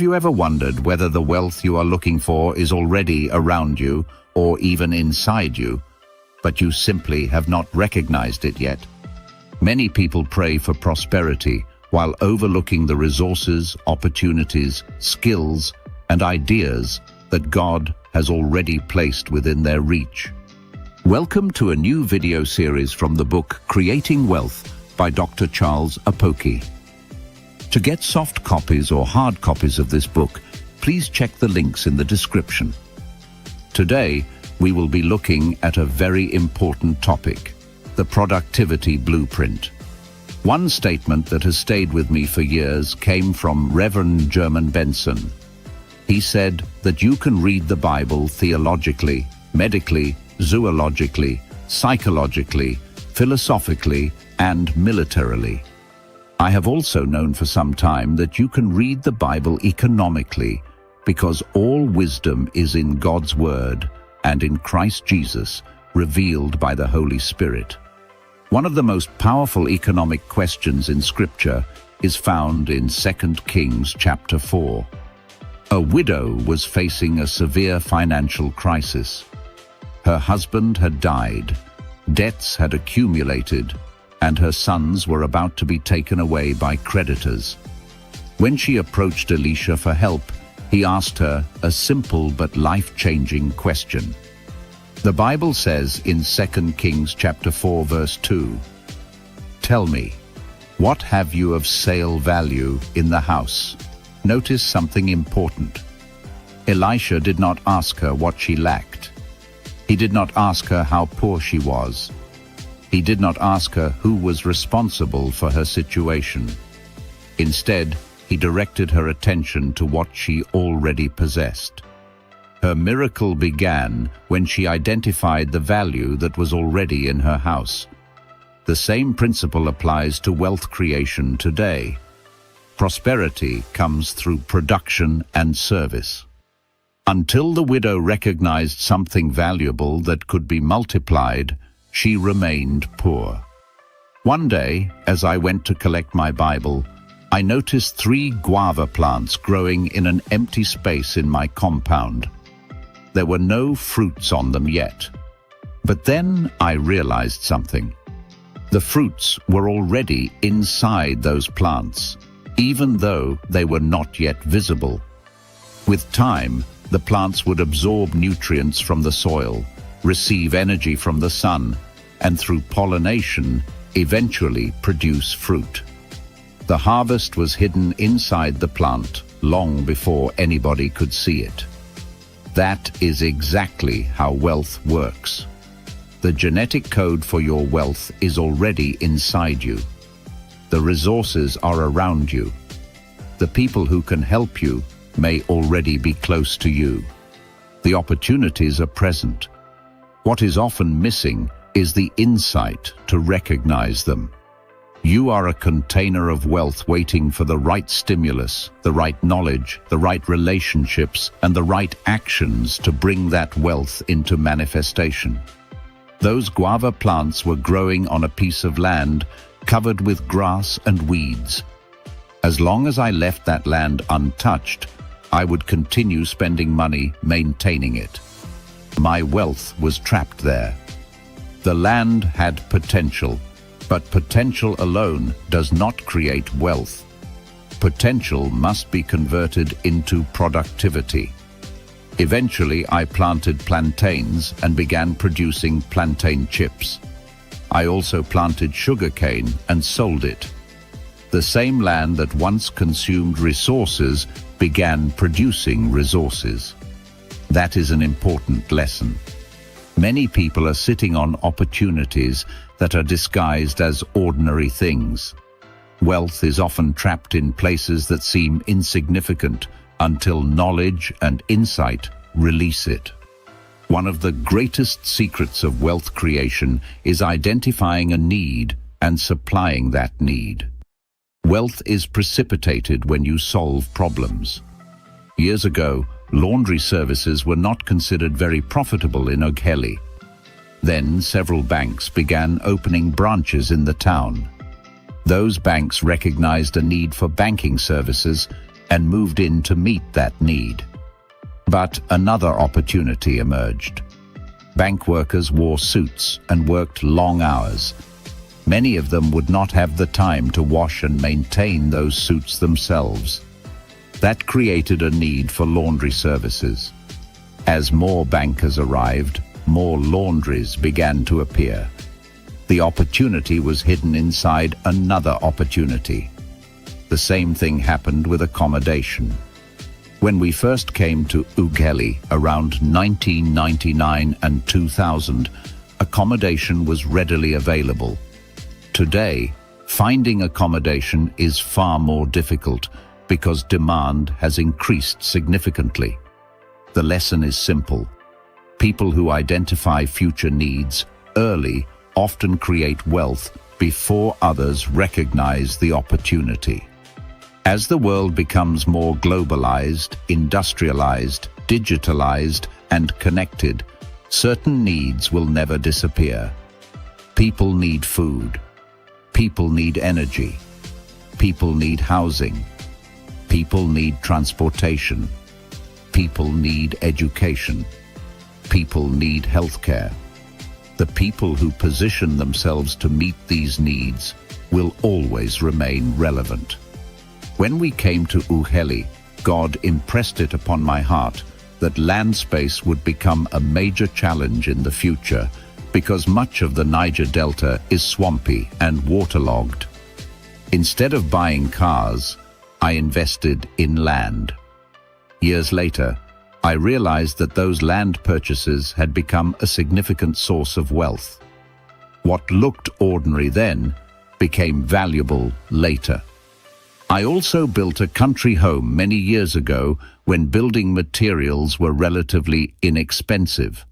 Have you ever wondered whether the wealth you are looking for is already around you or even inside you, but you simply have not recognized it yet? Many people pray for prosperity while overlooking the resources, opportunities, skills, and ideas that God has already placed within their reach. Welcome to a new video series from the book Creating Wealth by Dr. Charles Apoki. To get soft copies or hard copies of this book, please check the links in the description. Today, we will be looking at a very important topic, the productivity blueprint. One statement that has stayed with me for years came from Reverend German Benson. He said that you can read the Bible theologically, medically, zoologically, psychologically, philosophically, and militarily. I have also known for some time that you can read the Bible economically, because all wisdom is in God's Word and in Christ Jesus, revealed by the Holy Spirit. One of the most powerful economic questions in Scripture is found in 2 Kings chapter 4. A widow was facing a severe financial crisis. Her husband had died, debts had accumulated, and her sons were about to be taken away by creditors. When she approached Elisha for help, he asked her a simple but life-changing question. The Bible says in 2 Kings chapter 4 verse 2, "Tell me, what have you of sale value in the house?" Notice something important. Elisha did not ask her what she lacked. He did not ask her how poor she was. He did not ask her who was responsible for her situation. Instead, he directed her attention to what she already possessed. Her miracle began when she identified the value that was already in her house. The same principle applies to wealth creation today. Prosperity comes through production and service. Until the widow recognized something valuable that could be multiplied, she remained poor. One day, as I went to collect my Bible, I noticed 3 guava plants growing in an empty space in my compound. There were no fruits on them yet. But then I realized something. The fruits were already inside those plants, even though they were not yet visible. With time, the plants would absorb nutrients from the soil, receive energy from the sun, and through pollination, eventually produce fruit. The harvest was hidden inside the plant long before anybody could see it. That is exactly how wealth works. The genetic code for your wealth is already inside you. The resources are around you. The people who can help you may already be close to you. The opportunities are present. What is often missing is the insight to recognize them. You are a container of wealth waiting for the right stimulus, the right knowledge, the right relationships, and the right actions to bring that wealth into manifestation. Those guava plants were growing on a piece of land covered with grass and weeds. As long as I left that land untouched, I would continue spending money maintaining it. My wealth was trapped there. The land had potential, but potential alone does not create wealth. Potential must be converted into productivity. Eventually, I planted plantains and began producing plantain chips. I also planted sugarcane and sold it. The same land that once consumed resources began producing resources. That is an important lesson. Many people are sitting on opportunities that are disguised as ordinary things. Wealth is often trapped in places that seem insignificant until knowledge and insight release it. One of the greatest secrets of wealth creation is identifying a need and supplying that need. Wealth is precipitated when you solve problems. Years ago, laundry services were not considered very profitable in Ogheli. Then several banks began opening branches in the town. Those banks recognized a need for banking services and moved in to meet that need. But another opportunity emerged. Bank workers wore suits and worked long hours. Many of them would not have the time to wash and maintain those suits themselves. That created a need for laundry services. As more bankers arrived, more laundries began to appear. The opportunity was hidden inside another opportunity. The same thing happened with accommodation. When we first came to Ugheli around 1999 and 2000, accommodation was readily available. Today, finding accommodation is far more difficult because demand has increased significantly. The lesson is simple. People who identify future needs early often create wealth before others recognize the opportunity. As the world becomes more globalized, industrialized, digitalized, and connected, certain needs will never disappear. People need food. People need energy. People need housing. People need transportation. People need education. People need healthcare. The people who position themselves to meet these needs will always remain relevant. When we came to Ugheli, God impressed it upon my heart that land space would become a major challenge in the future because much of the Niger Delta is swampy and waterlogged. Instead of buying cars, I invested in land. Years later, I realized that those land purchases had become a significant source of wealth. What looked ordinary then became valuable later. I also built a country home many years ago when building materials were relatively inexpensive.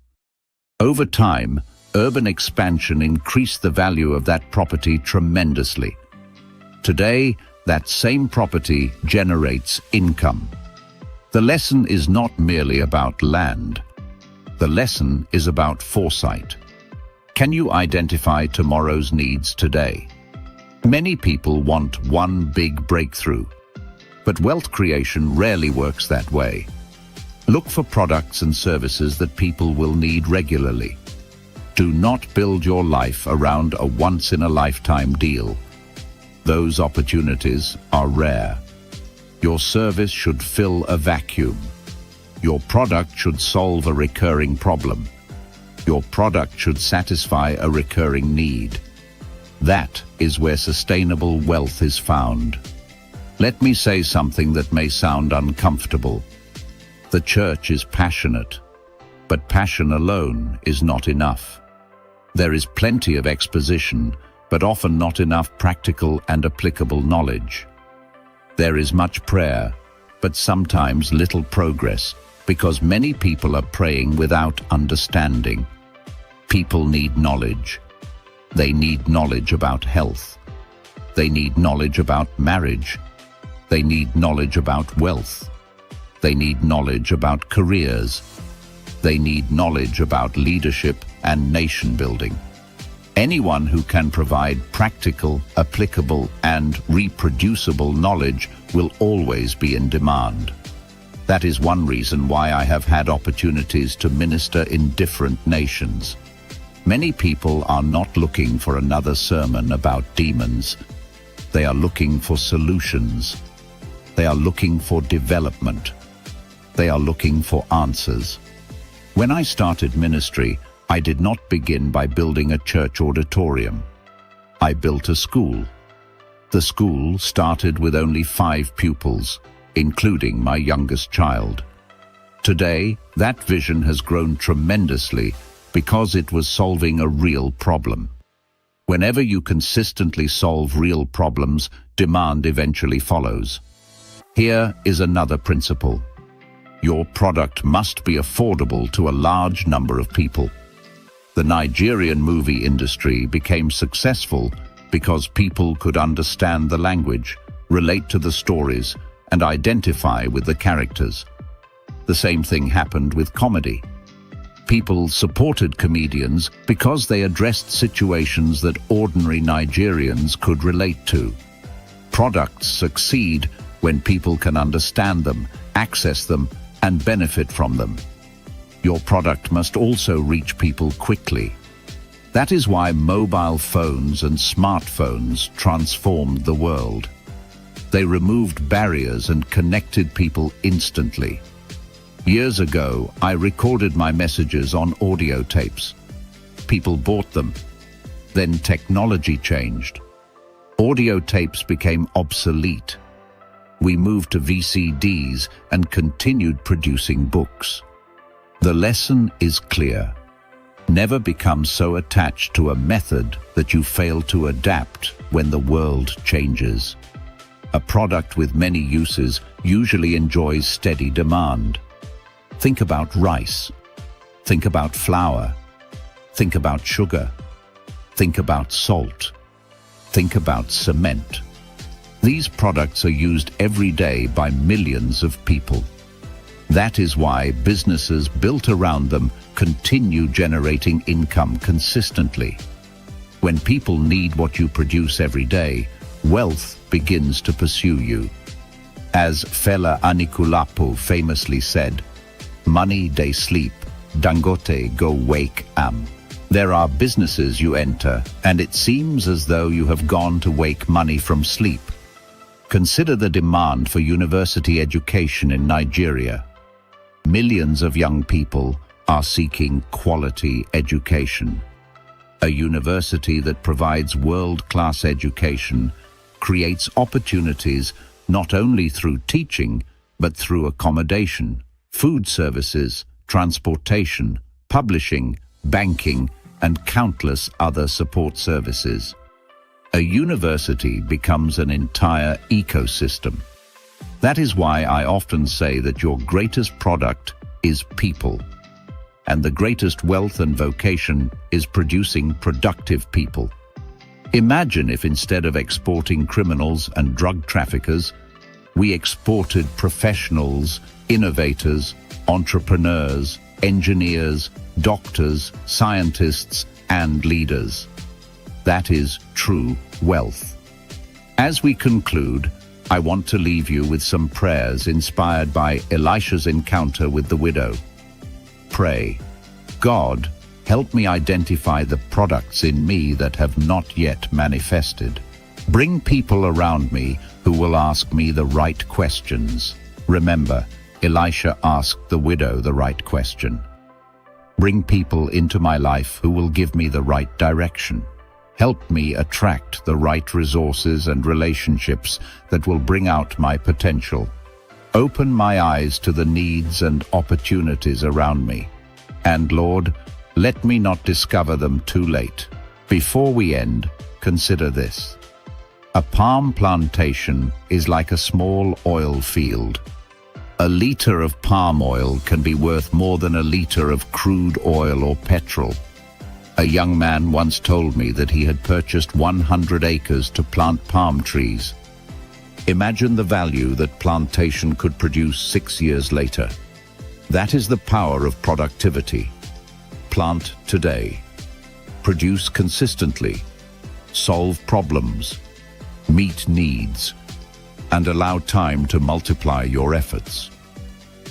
Over time, urban expansion increased the value of that property tremendously. Today, that same property generates income. The lesson is not merely about land. The lesson is about foresight. Can you identify tomorrow's needs today? Many people want one big breakthrough, but wealth creation rarely works that way. Look for products and services that people will need regularly. Do not build your life around a once-in-a-lifetime deal. Those opportunities are rare. Your service should fill a vacuum. Your product should solve a recurring problem. Your product should satisfy a recurring need. That is where sustainable wealth is found. Let me say something that may sound uncomfortable. The church is passionate, but passion alone is not enough. There is plenty of exposition, but often not enough practical and applicable knowledge. There is much prayer, but sometimes little progress, because many people are praying without understanding. People need knowledge. They need knowledge about health. They need knowledge about marriage. They need knowledge about wealth. They need knowledge about careers. They need knowledge about leadership and nation building. Anyone who can provide practical, applicable, and reproducible knowledge will always be in demand. That is one reason why I have had opportunities to minister in different nations. Many people are not looking for another sermon about demons. They are looking for solutions. They are looking for development. They are looking for answers. When I started ministry, I did not begin by building a church auditorium. I built a school. The school started with only 5 pupils, including my youngest child. Today, that vision has grown tremendously because it was solving a real problem. Whenever you consistently solve real problems, demand eventually follows. Here is another principle. Your product must be affordable to a large number of people. The Nigerian movie industry became successful because people could understand the language, relate to the stories, and identify with the characters. The same thing happened with comedy. People supported comedians because they addressed situations that ordinary Nigerians could relate to. Products succeed when people can understand them, access them, and benefit from them. Your product must also reach people quickly. That is why mobile phones and smartphones transformed the world. They removed barriers and connected people instantly. Years ago, I recorded my messages on audio tapes. People bought them. Then technology changed. Audio tapes became obsolete. We moved to VCDs and continued producing books. The lesson is clear. Never become so attached to a method that you fail to adapt when the world changes. A product with many uses usually enjoys steady demand. Think about rice. Think about flour. Think about sugar. Think about salt. Think about cement. These products are used every day by millions of people. That is why businesses built around them continue generating income consistently. When people need what you produce every day, wealth begins to pursue you. As Fela Anikulapo famously said, "Money they sleep, Dangote go wake am." There are businesses you enter, and it seems as though you have gone to wake money from sleep. Consider the demand for university education in Nigeria. Millions of young people are seeking quality education. A university that provides world-class education creates opportunities not only through teaching, but through accommodation, food services, transportation, publishing, banking, and countless other support services. A university becomes an entire ecosystem. That is why I often say that your greatest product is people, and the greatest wealth and vocation is producing productive people. Imagine if instead of exporting criminals and drug traffickers, we exported professionals, innovators, entrepreneurs, engineers, doctors, scientists, and leaders. That is true wealth. As we conclude, I want to leave you with some prayers inspired by Elisha's encounter with the widow. Pray, God, help me identify the products in me that have not yet manifested. Bring people around me who will ask me the right questions. Remember, Elisha asked the widow the right question. Bring people into my life who will give me the right direction. Help me attract the right resources and relationships that will bring out my potential. Open my eyes to the needs and opportunities around me. And Lord, let me not discover them too late. Before we end, consider this. A palm plantation is like a small oil field. A liter of palm oil can be worth more than a liter of crude oil or petrol. A young man once told me that he had purchased 100 acres to plant palm trees. Imagine the value that plantation could produce 6 years later. That is the power of productivity. Plant today. Produce consistently. Solve problems. Meet needs. And allow time to multiply your efforts.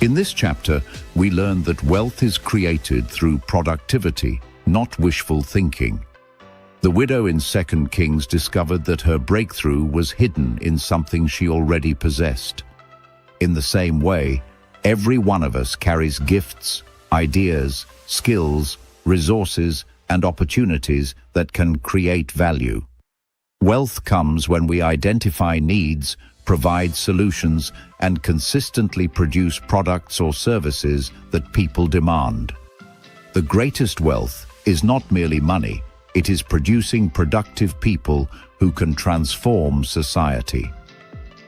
In this chapter, we learn that wealth is created through productivity, not wishful thinking. The widow in 2 Kings discovered that her breakthrough was hidden in something she already possessed. In the same way, every one of us carries gifts, ideas, skills, resources, and opportunities that can create value. Wealth comes when we identify needs, provide solutions, and consistently produce products or services that people demand. The greatest wealth is not merely money, it is producing productive people who can transform society.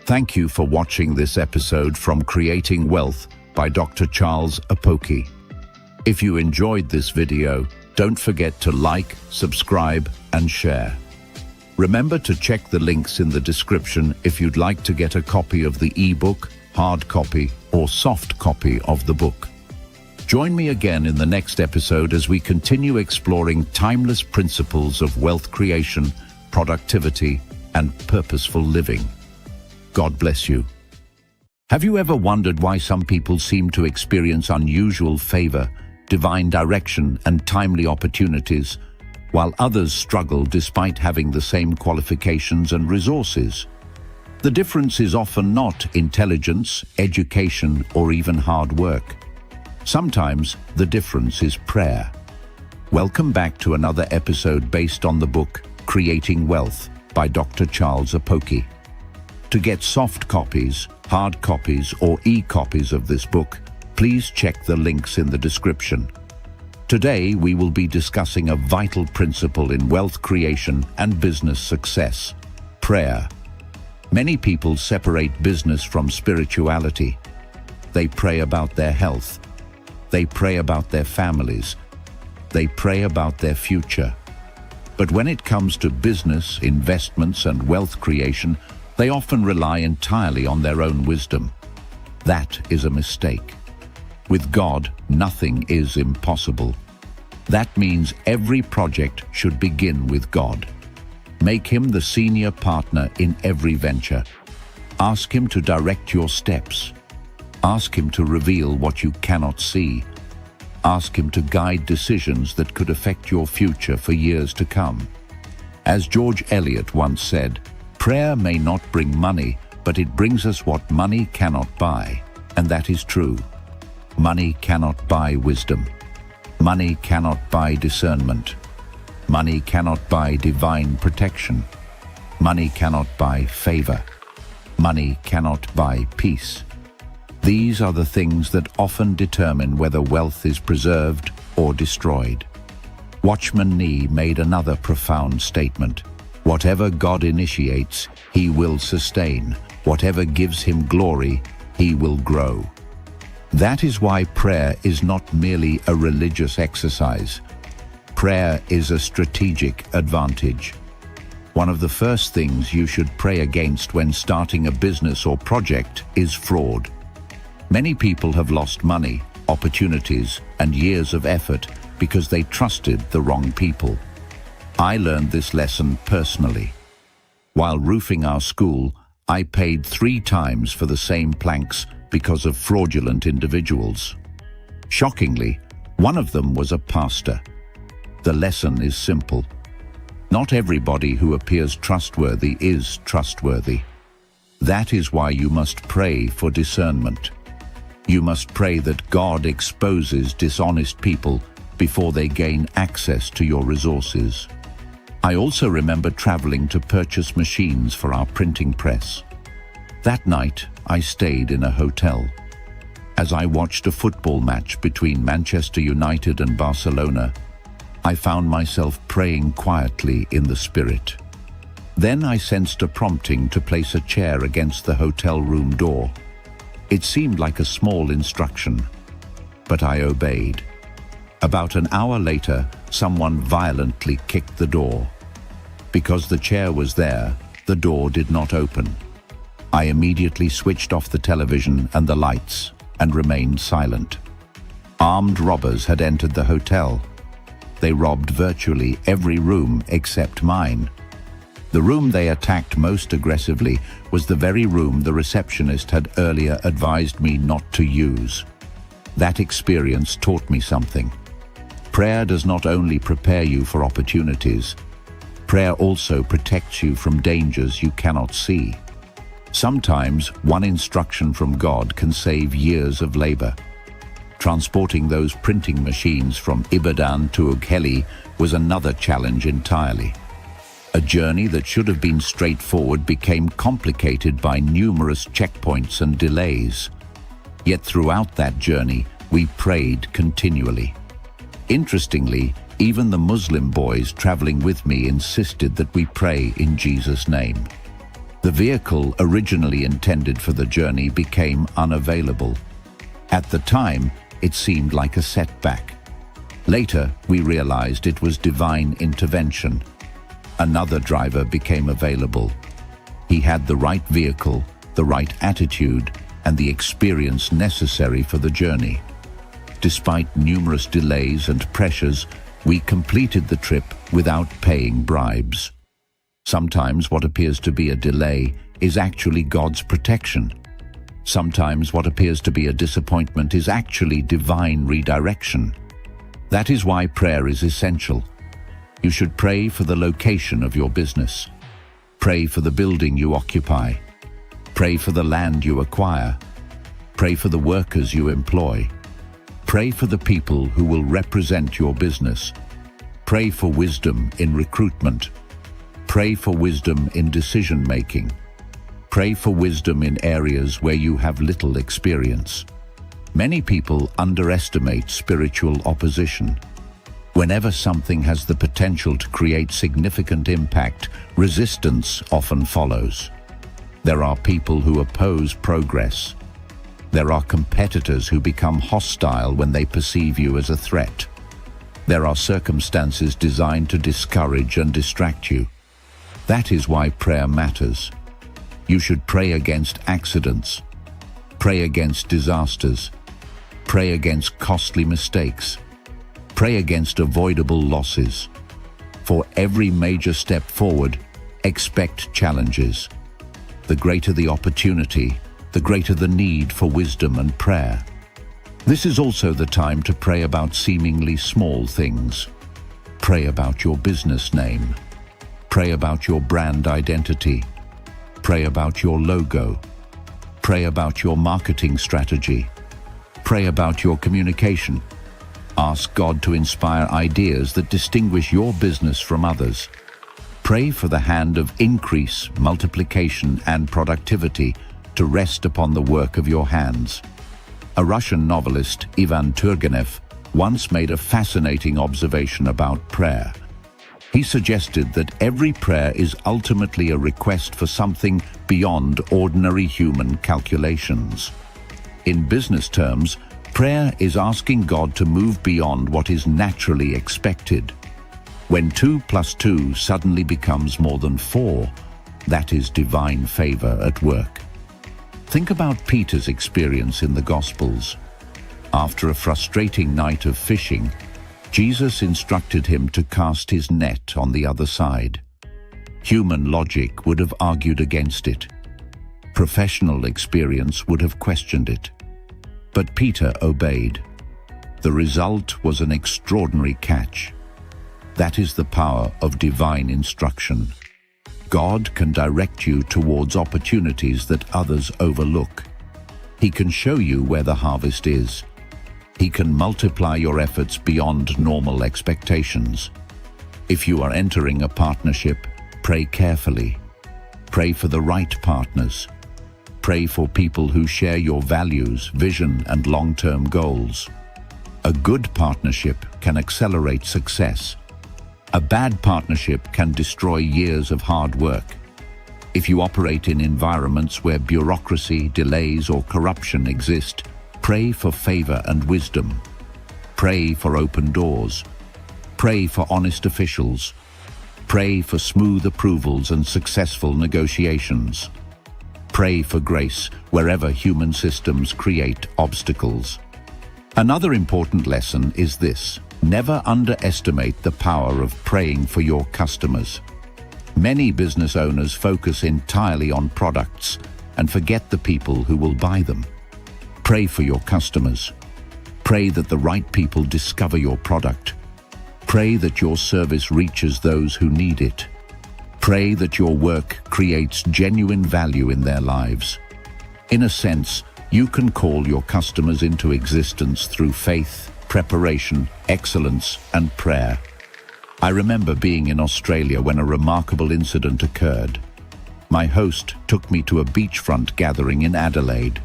Thank you for watching this episode from Creating Wealth by Dr. Charles Apoki. If you enjoyed this video, don't forget to like, subscribe, and share. Remember to check the links in the description if you'd like to get a copy of the ebook, hard copy, or soft copy of the book. Join me again in the next episode as we continue exploring timeless principles of wealth creation, productivity, and purposeful living. God bless you. Have you ever wondered why some people seem to experience unusual favor, divine direction, and timely opportunities, while others struggle despite having the same qualifications and resources? The difference is often not intelligence, education, or even hard work. Sometimes the difference is prayer. Welcome back to another episode based on the book Creating Wealth by Dr. Charles Apoki. To get soft copies, hard copies, or e-copies of this book, please check the links in the description. Today, we will be discussing a vital principle in wealth creation and business success: prayer. Many people separate business from spirituality. They pray about their health. They pray about their families. They pray about their future. But when it comes to business, investments, and wealth creation, they often rely entirely on their own wisdom. That is a mistake. With God, nothing is impossible. That means every project should begin with God. Make Him the senior partner in every venture. Ask Him to direct your steps. Ask Him to reveal what you cannot see. Ask Him to guide decisions that could affect your future for years to come. As George Eliot once said, "Prayer may not bring money, but it brings us what money cannot buy." And that is true. Money cannot buy wisdom. Money cannot buy discernment. Money cannot buy divine protection. Money cannot buy favor. Money cannot buy peace. These are the things that often determine whether wealth is preserved or destroyed. Watchman Nee made another profound statement: "Whatever God initiates, He will sustain. Whatever gives Him glory, He will grow." That is why prayer is not merely a religious exercise. Prayer is a strategic advantage. One of the first things you should pray against when starting a business or project is fraud. Many people have lost money, opportunities, and years of effort because they trusted the wrong people. I learned this lesson personally. While roofing our school, I paid 3 times for the same planks because of fraudulent individuals. Shockingly, one of them was a pastor. The lesson is simple. Not everybody who appears trustworthy is trustworthy. That is why you must pray for discernment. You must pray that God exposes dishonest people before they gain access to your resources. I also remember traveling to purchase machines for our printing press. That night, I stayed in a hotel. As I watched a football match between Manchester United and Barcelona, I found myself praying quietly in the spirit. Then I sensed a prompting to place a chair against the hotel room door. It seemed like a small instruction, but I obeyed. About an hour later, someone violently kicked the door. Because the chair was there, the door did not open. I immediately switched off the television and the lights and remained silent. Armed robbers had entered the hotel. They robbed virtually every room except mine. The room they attacked most aggressively was the very room the receptionist had earlier advised me not to use. That experience taught me something. Prayer does not only prepare you for opportunities, prayer also protects you from dangers you cannot see. Sometimes one instruction from God can save years of labor. Transporting those printing machines from Ibadan to Ugheli was another challenge entirely. A journey that should have been straightforward became complicated by numerous checkpoints and delays. Yet throughout that journey, we prayed continually. Interestingly, even the Muslim boys traveling with me insisted that we pray in Jesus' name. The vehicle originally intended for the journey became unavailable. At the time, it seemed like a setback. Later, we realized it was divine intervention. Another driver became available. He had the right vehicle, the right attitude, and the experience necessary for the journey. Despite numerous delays and pressures, we completed the trip without paying bribes. Sometimes what appears to be a delay is actually God's protection. Sometimes what appears to be a disappointment is actually divine redirection. That is why prayer is essential. You should pray for the location of your business. Pray for the building you occupy. Pray for the land you acquire. Pray for the workers you employ. Pray for the people who will represent your business. Pray for wisdom in recruitment. Pray for wisdom in decision-making. Pray for wisdom in areas where you have little experience. Many people underestimate spiritual opposition. Whenever something has the potential to create significant impact, resistance often follows. There are people who oppose progress. There are competitors who become hostile when they perceive you as a threat. There are circumstances designed to discourage and distract you. That is why prayer matters. You should pray against accidents. Pray against disasters. Pray against costly mistakes. Pray against avoidable losses. For every major step forward, expect challenges. The greater the opportunity, the greater the need for wisdom and prayer. This is also the time to pray about seemingly small things. Pray about your business name. Pray about your brand identity. Pray about your logo. Pray about your marketing strategy. Pray about your communication. Ask God to inspire ideas that distinguish your business from others. Pray for the hand of increase, multiplication, and productivity to rest upon the work of your hands. A Russian novelist, Ivan Turgenev, once made a fascinating observation about prayer. He suggested that every prayer is ultimately a request for something beyond ordinary human calculations. In business terms, prayer is asking God to move beyond what is naturally expected. When 2 + 2 suddenly becomes more than 4, that is divine favor at work. Think about Peter's experience in the Gospels. After a frustrating night of fishing, Jesus instructed him to cast his net on the other side. Human logic would have argued against it. Professional experience would have questioned it. But Peter obeyed. The result was an extraordinary catch. That is the power of divine instruction. God can direct you towards opportunities that others overlook. He can show you where the harvest is. He can multiply your efforts beyond normal expectations. If you are entering a partnership, pray carefully. Pray for the right partners. Pray for people who share your values, vision, and long-term goals. A good partnership can accelerate success. A bad partnership can destroy years of hard work. If you operate in environments where bureaucracy, delays, or corruption exist, pray for favor and wisdom. Pray for open doors. Pray for honest officials. Pray for smooth approvals and successful negotiations. Pray for grace wherever human systems create obstacles. Another important lesson is this: never underestimate the power of praying for your customers. Many business owners focus entirely on products and forget the people who will buy them. Pray for your customers. Pray that the right people discover your product. Pray that your service reaches those who need it. Pray that your work creates genuine value in their lives. In a sense, you can call your customers into existence through faith, preparation, excellence, and prayer. I remember being in Australia when a remarkable incident occurred. My host took me to a beachfront gathering in Adelaide.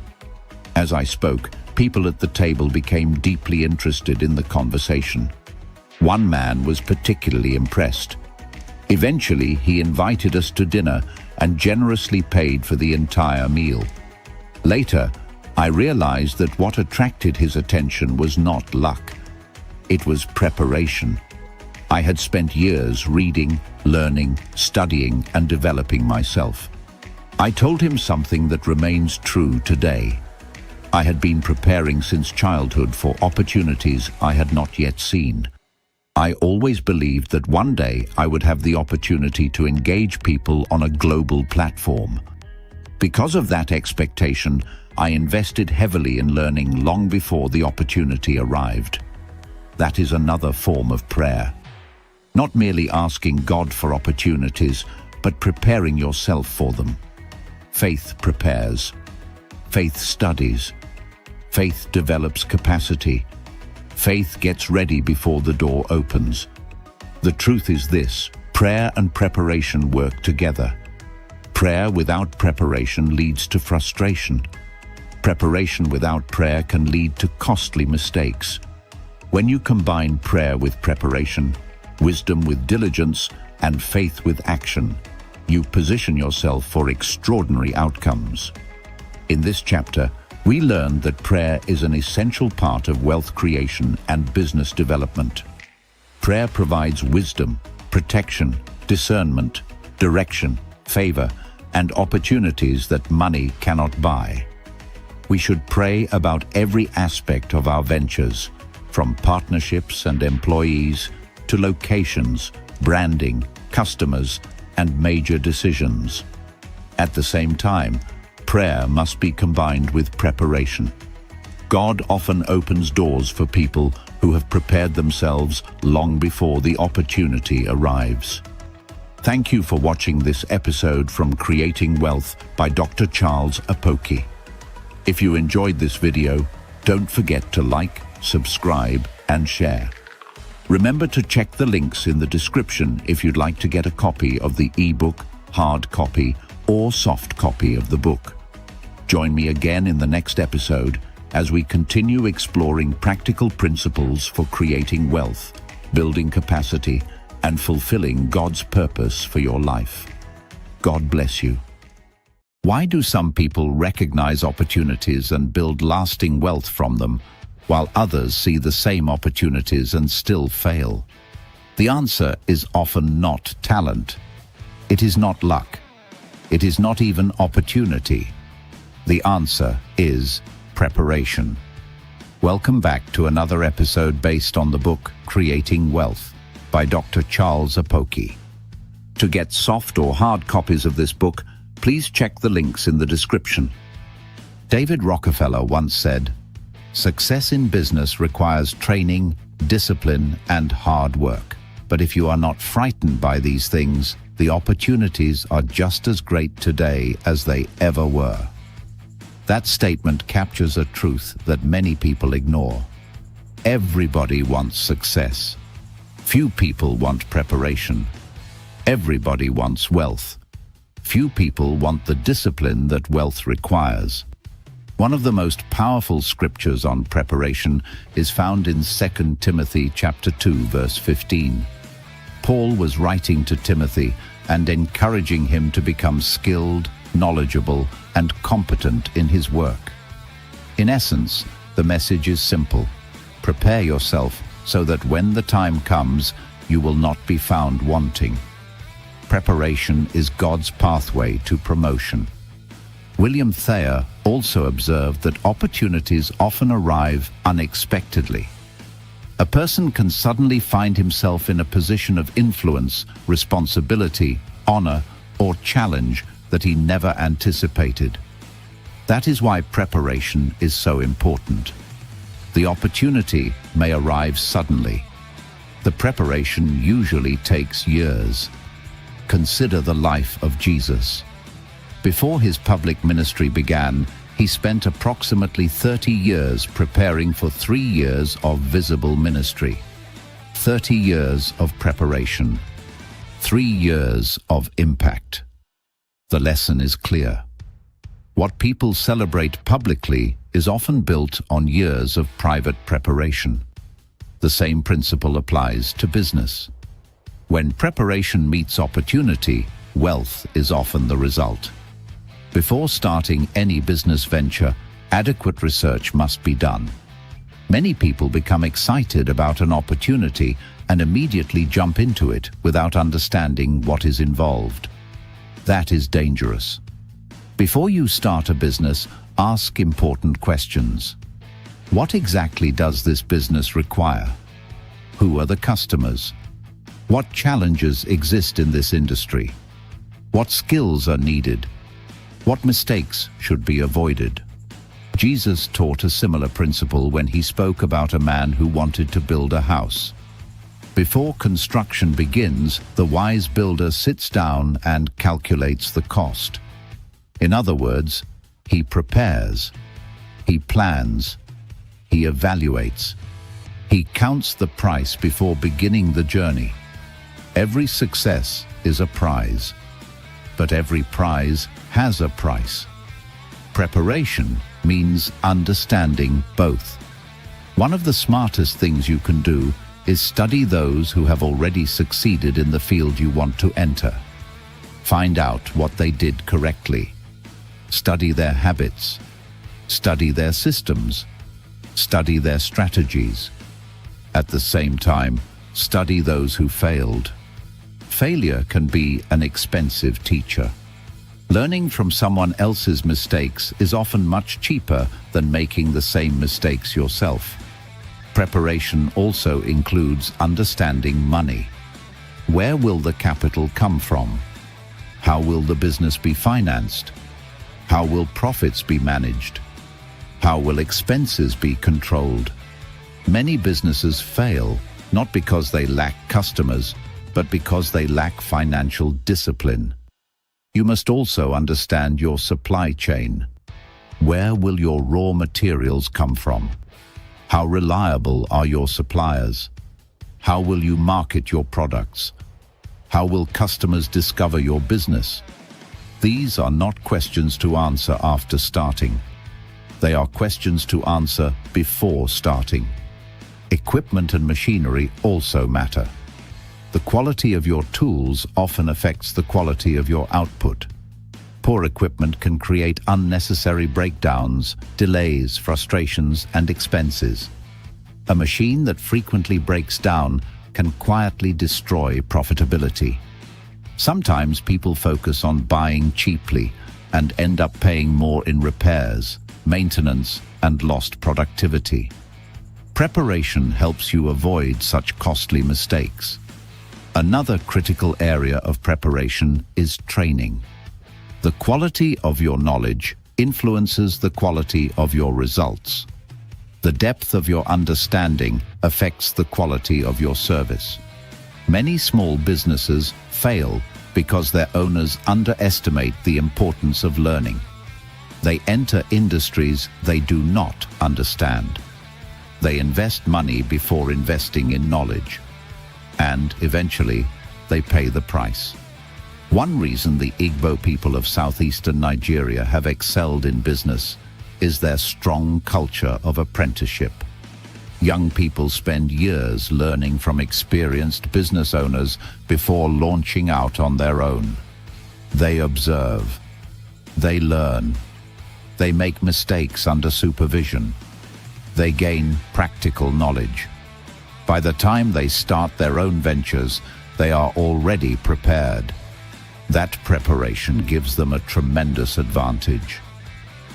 As I spoke, people at the table became deeply interested in the conversation. One man was particularly impressed. Eventually, he invited us to dinner and generously paid for the entire meal. Later, I realized that what attracted his attention was not luck. It was preparation. I had spent years reading, learning, studying, and developing myself. I told him something that remains true today. I had been preparing since childhood for opportunities I had not yet seen. I always believed that one day I would have the opportunity to engage people on a global platform. Because of that expectation, I invested heavily in learning long before the opportunity arrived. That is another form of prayer. Not merely asking God for opportunities, but preparing yourself for them. Faith prepares. Faith studies. Faith develops capacity. Faith gets ready before the door opens. The truth is this: prayer and preparation work together. Prayer without preparation leads to frustration. Preparation without prayer can lead to costly mistakes. When you combine prayer with preparation, wisdom with diligence, and faith with action, you position yourself for extraordinary outcomes. In this chapter, we learned that prayer is an essential part of wealth creation and business development. Prayer provides wisdom, protection, discernment, direction, favor, and opportunities that money cannot buy. We should pray about every aspect of our ventures, from partnerships and employees to locations, branding, customers, and major decisions. At the same time, prayer must be combined with preparation. God often opens doors for people who have prepared themselves long before the opportunity arrives. Thank you for watching this episode from Creating Wealth by Dr. Charles Apoki. If you enjoyed this video, don't forget to like, subscribe, and share. Remember to check the links in the description if you'd like to get a copy of the ebook, hard copy, or soft copy of the book. Join me again in the next episode as we continue exploring practical principles for creating wealth, building capacity, and fulfilling God's purpose for your life. God bless you. Why do some people recognize opportunities and build lasting wealth from them, while others see the same opportunities and still fail? The answer is often not talent. It is not luck. It is not even opportunity. The answer is preparation. Welcome back to another episode based on the book Creating Wealth by Dr. Charles Apoki. To get soft or hard copies of this book, please check the links in the description. David Rockefeller once said, "Success in business requires training, discipline, and hard work. But if you are not frightened by these things, the opportunities are just as great today as they ever were." That statement captures a truth that many people ignore. Everybody wants success. Few people want preparation. Everybody wants wealth. Few people want the discipline that wealth requires. One of the most powerful scriptures on preparation is found in 2 Timothy chapter 2, verse 15. Paul was writing to Timothy and encouraging him to become skilled, knowledgeable, and competent in his work. In essence, the message is simple: prepare yourself so that when the time comes, you will not be found wanting. Preparation is God's pathway to promotion. William Thayer also observed that opportunities often arrive unexpectedly. A person can suddenly find himself in a position of influence, responsibility, honor, or challenge that he never anticipated. That is why preparation is so important. The opportunity may arrive suddenly. The preparation usually takes years. Consider the life of Jesus. Before his public ministry began, he spent approximately 30 years preparing for 3 years of visible ministry. 30 years of preparation. 3 years of impact. The lesson is clear. What people celebrate publicly is often built on years of private preparation. The same principle applies to business. When preparation meets opportunity, wealth is often the result. Before starting any business venture, adequate research must be done. Many people become excited about an opportunity and immediately jump into it without understanding what is involved. That is dangerous. Before you start a business, ask important questions. What exactly does this business require? Who are the customers? What challenges exist in this industry? What skills are needed? What mistakes should be avoided? Jesus taught a similar principle when he spoke about a man who wanted to build a house. Before construction begins, the wise builder sits down and calculates the cost. In other words, he prepares, he plans, he evaluates, he counts the price before beginning the journey. Every success is a prize, but every prize has a price. Preparation means understanding both. One of the smartest things you can do is study those who have already succeeded in the field you want to enter. Find out what they did correctly. Study their habits. Study their systems. Study their strategies. At the same time, study those who failed. Failure can be an expensive teacher. Learning from someone else's mistakes is often much cheaper than making the same mistakes yourself. Preparation also includes understanding money. Where will the capital come from? How will the business be financed? How will profits be managed? How will expenses be controlled? Many businesses fail not because they lack customers, but because they lack financial discipline. You must also understand your supply chain. Where will your raw materials come from? How reliable are your suppliers? How will you market your products? How will customers discover your business? These are not questions to answer after starting. They are questions to answer before starting. Equipment and machinery also matter. The quality of your tools often affects the quality of your output. Poor equipment can create unnecessary breakdowns, delays, frustrations, and expenses. A machine that frequently breaks down can quietly destroy profitability. Sometimes people focus on buying cheaply and end up paying more in repairs, maintenance, and lost productivity. Preparation helps you avoid such costly mistakes. Another critical area of preparation is training. The quality of your knowledge influences the quality of your results. The depth of your understanding affects the quality of your service. Many small businesses fail because their owners underestimate the importance of learning. They enter industries they do not understand. They invest money before investing in knowledge. And eventually, they pay the price. One reason the Igbo people of southeastern Nigeria have excelled in business is their strong culture of apprenticeship. Young people spend years learning from experienced business owners before launching out on their own. They observe. They learn. They make mistakes under supervision. They gain practical knowledge. By the time they start their own ventures, they are already prepared. That preparation gives them a tremendous advantage.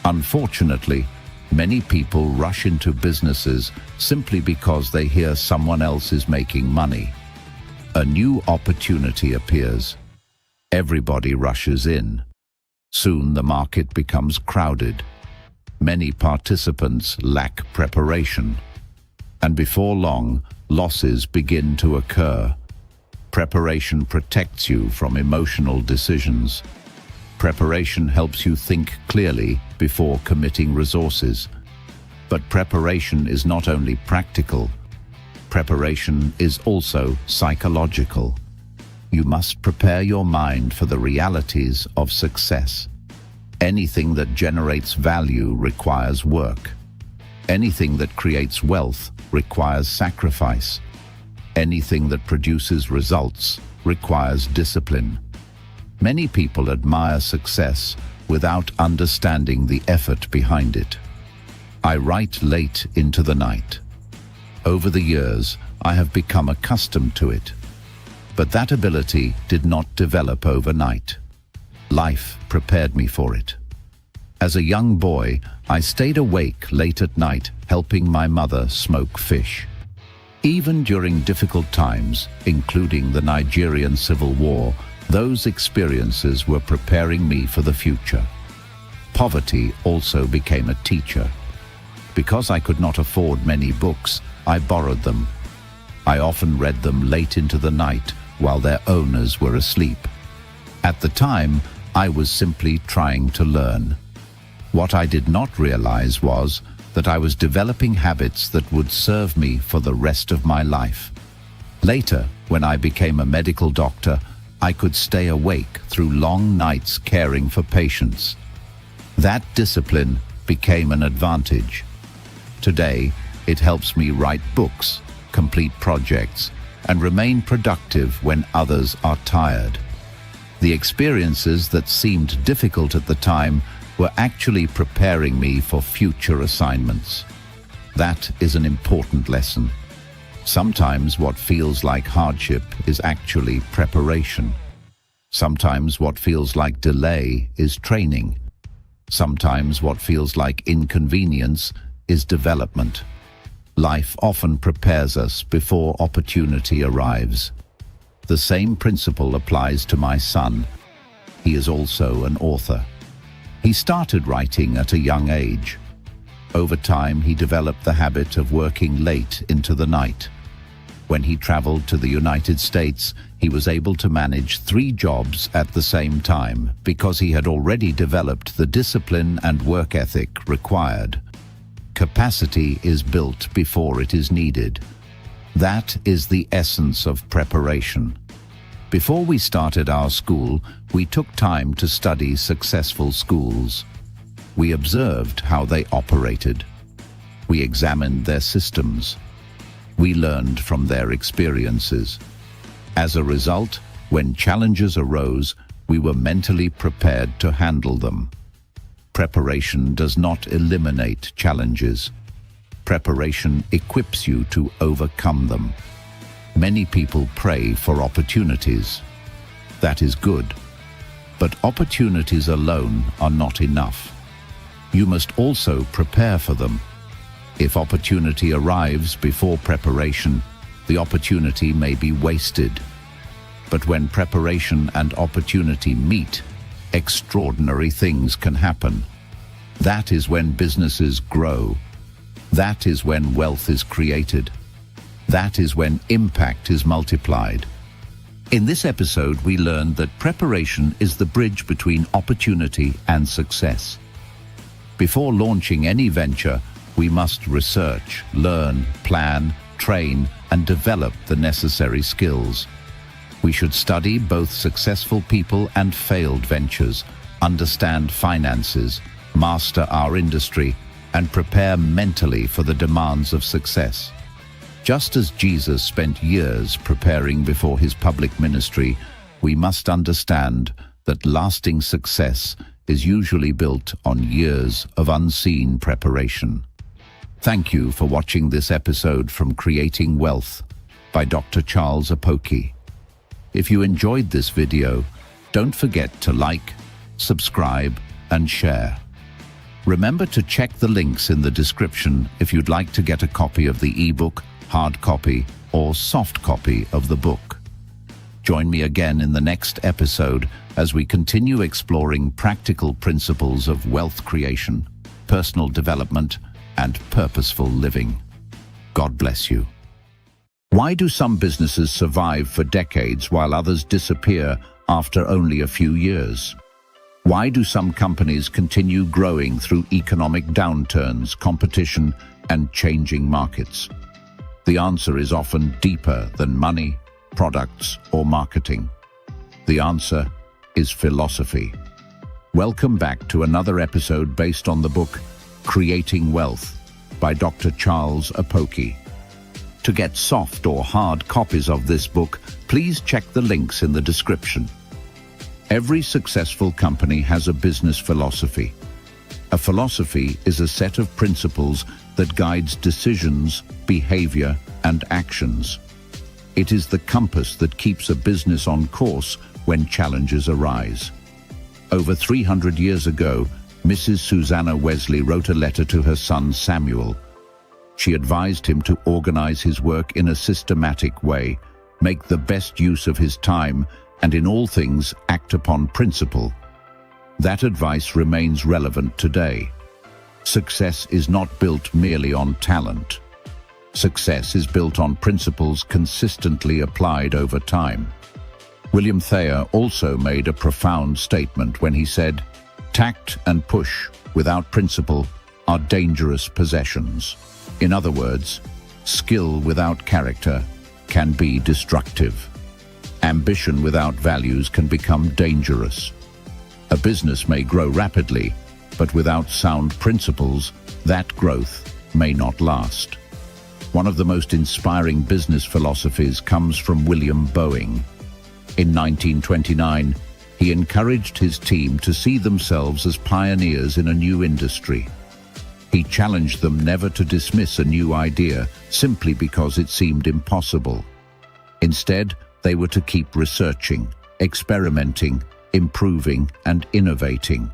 Unfortunately, many people rush into businesses simply because they hear someone else is making money. A new opportunity appears. Everybody rushes in. Soon the market becomes crowded. Many participants lack preparation. And before long, losses begin to occur. Preparation protects you from emotional decisions. Preparation helps you think clearly before committing resources. But preparation is not only practical. Preparation is also psychological. You must prepare your mind for the realities of success. Anything that generates value requires work. Anything that creates wealth requires sacrifice. Anything that produces results requires discipline. Many people admire success without understanding the effort behind it. I write late into the night. Over the years, I have become accustomed to it. But that ability did not develop overnight. Life prepared me for it. As a young boy, I stayed awake late at night helping my mother smoke fish. Even during difficult times, including the Nigerian Civil War, those experiences were preparing me for the future. Poverty also became a teacher. Because I could not afford many books, I borrowed them. I often read them late into the night while their owners were asleep. At the time, I was simply trying to learn. What I did not realize was that I was developing habits that would serve me for the rest of my life. Later, when I became a medical doctor, I could stay awake through long nights caring for patients. That discipline became an advantage. Today, it helps me write books, complete projects, and remain productive when others are tired. The experiences that seemed difficult at the time were actually preparing me for future assignments. That is an important lesson. Sometimes what feels like hardship is actually preparation. Sometimes what feels like delay is training. Sometimes what feels like inconvenience is development. Life often prepares us before opportunity arrives. The same principle applies to my son. He is also an author. He started writing at a young age. Over time, he developed the habit of working late into the night. When he traveled to the United States, he was able to manage 3 jobs at the same time because he had already developed the discipline and work ethic required. Capacity is built before it is needed. That is the essence of preparation. Before we started our school, we took time to study successful schools. We observed how they operated. We examined their systems. We learned from their experiences. As a result, when challenges arose, we were mentally prepared to handle them. Preparation does not eliminate challenges. Preparation equips you to overcome them. Many people pray for opportunities. That is good. But opportunities alone are not enough. You must also prepare for them. If opportunity arrives before preparation, the opportunity may be wasted. But when preparation and opportunity meet, extraordinary things can happen. That is when businesses grow. That is when wealth is created. That is when impact is multiplied. In this episode, we learned that preparation is the bridge between opportunity and success. Before launching any venture, we must research, learn, plan, train, and develop the necessary skills. We should study both successful people and failed ventures, understand finances, master our industry, and prepare mentally for the demands of success. Just as Jesus spent years preparing before his public ministry, we must understand that lasting success is usually built on years of unseen preparation. Thank you for watching this episode from Creating Wealth by Dr. Charles Apoki. If you enjoyed this video, don't forget to like, subscribe, and share. Remember to check the links in the description if you'd like to get a copy of the ebook, hard copy, or soft copy of the book. Join me again in the next episode as we continue exploring practical principles of wealth creation, personal development, and purposeful living. God bless you. Why do some businesses survive for decades while others disappear after only a few years? Why do some companies continue growing through economic downturns, competition, and changing markets? The answer is often deeper than money, products, or marketing. The answer is philosophy. Welcome back to another episode based on the book Creating Wealth by Dr. Charles Apoki. To get soft or hard copies of this book, please check the links in the description. Every successful company has a business philosophy. A philosophy is a set of principles that guides decisions, behavior, and actions. It is the compass that keeps a business on course when challenges arise. Over 300 years ago, Mrs. Susanna Wesley wrote a letter to her son Samuel. She advised him to organize his work in a systematic way, make the best use of his time, and in all things act upon principle. That advice remains relevant today. Success is not built merely on talent. Success is built on principles consistently applied over time. William Thayer also made a profound statement when he said, "Tact and push without principle are dangerous possessions." In other words, skill without character can be destructive. Ambition without values can become dangerous. A business may grow rapidly, but without sound principles, that growth may not last. One of the most inspiring business philosophies comes from William Boeing. In 1929, he encouraged his team to see themselves as pioneers in a new industry. He challenged them never to dismiss a new idea simply because it seemed impossible. Instead, they were to keep researching, experimenting, improving, and innovating.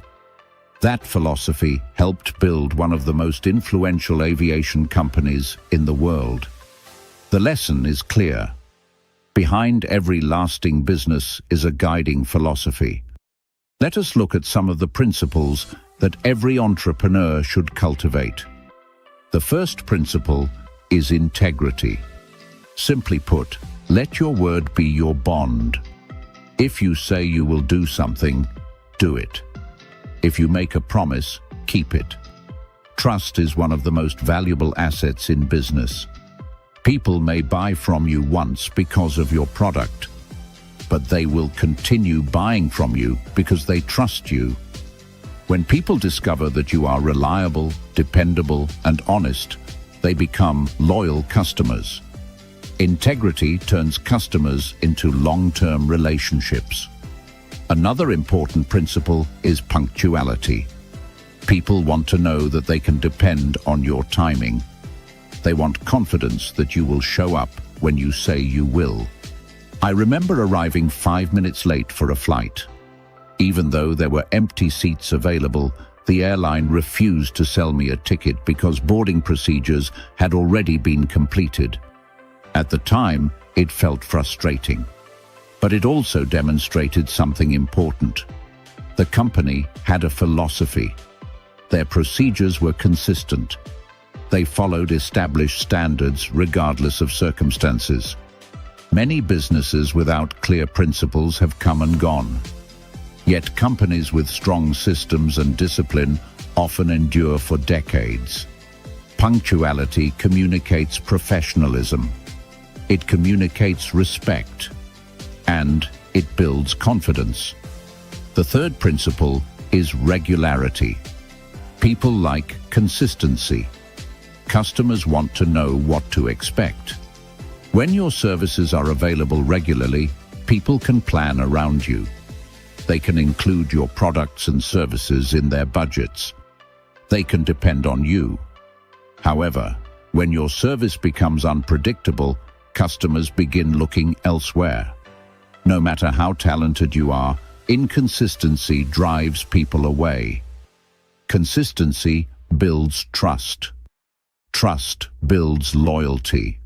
That philosophy helped build one of the most influential aviation companies in the world. The lesson is clear. Behind every lasting business is a guiding philosophy. Let us look at some of the principles that every entrepreneur should cultivate. The first principle is integrity. Simply put, let your word be your bond. If you say you will do something, do it. If you make a promise, keep it. Trust is one of the most valuable assets in business. People may buy from you once because of your product, but they will continue buying from you because they trust you. When people discover that you are reliable, dependable, and honest, they become loyal customers. Integrity turns customers into long-term relationships. Another important principle is punctuality. People want to know that they can depend on your timing. They want confidence that you will show up when you say you will. I remember arriving 5 minutes late for a flight. Even though there were empty seats available, the airline refused to sell me a ticket because boarding procedures had already been completed. At the time, it felt frustrating. But it also demonstrated something important. The company had a philosophy. Their procedures were consistent. They followed established standards regardless of circumstances. Many businesses without clear principles have come and gone. Yet companies with strong systems and discipline often endure for decades. Punctuality communicates professionalism. It communicates respect. And it builds confidence. The third principle is regularity. People like consistency. Customers want to know what to expect. When your services are available regularly, people can plan around you. They can include your products and services in their budgets. They can depend on you. However, when your service becomes unpredictable, customers begin looking elsewhere. No matter how talented you are, inconsistency drives people away. Consistency builds trust. Trust builds loyalty.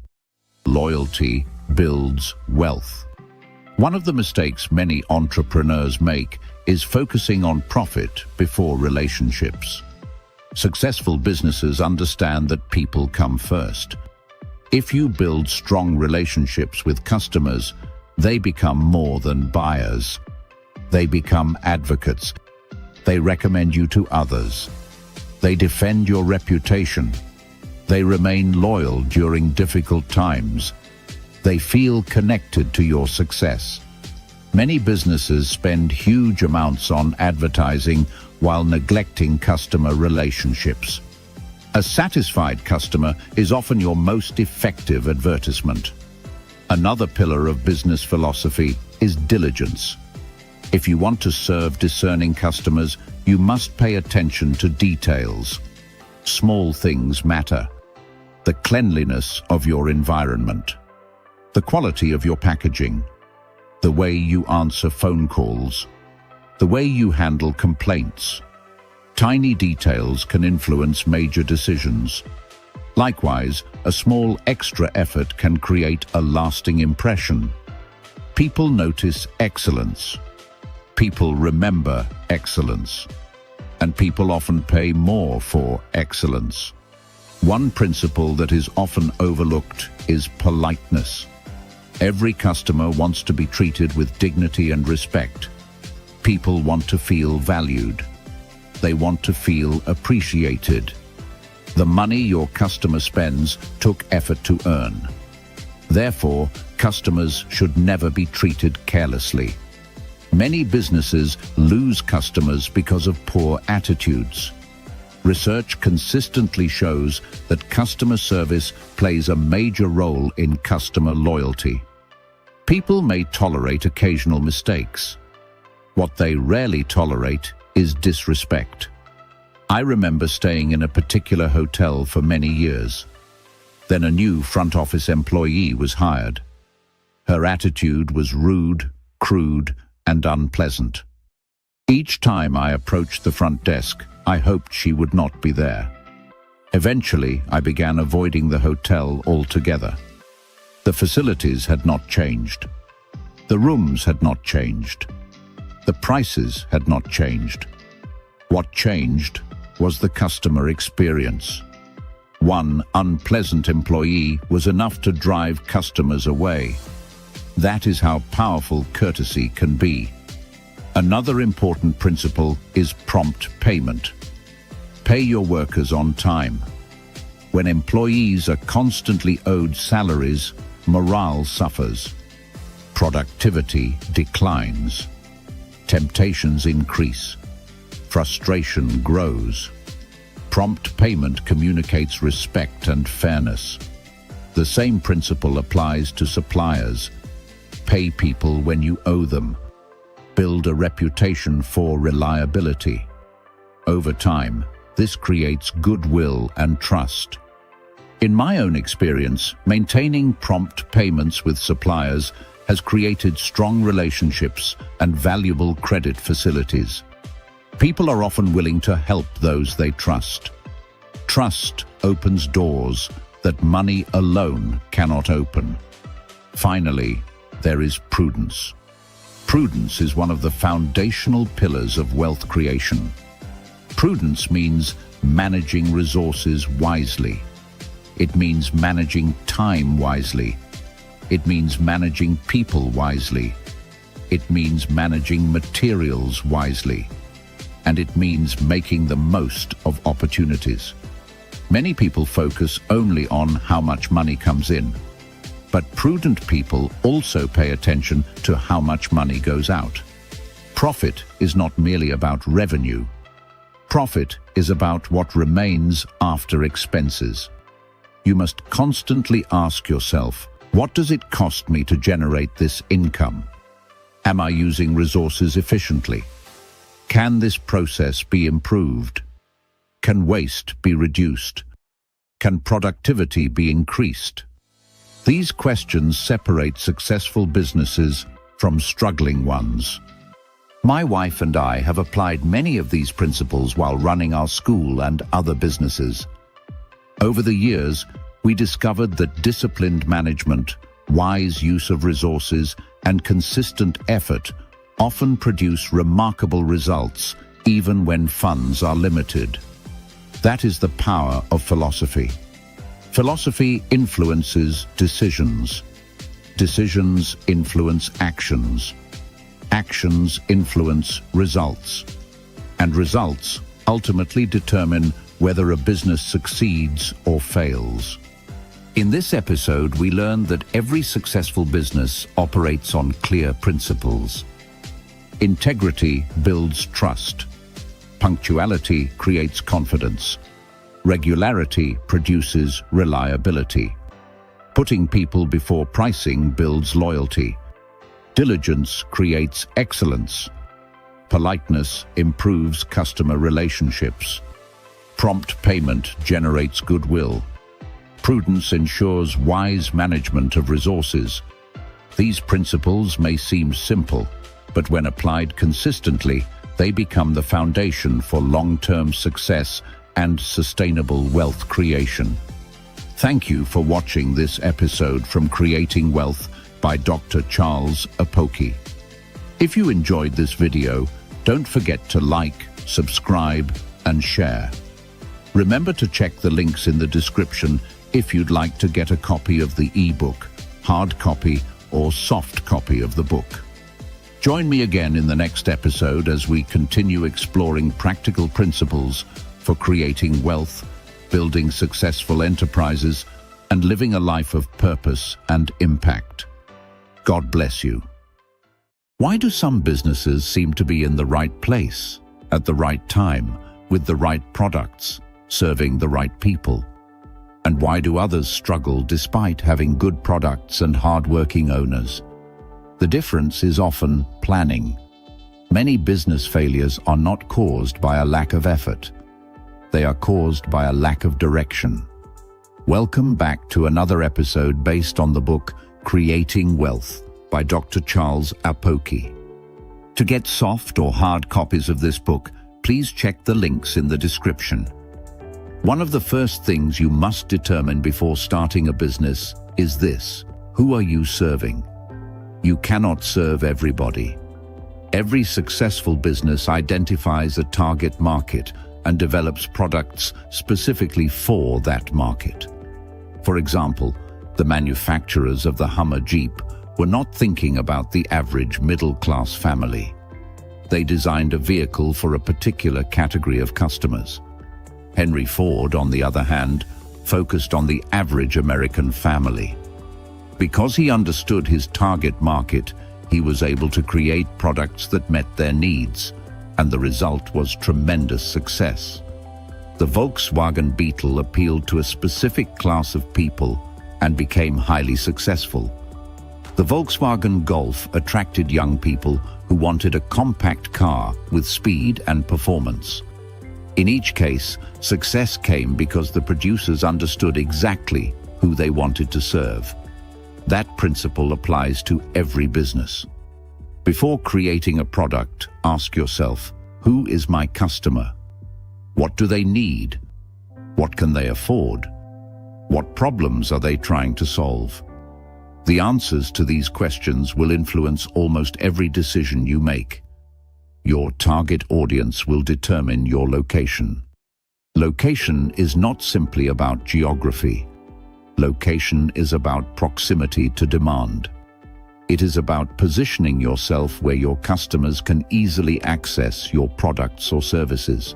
Loyalty builds wealth. One of the mistakes many entrepreneurs make is focusing on profit before relationships. Successful businesses understand that people come first. If you build strong relationships with customers, they become more than buyers. They become advocates. They recommend you to others. They defend your reputation. They remain loyal during difficult times. They feel connected to your success. Many businesses spend huge amounts on advertising while neglecting customer relationships. A satisfied customer is often your most effective advertisement. Another pillar of business philosophy is diligence. If you want to serve discerning customers, you must pay attention to details. Small things matter. The cleanliness of your environment, the quality of your packaging, the way you answer phone calls, the way you handle complaints. Tiny details can influence major decisions. Likewise, a small extra effort can create a lasting impression. People notice excellence. People remember excellence, and people often pay more for excellence. One principle that is often overlooked is politeness. Every customer wants to be treated with dignity and respect. People want to feel valued. They want to feel appreciated. The money your customer spends took effort to earn. Therefore, customers should never be treated carelessly. Many businesses lose customers because of poor attitudes. Research consistently shows that customer service plays a major role in customer loyalty. People may tolerate occasional mistakes. What they rarely tolerate is disrespect. I remember staying in a particular hotel for many years. Then a new front office employee was hired. Her attitude was rude, crude, and unpleasant. Each time I approached the front desk, I hoped she would not be there. Eventually, I began avoiding the hotel altogether. The facilities had not changed. The rooms had not changed. The prices had not changed. What changed was the customer experience. One unpleasant employee was enough to drive customers away. That is how powerful courtesy can be. Another important principle is prompt payment. Pay your workers on time. When employees are constantly owed salaries, morale suffers. Productivity declines. Temptations increase. Frustration grows. Prompt payment communicates respect and fairness. The same principle applies to suppliers. Pay people when you owe them. Build a reputation for reliability. Over time, this creates goodwill and trust. In my own experience, maintaining prompt payments with suppliers has created strong relationships and valuable credit facilities. People are often willing to help those they trust. Trust opens doors that money alone cannot open. Finally, there is prudence. Prudence is one of the foundational pillars of wealth creation. Prudence means managing resources wisely. It means managing time wisely. It means managing people wisely. It means managing materials wisely. And it means making the most of opportunities. Many people focus only on how much money comes in. But prudent people also pay attention to how much money goes out. Profit is not merely about revenue. Profit is about what remains after expenses. You must constantly ask yourself, what does it cost me to generate this income? Am I using resources efficiently? Can this process be improved? Can waste be reduced? Can productivity be increased? These questions separate successful businesses from struggling ones. My wife and I have applied many of these principles while running our school and other businesses. Over the years, we discovered that disciplined management, wise use of resources, and consistent effort often produce remarkable results, even when funds are limited. That is the power of philosophy. Philosophy influences decisions. Decisions influence actions. Actions influence results. And results ultimately determine whether a business succeeds or fails. In this episode, we learned that every successful business operates on clear principles. Integrity builds trust. Punctuality creates confidence. Regularity produces reliability. Putting people before pricing builds loyalty. Diligence creates excellence. Politeness improves customer relationships. Prompt payment generates goodwill. Prudence ensures wise management of resources. These principles may seem simple, but when applied consistently, they become the foundation for long-term success and sustainable wealth creation. Thank you for watching this episode from Creating Wealth by Dr. Charles Apoki. If you enjoyed this video, don't forget to like, subscribe, and share. Remember to check the links in the description if you'd like to get a copy of the ebook, hard copy, or soft copy of the book. Join me again in the next episode as we continue exploring practical principles for creating wealth, building successful enterprises, and living a life of purpose and impact. God bless you. Why do some businesses seem to be in the right place, at the right time, with the right products, serving the right people? And why do others struggle despite having good products and hard-working owners? The difference is often planning. Many business failures are not caused by a lack of effort. They are caused by a lack of direction. Welcome back to another episode based on the book Creating Wealth by Dr. Charles Apoki. To get soft or hard copies of this book, please check the links in the description. One of the first things you must determine before starting a business is this: who are you serving? You cannot serve everybody. Every successful business identifies a target market and develops products specifically for that market. For example, the manufacturers of the Hummer Jeep were not thinking about the average middle-class family. They designed a vehicle for a particular category of customers. Henry Ford, on the other hand, focused on the average American family. Because he understood his target market, he was able to create products that met their needs, and the result was tremendous success. The Volkswagen Beetle appealed to a specific class of people and became highly successful. The Volkswagen Golf attracted young people who wanted a compact car with speed and performance. In each case, success came because the producers understood exactly who they wanted to serve. That principle applies to every business. Before creating a product, ask yourself, who is my customer? What do they need? What can they afford? What problems are they trying to solve? The answers to these questions will influence almost every decision you make. Your target audience will determine your location. Location is not simply about geography. Location is about proximity to demand. It is about positioning yourself where your customers can easily access your products or services.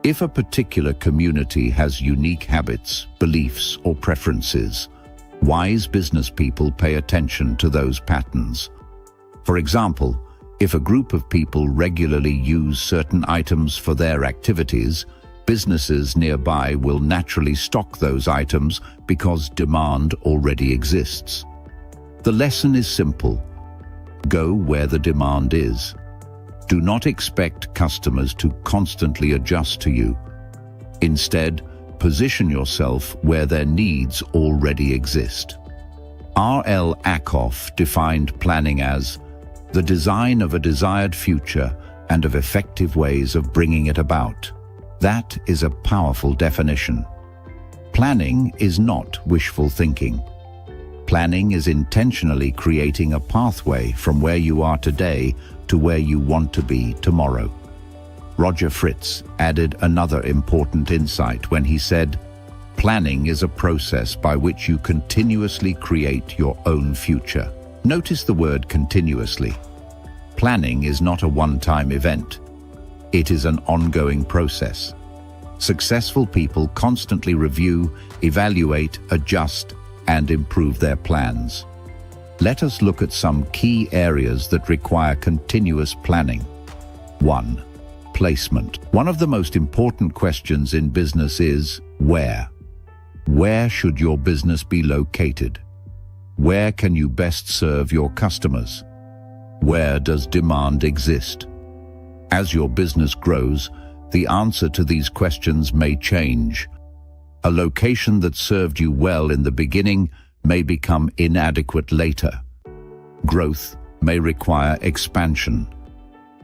If a particular community has unique habits, beliefs, or preferences, wise business people pay attention to those patterns. For example, if a group of people regularly use certain items for their activities, businesses nearby will naturally stock those items because demand already exists. The lesson is simple. Go where the demand is. Do not expect customers to constantly adjust to you. Instead, position yourself where their needs already exist. R.L. Ackoff defined planning as the design of a desired future and of effective ways of bringing it about. That is a powerful definition. Planning is not wishful thinking. Planning is intentionally creating a pathway from where you are today to where you want to be tomorrow. Roger Fritz added another important insight when he said, "Planning is a process by which you continuously create your own future." Notice the word continuously. Planning is not a one-time event. It is an ongoing process. Successful people constantly review, evaluate, adjust, and improve their plans. Let us look at some key areas that require continuous planning. 1. Placement. One of the most important questions in business is where? Where should your business be located? Where can you best serve your customers? Where does demand exist? As your business grows, the answer to these questions may change. A location that served you well in the beginning may become inadequate later. Growth may require expansion.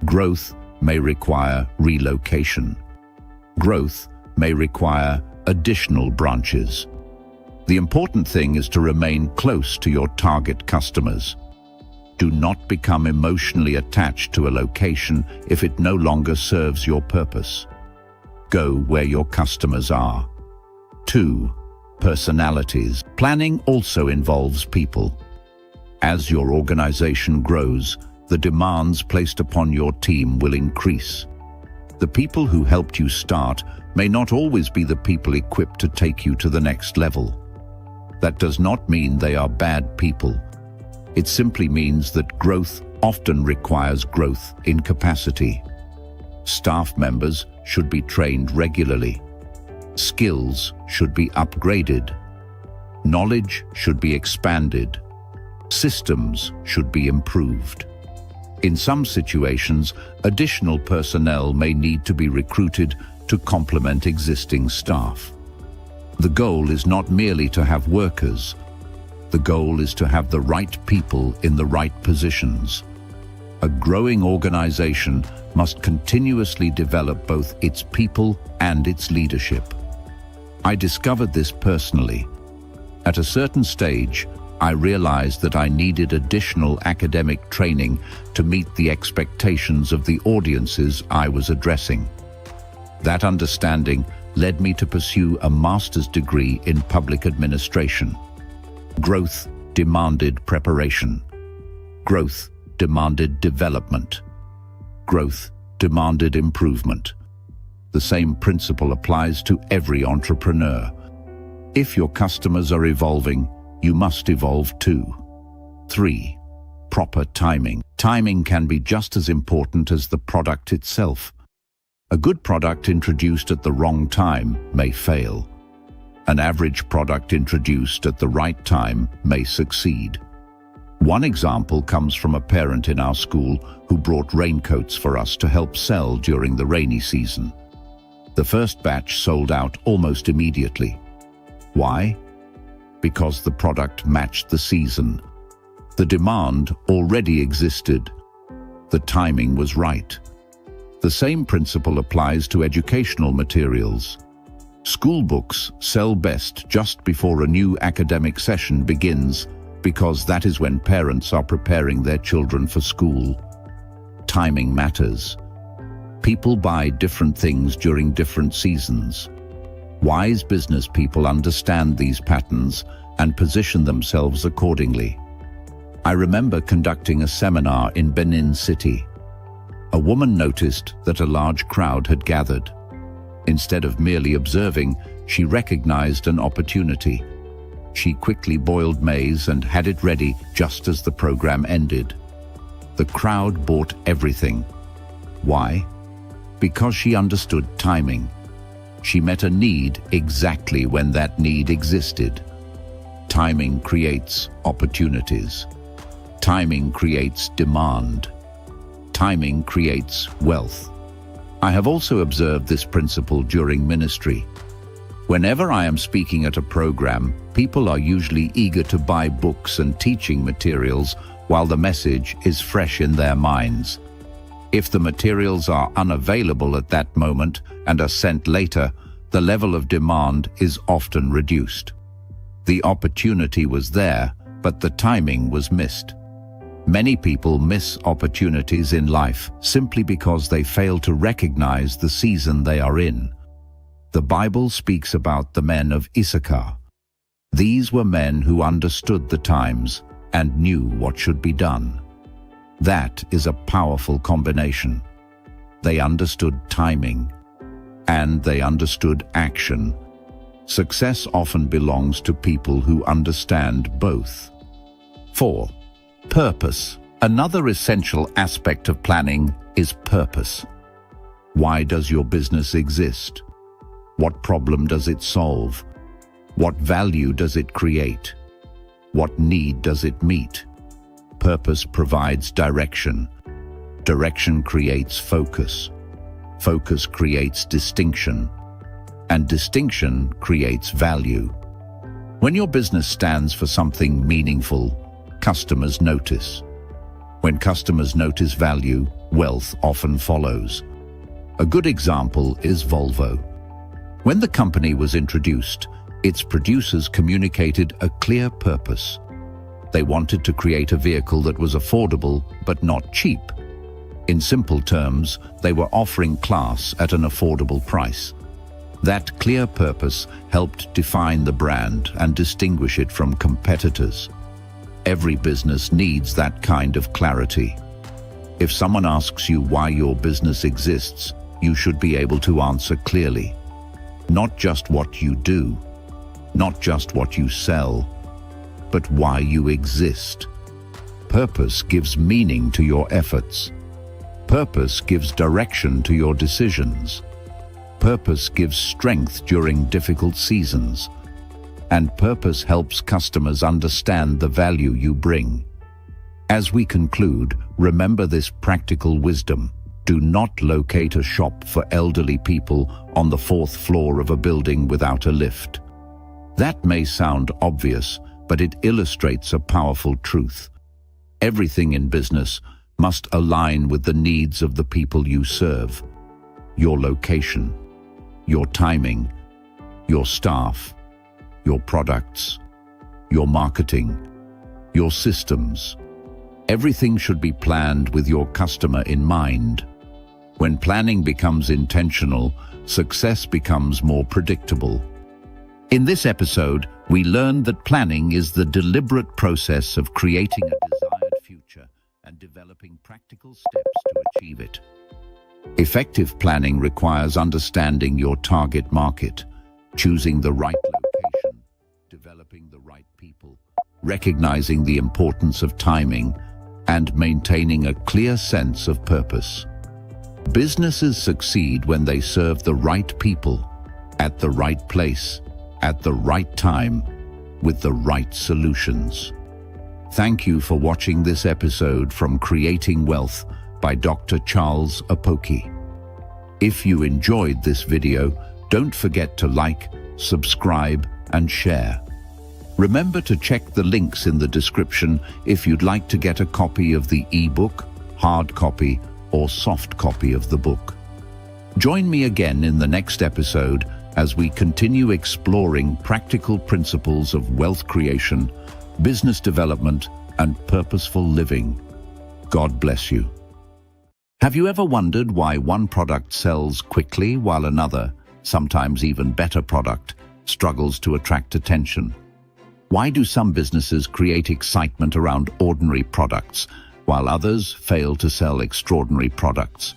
Growth may require relocation. Growth may require additional branches. The important thing is to remain close to your target customers. Do not become emotionally attached to a location if it no longer serves your purpose. Go where your customers are. 2. Personalities. Planning also involves people. As your organization grows, the demands placed upon your team will increase. The people who helped you start may not always be the people equipped to take you to the next level. That does not mean they are bad people. It simply means that growth often requires growth in capacity. Staff members should be trained regularly. Skills should be upgraded. Knowledge should be expanded. Systems should be improved. In some situations, additional personnel may need to be recruited to complement existing staff. The goal is not merely to have workers. The goal is to have the right people in the right positions. A growing organization must continuously develop both its people and its leadership. I discovered this personally. At a certain stage, I realized that I needed additional academic training to meet the expectations of the audiences I was addressing. That understanding led me to pursue a master's degree in public administration. Growth demanded preparation. Growth demanded development. Growth demanded improvement. The same principle applies to every entrepreneur. If your customers are evolving, you must evolve too. 3. Proper timing. Timing can be just as important as the product itself. A good product introduced at the wrong time may fail. An average product introduced at the right time may succeed. One example comes from a parent in our school who brought raincoats for us to help sell during the rainy season. The first batch sold out almost immediately. Why? Because the product matched the season. The demand already existed. The timing was right. The same principle applies to educational materials. School books sell best just before a new academic session begins because that is when parents are preparing their children for school. Timing matters. People buy different things during different seasons. Wise business people understand these patterns and position themselves accordingly. I remember conducting a seminar in Benin City. A woman noticed that a large crowd had gathered. Instead of merely observing, she recognized an opportunity. She quickly boiled maize and had it ready just as the program ended. The crowd bought everything. Why? Because she understood timing. She met a need exactly when that need existed. Timing creates opportunities. Timing creates demand. Timing creates wealth. I have also observed this principle during ministry. Whenever I am speaking at a program, people are usually eager to buy books and teaching materials while the message is fresh in their minds. If the materials are unavailable at that moment and are sent later, the level of demand is often reduced. The opportunity was there, but the timing was missed. Many people miss opportunities in life simply because they fail to recognize the season they are in. The Bible speaks about the men of Issachar. These were men who understood the times and knew what should be done. That is a powerful combination. They understood timing, and they understood action. Success often belongs to people who understand both. 4. Purpose. Another essential aspect of planning is purpose. Why does your business exist? What problem does it solve? What value does it create? What need does it meet? Purpose provides direction. Direction creates focus. Focus creates distinction. And distinction creates value. When your business stands for something meaningful, customers notice. When customers notice value, wealth often follows. A good example is Volvo. When the company was introduced, its producers communicated a clear purpose. They wanted to create a vehicle that was affordable but not cheap. In simple terms, they were offering class at an affordable price. That clear purpose helped define the brand and distinguish it from competitors. Every business needs that kind of clarity. If someone asks you why your business exists, you should be able to answer clearly. Not just what you do, not just what you sell, but why you exist. Purpose gives meaning to your efforts. Purpose gives direction to your decisions. Purpose gives strength during difficult seasons. And purpose helps customers understand the value you bring. As we conclude, remember this practical wisdom. Do not locate a shop for elderly people on the 4th floor of a building without a lift. That may sound obvious, but it illustrates a powerful truth. Everything in business must align with the needs of the people you serve. Your location, your timing, your staff, your products, your marketing, your systems. Everything should be planned with your customer in mind. When planning becomes intentional, success becomes more predictable. In this episode, we learned that planning is the deliberate process of creating a desired future and developing practical steps to achieve it. Effective planning requires understanding your target market, choosing the right location, developing the right people, recognizing the importance of timing, and maintaining a clear sense of purpose. Businesses succeed when they serve the right people, at the right place, at the right time, with the right solutions. Thank you for watching this episode from Creating Wealth by Dr. Charles Apoki. If you enjoyed this video, don't forget to like, subscribe, and share. Remember to check the links in the description if you'd like to get a copy of the ebook, hard copy, or soft copy of the book. Join me again in the next episode as we continue exploring practical principles of wealth creation, business development, and purposeful living. God bless you. Have you ever wondered why one product sells quickly while another, sometimes even better product, struggles to attract attention? Why do some businesses create excitement around ordinary products, while others fail to sell extraordinary products?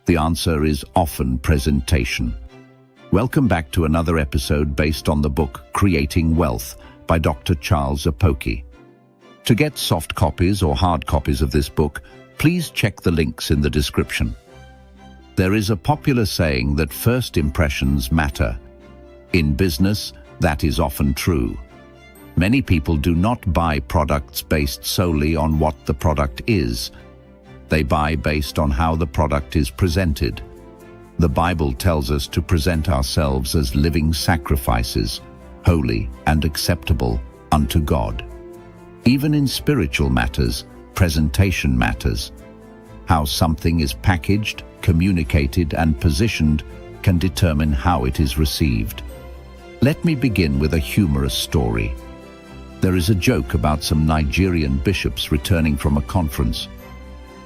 The answer is often presentation. Welcome back to another episode based on the book Creating Wealth by Dr. Charles Apoki. To get soft copies or hard copies of this book, please check the links in the description. There is a popular saying that first impressions matter. In business, that is often true. Many people do not buy products based solely on what the product is. They buy based on how the product is presented. The Bible tells us to present ourselves as living sacrifices, holy and acceptable unto God. Even in spiritual matters, presentation matters. How something is packaged, communicated, and positioned can determine how it is received. Let me begin with a humorous story. There is a joke about some Nigerian bishops returning from a conference.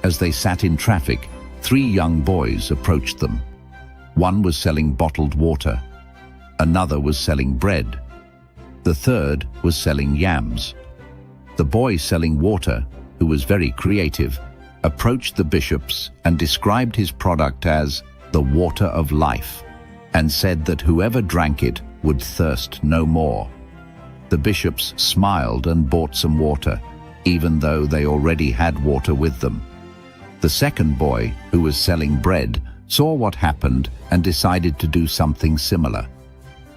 As they sat in traffic, 3 young boys approached them. One was selling bottled water. Another was selling bread. The third was selling yams. The boy selling water, who was very creative, approached the bishops and described his product as the water of life, and said that whoever drank it would thirst no more. The bishops smiled and bought some water, even though they already had water with them. The second boy, who was selling bread, saw what happened and decided to do something similar.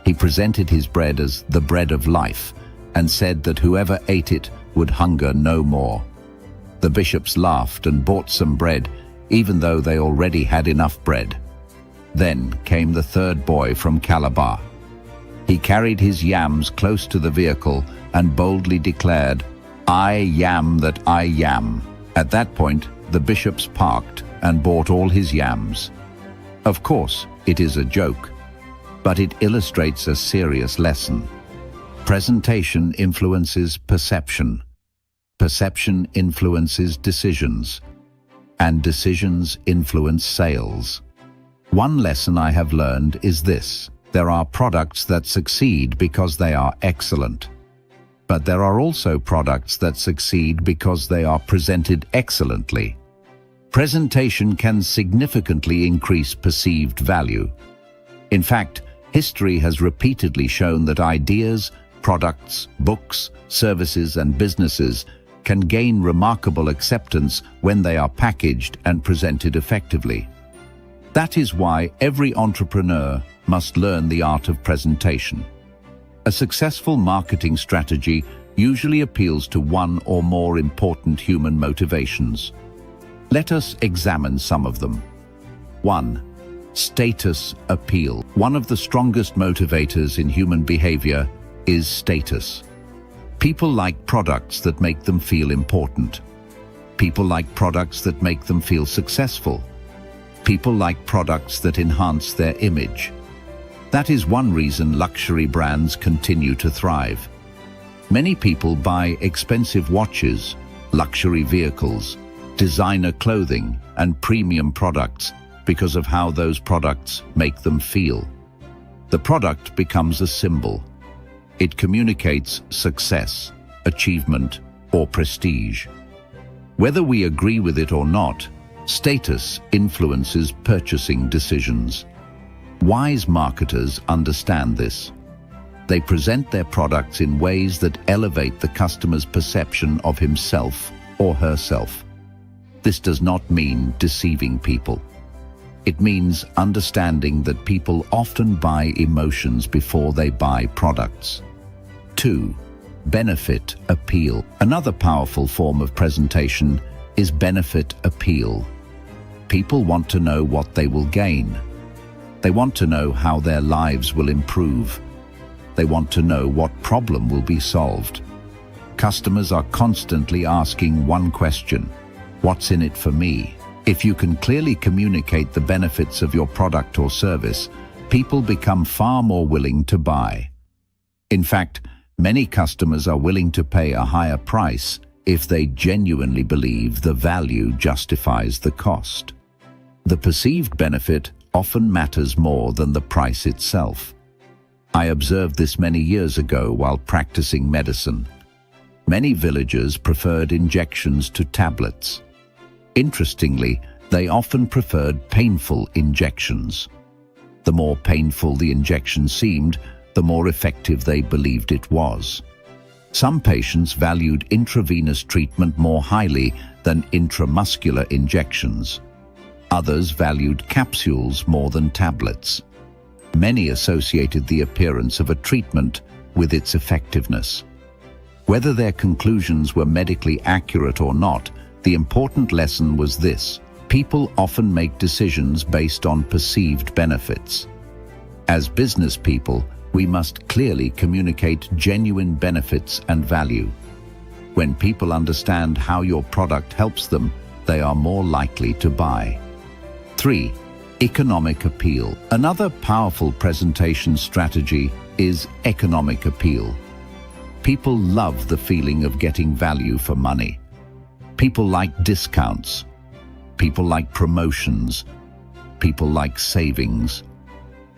He presented his bread as the bread of life and said that whoever ate it would hunger no more. The bishops laughed and bought some bread, even though they already had enough bread. Then came the third boy from Calabar. He carried his yams close to the vehicle and boldly declared, "I yam that I yam." At that point, the bishops parked and bought all his yams. Of course, it is a joke, but it illustrates a serious lesson. Presentation influences perception. Perception influences decisions, and decisions influence sales. One lesson I have learned is this: there are products that succeed because they are excellent. But there are also products that succeed because they are presented excellently. Presentation can significantly increase perceived value. In fact, history has repeatedly shown that ideas, products, books, services, and businesses can gain remarkable acceptance when they are packaged and presented effectively. That is why every entrepreneur must learn the art of presentation. A successful marketing strategy usually appeals to one or more important human motivations. Let us examine some of them. 1. Status appeal. One of the strongest motivators in human behavior is status. People like products that make them feel important. People like products that make them feel successful. People like products that enhance their image. That is one reason luxury brands continue to thrive. Many people buy expensive watches, luxury vehicles, designer clothing, and premium products because of how those products make them feel. The product becomes a symbol. It communicates success, achievement, or prestige. Whether we agree with it or not, status influences purchasing decisions. Wise marketers understand this. They present their products in ways that elevate the customer's perception of himself or herself. This does not mean deceiving people. It means understanding that people often buy emotions before they buy products. 2. Benefit appeal. Another powerful form of presentation is benefit appeal. People want to know what they will gain. They want to know how their lives will improve. They want to know what problem will be solved. Customers are constantly asking one question: what's in it for me? If you can clearly communicate the benefits of your product or service, people become far more willing to buy. In fact, many customers are willing to pay a higher price if they genuinely believe the value justifies the cost. The perceived benefit often matters more than the price itself. I observed this many years ago while practicing medicine. Many villagers preferred injections to tablets. Interestingly, they often preferred painful injections. The more painful the injection seemed, the more effective they believed it was. Some patients valued intravenous treatment more highly than intramuscular injections. Others valued capsules more than tablets. Many associated the appearance of a treatment with its effectiveness. Whether their conclusions were medically accurate or not, the important lesson was this: people often make decisions based on perceived benefits. As business people, we must clearly communicate genuine benefits and value. When people understand how your product helps them, they are more likely to buy. 3. Economic appeal. Another powerful presentation strategy is economic appeal. People love the feeling of getting value for money. People like discounts. People like promotions. People like savings.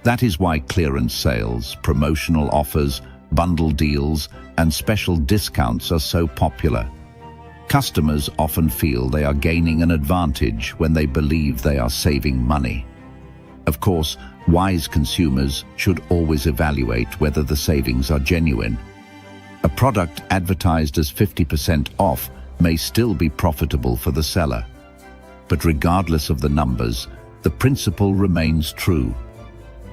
That is why clearance sales, promotional offers, bundle deals, and special discounts are so popular. Customers often feel they are gaining an advantage when they believe they are saving money. Of course, wise consumers should always evaluate whether the savings are genuine. A product advertised as 50% off may still be profitable for the seller. But regardless of the numbers, the principle remains true.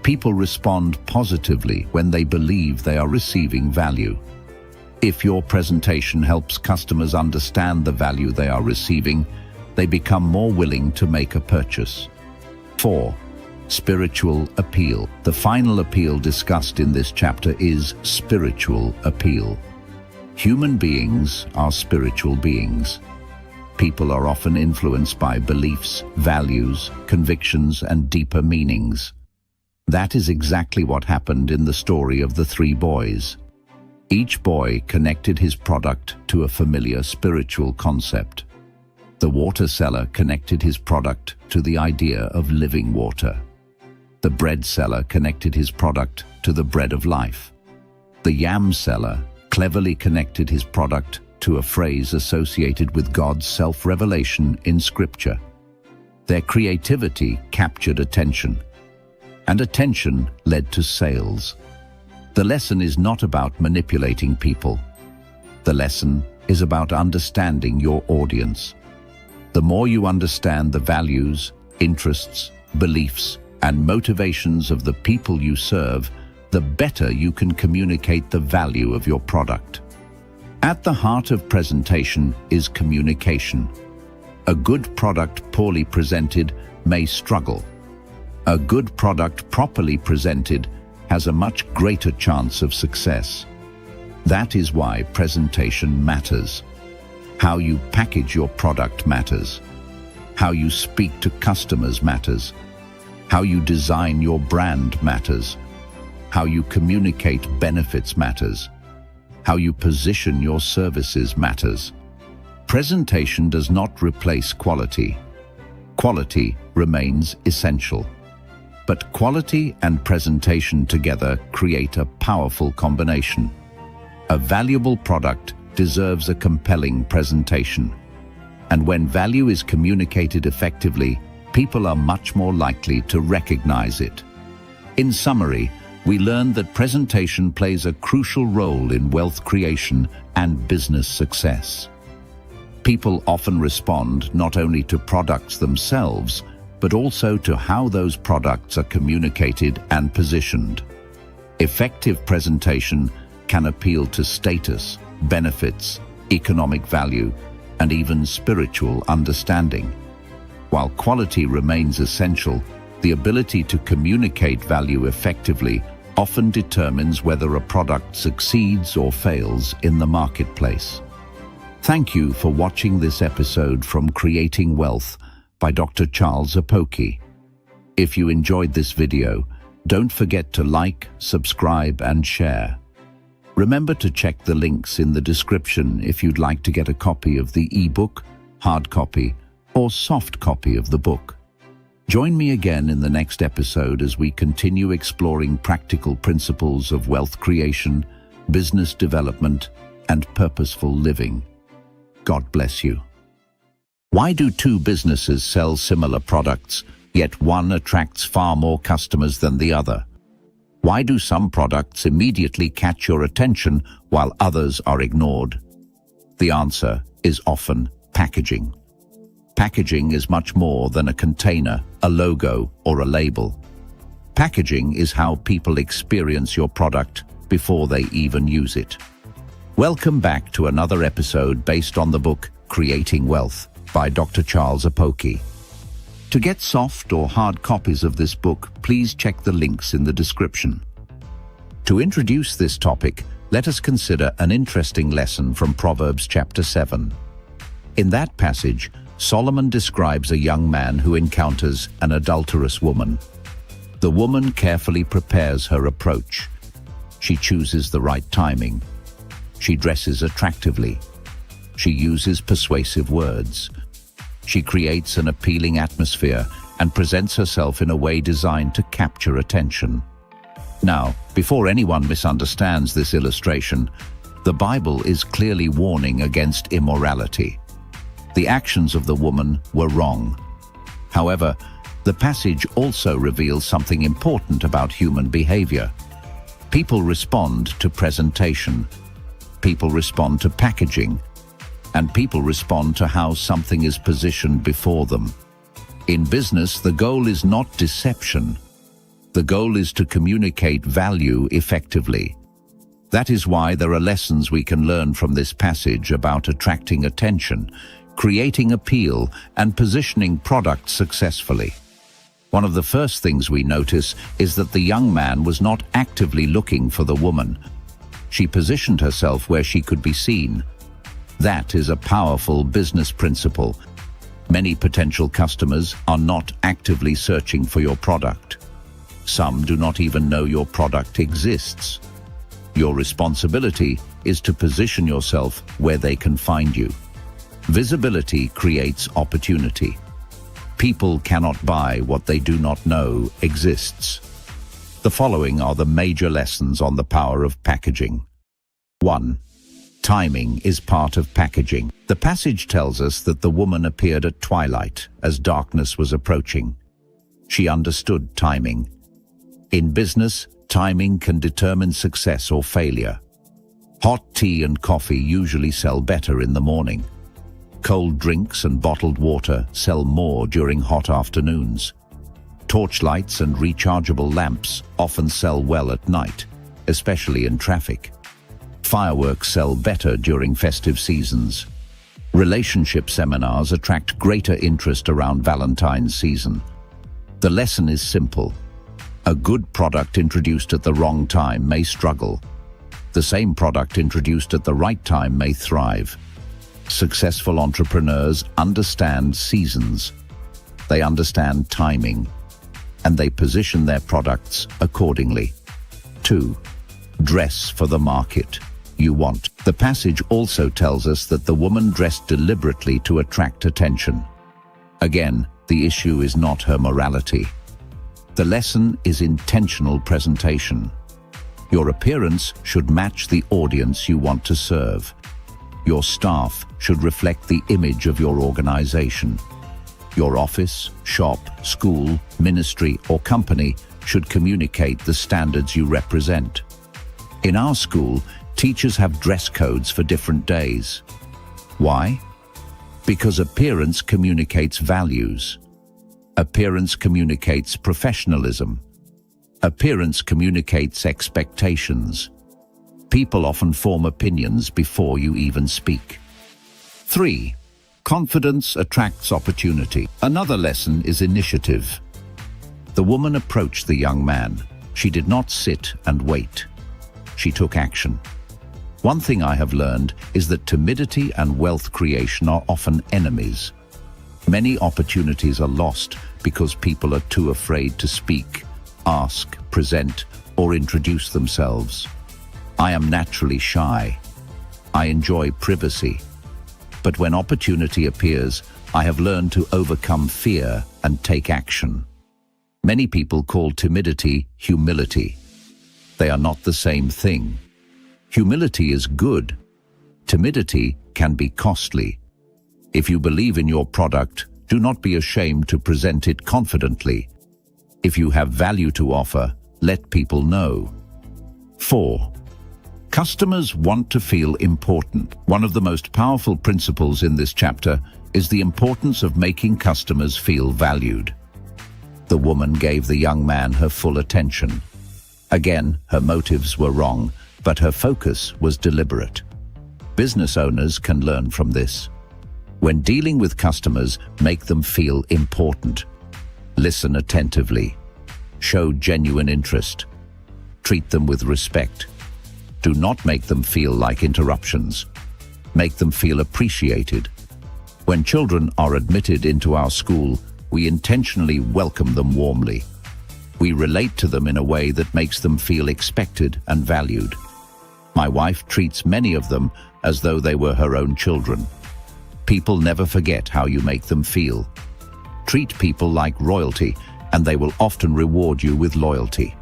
People respond positively when they believe they are receiving value. If your presentation helps customers understand the value they are receiving, they become more willing to make a purchase. 4. Spiritual appeal. The final appeal discussed in this chapter is spiritual appeal. Human beings are spiritual beings. People are often influenced by beliefs, values, convictions, and deeper meanings. That is exactly what happened in the story of the three boys. Each boy connected his product to a familiar spiritual concept. The water seller connected his product to the idea of living water. The bread seller connected his product to the bread of life. The yam seller cleverly connected his product to a phrase associated with God's self-revelation in Scripture. Their creativity captured attention, and attention led to sales. The lesson is not about manipulating people. The lesson is about understanding your audience. The more you understand the values, interests, beliefs, and motivations of the people you serve, the better you can communicate the value of your product. At the heart of presentation is communication. A good product poorly presented may struggle. A good product properly presented has a much greater chance of success. That is why presentation matters. How you package your product matters. How you speak to customers matters. How you design your brand matters. How you communicate benefits matters. How you position your services matters. Presentation does not replace quality. Quality remains essential. But quality and presentation together create a powerful combination. A valuable product deserves a compelling presentation. And when value is communicated effectively, people are much more likely to recognize it. In summary, we learned that presentation plays a crucial role in wealth creation and business success. People often respond not only to products themselves, but also to how those products are communicated and positioned. Effective presentation can appeal to status, benefits, economic value, and even spiritual understanding. While quality remains essential, the ability to communicate value effectively often determines whether a product succeeds or fails in the marketplace. Thank you for watching this episode from Creating Wealth by Dr. Charles Apoki. If you enjoyed this video, don't forget to like, subscribe, and share. Remember to check the links in the description if you'd like to get a copy of the ebook, hard copy, or soft copy of the book. Join me again in the next episode as we continue exploring practical principles of wealth creation, business development, and purposeful living. God bless you. Why do two businesses sell similar products, yet one attracts far more customers than the other? Why do some products immediately catch your attention while others are ignored? The answer is often packaging. Packaging is much more than a container, a logo, or a label. Packaging is how people experience your product before they even use it. Welcome back to another episode based on the book Creating Wealth by Dr. Charles Apoki. To get soft or hard copies of this book, please check the links in the description. To introduce this topic, let us consider an interesting lesson from Proverbs chapter 7. In that passage, Solomon describes a young man who encounters an adulterous woman. The woman carefully prepares her approach. She chooses the right timing. She dresses attractively. She uses persuasive words. She creates an appealing atmosphere and presents herself in a way designed to capture attention. Now, before anyone misunderstands this illustration, the Bible is clearly warning against immorality. The actions of the woman were wrong. However, the passage also reveals something important about human behavior. People respond to presentation. People respond to packaging. And people respond to how something is positioned before them. In business, the goal is not deception. The goal is to communicate value effectively. That is why there are lessons we can learn from this passage about attracting attention, creating appeal, and positioning products successfully. One of the first things we notice is that the young man was not actively looking for the woman. She positioned herself where she could be seen. That is a powerful business principle. Many potential customers are not actively searching for your product. Some do not even know your product exists. Your responsibility is to position yourself where they can find you. Visibility creates opportunity. People cannot buy what they do not know exists. The following are the major lessons on the power of packaging. 1. Timing is part of packaging. The passage tells us that the woman appeared at twilight as darkness was approaching. She understood timing. In business, timing can determine success or failure. Hot tea and coffee usually sell better in the morning. Cold drinks and bottled water sell more during hot afternoons. Torchlights and rechargeable lamps often sell well at night, especially in traffic. Fireworks sell better during festive seasons. Relationship seminars attract greater interest around Valentine's season. The lesson is simple. A good product introduced at the wrong time may struggle. The same product introduced at the right time may thrive. Successful entrepreneurs understand seasons. They understand timing, and they position their products accordingly. 2. Dress for the market you want. The passage also tells us that the woman dressed deliberately to attract attention. Again, the issue is not her morality. The lesson is intentional presentation. Your appearance should match the audience you want to serve. Your staff should reflect the image of your organization. Your office, shop, school, ministry, or company should communicate the standards you represent. In our school, teachers have dress codes for different days. Why? Because appearance communicates values. Appearance communicates professionalism. Appearance communicates expectations. People often form opinions before you even speak. 3. Confidence attracts opportunity. Another lesson is initiative. The woman approached the young man. She did not sit and wait. She took action. One thing I have learned is that timidity and wealth creation are often enemies. Many opportunities are lost because people are too afraid to speak, ask, present, or introduce themselves. I am naturally shy. I enjoy privacy. But when opportunity appears, I have learned to overcome fear and take action. Many people call timidity humility. They are not the same thing. Humility is good. Timidity can be costly. If you believe in your product, do not be ashamed to present it confidently. If you have value to offer, let people know. 4. Customers want to feel important. One of the most powerful principles in this chapter is the importance of making customers feel valued. The woman gave the young man her full attention. Again, her motives were wrong, but her focus was deliberate. Business owners can learn from this. When dealing with customers, make them feel important. Listen attentively. Show genuine interest. Treat them with respect. Do not make them feel like interruptions. Make them feel appreciated. When children are admitted into our school, we intentionally welcome them warmly. We relate to them in a way that makes them feel expected and valued. My wife treats many of them as though they were her own children. People never forget how you make them feel. Treat people like royalty, and they will often reward you with loyalty.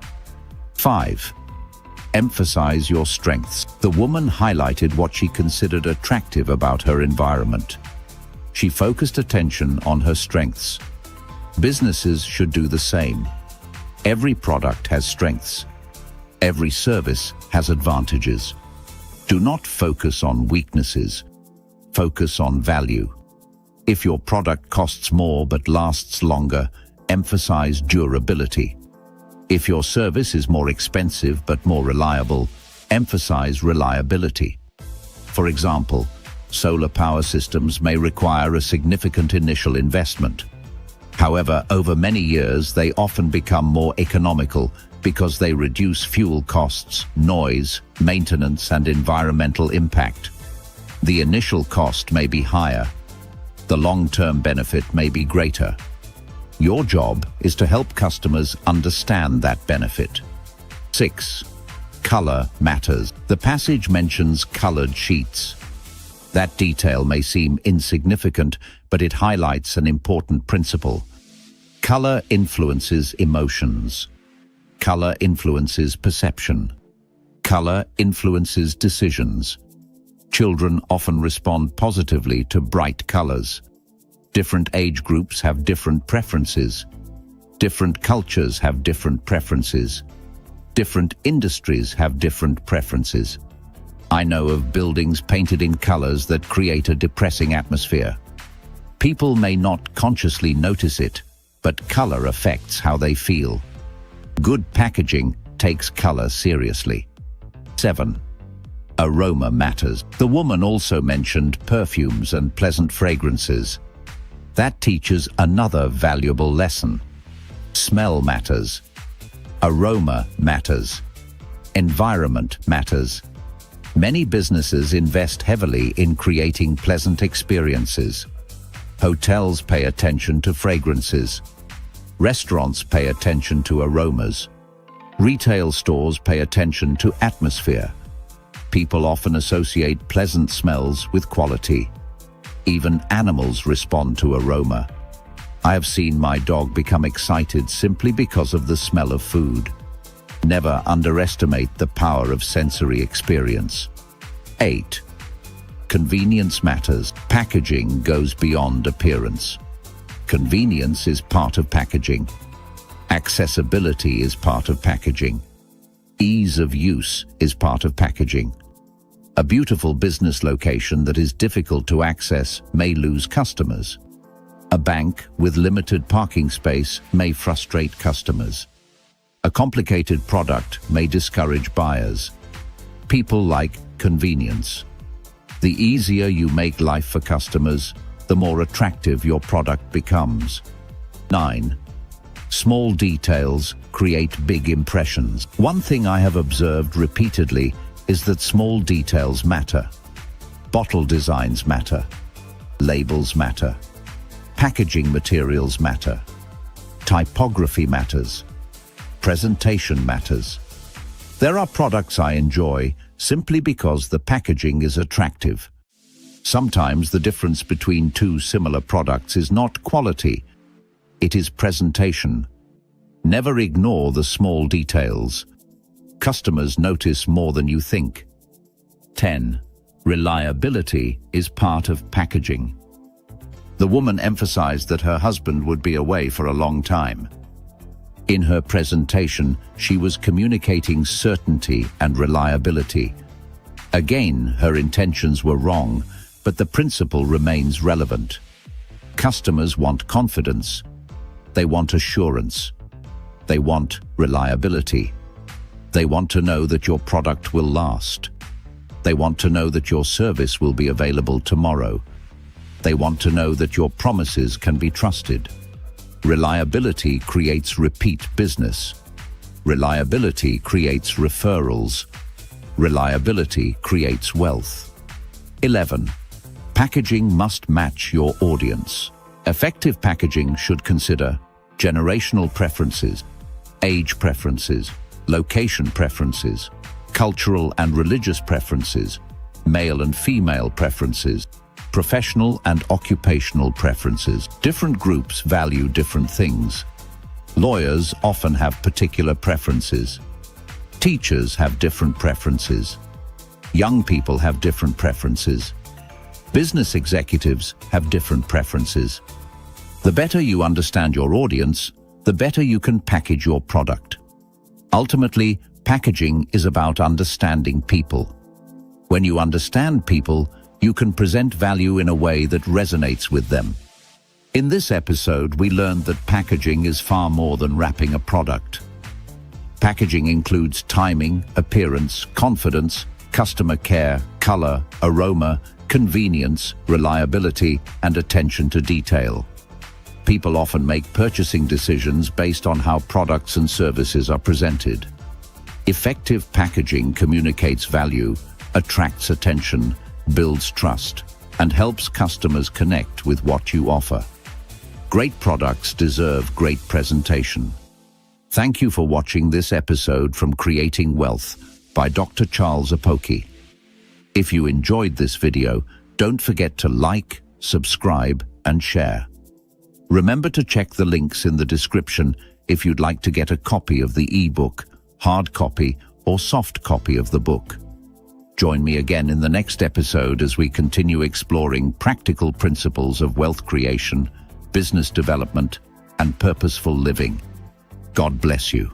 5. Emphasize your strengths. The woman highlighted what she considered attractive about her environment. She focused attention on her strengths. Businesses should do the same. Every product has strengths. Every service has advantages. Do not focus on weaknesses. Focus on value. If your product costs more but lasts longer, emphasize durability. If your service is more expensive but more reliable, emphasize reliability. For example, solar power systems may require a significant initial investment. However, over many years, they often become more economical because they reduce fuel costs, noise, maintenance, and environmental impact. The initial cost may be higher. The long-term benefit may be greater. Your job is to help customers understand that benefit. 6. Color matters. The passage mentions colored sheets. That detail may seem insignificant, but it highlights an important principle. Color influences emotions. Color influences perception. Color influences decisions. Children often respond positively to bright colors. Different age groups have different preferences. Different cultures have different preferences. Different industries have different preferences. I know of buildings painted in colors that create a depressing atmosphere. People may not consciously notice it, but color affects how they feel. Good packaging takes color seriously. 7. Aroma matters. The woman also mentioned perfumes and pleasant fragrances. That teaches another valuable lesson. Smell matters. Aroma matters. Environment matters. Many businesses invest heavily in creating pleasant experiences. Hotels pay attention to fragrances. Restaurants pay attention to aromas. Retail stores pay attention to atmosphere. People often associate pleasant smells with quality. Even animals respond to aroma. I have seen my dog become excited simply because of the smell of food. Never underestimate the power of sensory experience. 8. Convenience matters. Packaging goes beyond appearance. Convenience is part of packaging. Accessibility is part of packaging. Ease of use is part of packaging. A beautiful business location that is difficult to access may lose customers. A bank with limited parking space may frustrate customers. A complicated product may discourage buyers. People like convenience. The easier you make life for customers, the more attractive your product becomes. 9. Small details create big impressions. One thing I have observed repeatedly is that small details matter. Bottle designs matter. Labels matter. Packaging materials matter. Typography matters. Presentation matters. There are products I enjoy simply because the packaging is attractive. Sometimes the difference between two similar products is not quality, it is presentation. Never ignore the small details. Customers notice more than you think. 10. Reliability is part of packaging. The woman emphasized that her husband would be away for a long time. In her presentation, she was communicating certainty and reliability. Again, her intentions were wrong, but the principle remains relevant. Customers want confidence. They want assurance. They want reliability. They want to know that your product will last. They want to know that your service will be available tomorrow. They want to know that your promises can be trusted. Reliability creates repeat business. Reliability creates referrals. Reliability creates wealth. 11. Packaging must match your audience. Effective packaging should consider generational preferences, age preferences, location preferences, cultural and religious preferences, male and female preferences, professional and occupational preferences. Different groups value different things. Lawyers often have particular preferences. Teachers have different preferences. Young people have different preferences. Business executives have different preferences. The better you understand your audience, the better you can package your product. Ultimately, packaging is about understanding people. When you understand people, you can present value in a way that resonates with them. In this episode, we learned that packaging is far more than wrapping a product. Packaging includes timing, appearance, confidence, customer care, color, aroma, convenience, reliability, and attention to detail. People often make purchasing decisions based on how products and services are presented. Effective packaging communicates value, attracts attention, builds trust, and helps customers connect with what you offer. Great products deserve great presentation. Thank you for watching this episode from Creating Wealth. by Dr. Charles Apoki. If you enjoyed this video, don't forget to like, subscribe, and share. Remember to check the links in the description if you'd like to get a copy of the ebook, hard copy, or soft copy of the book. Join me again in the next episode as we continue exploring practical principles of wealth creation, business development, and purposeful living. God bless you.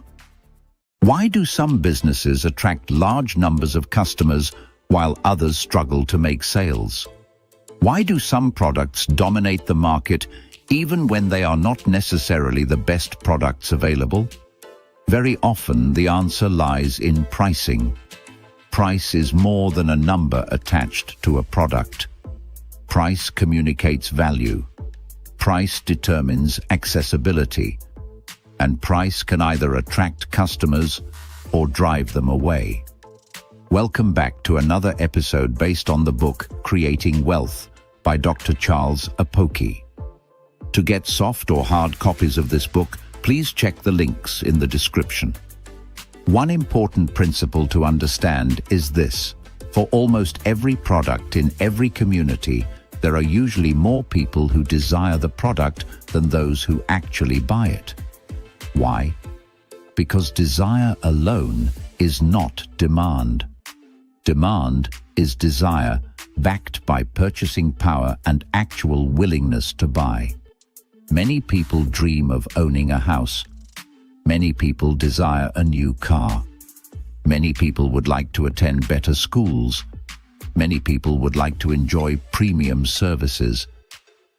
Why do some businesses attract large numbers of customers while others struggle to make sales? Why do some products dominate the market even when they are not necessarily the best products available? Very often, the answer lies in pricing. Price is more than a number attached to a product. Price communicates value. Price determines accessibility. And price can either attract customers or drive them away. Welcome back to another episode based on the book Creating Wealth by Dr. Charles Apoki. To get soft or hard copies of this book, please check the links in the description. One important principle to understand is this: for almost every product in every community, there are usually more people who desire the product than those who actually buy it. Why? Because desire alone is not demand. Demand is desire, backed by purchasing power and actual willingness to buy. Many people dream of owning a house. Many people desire a new car. Many people would like to attend better schools. Many people would like to enjoy premium services.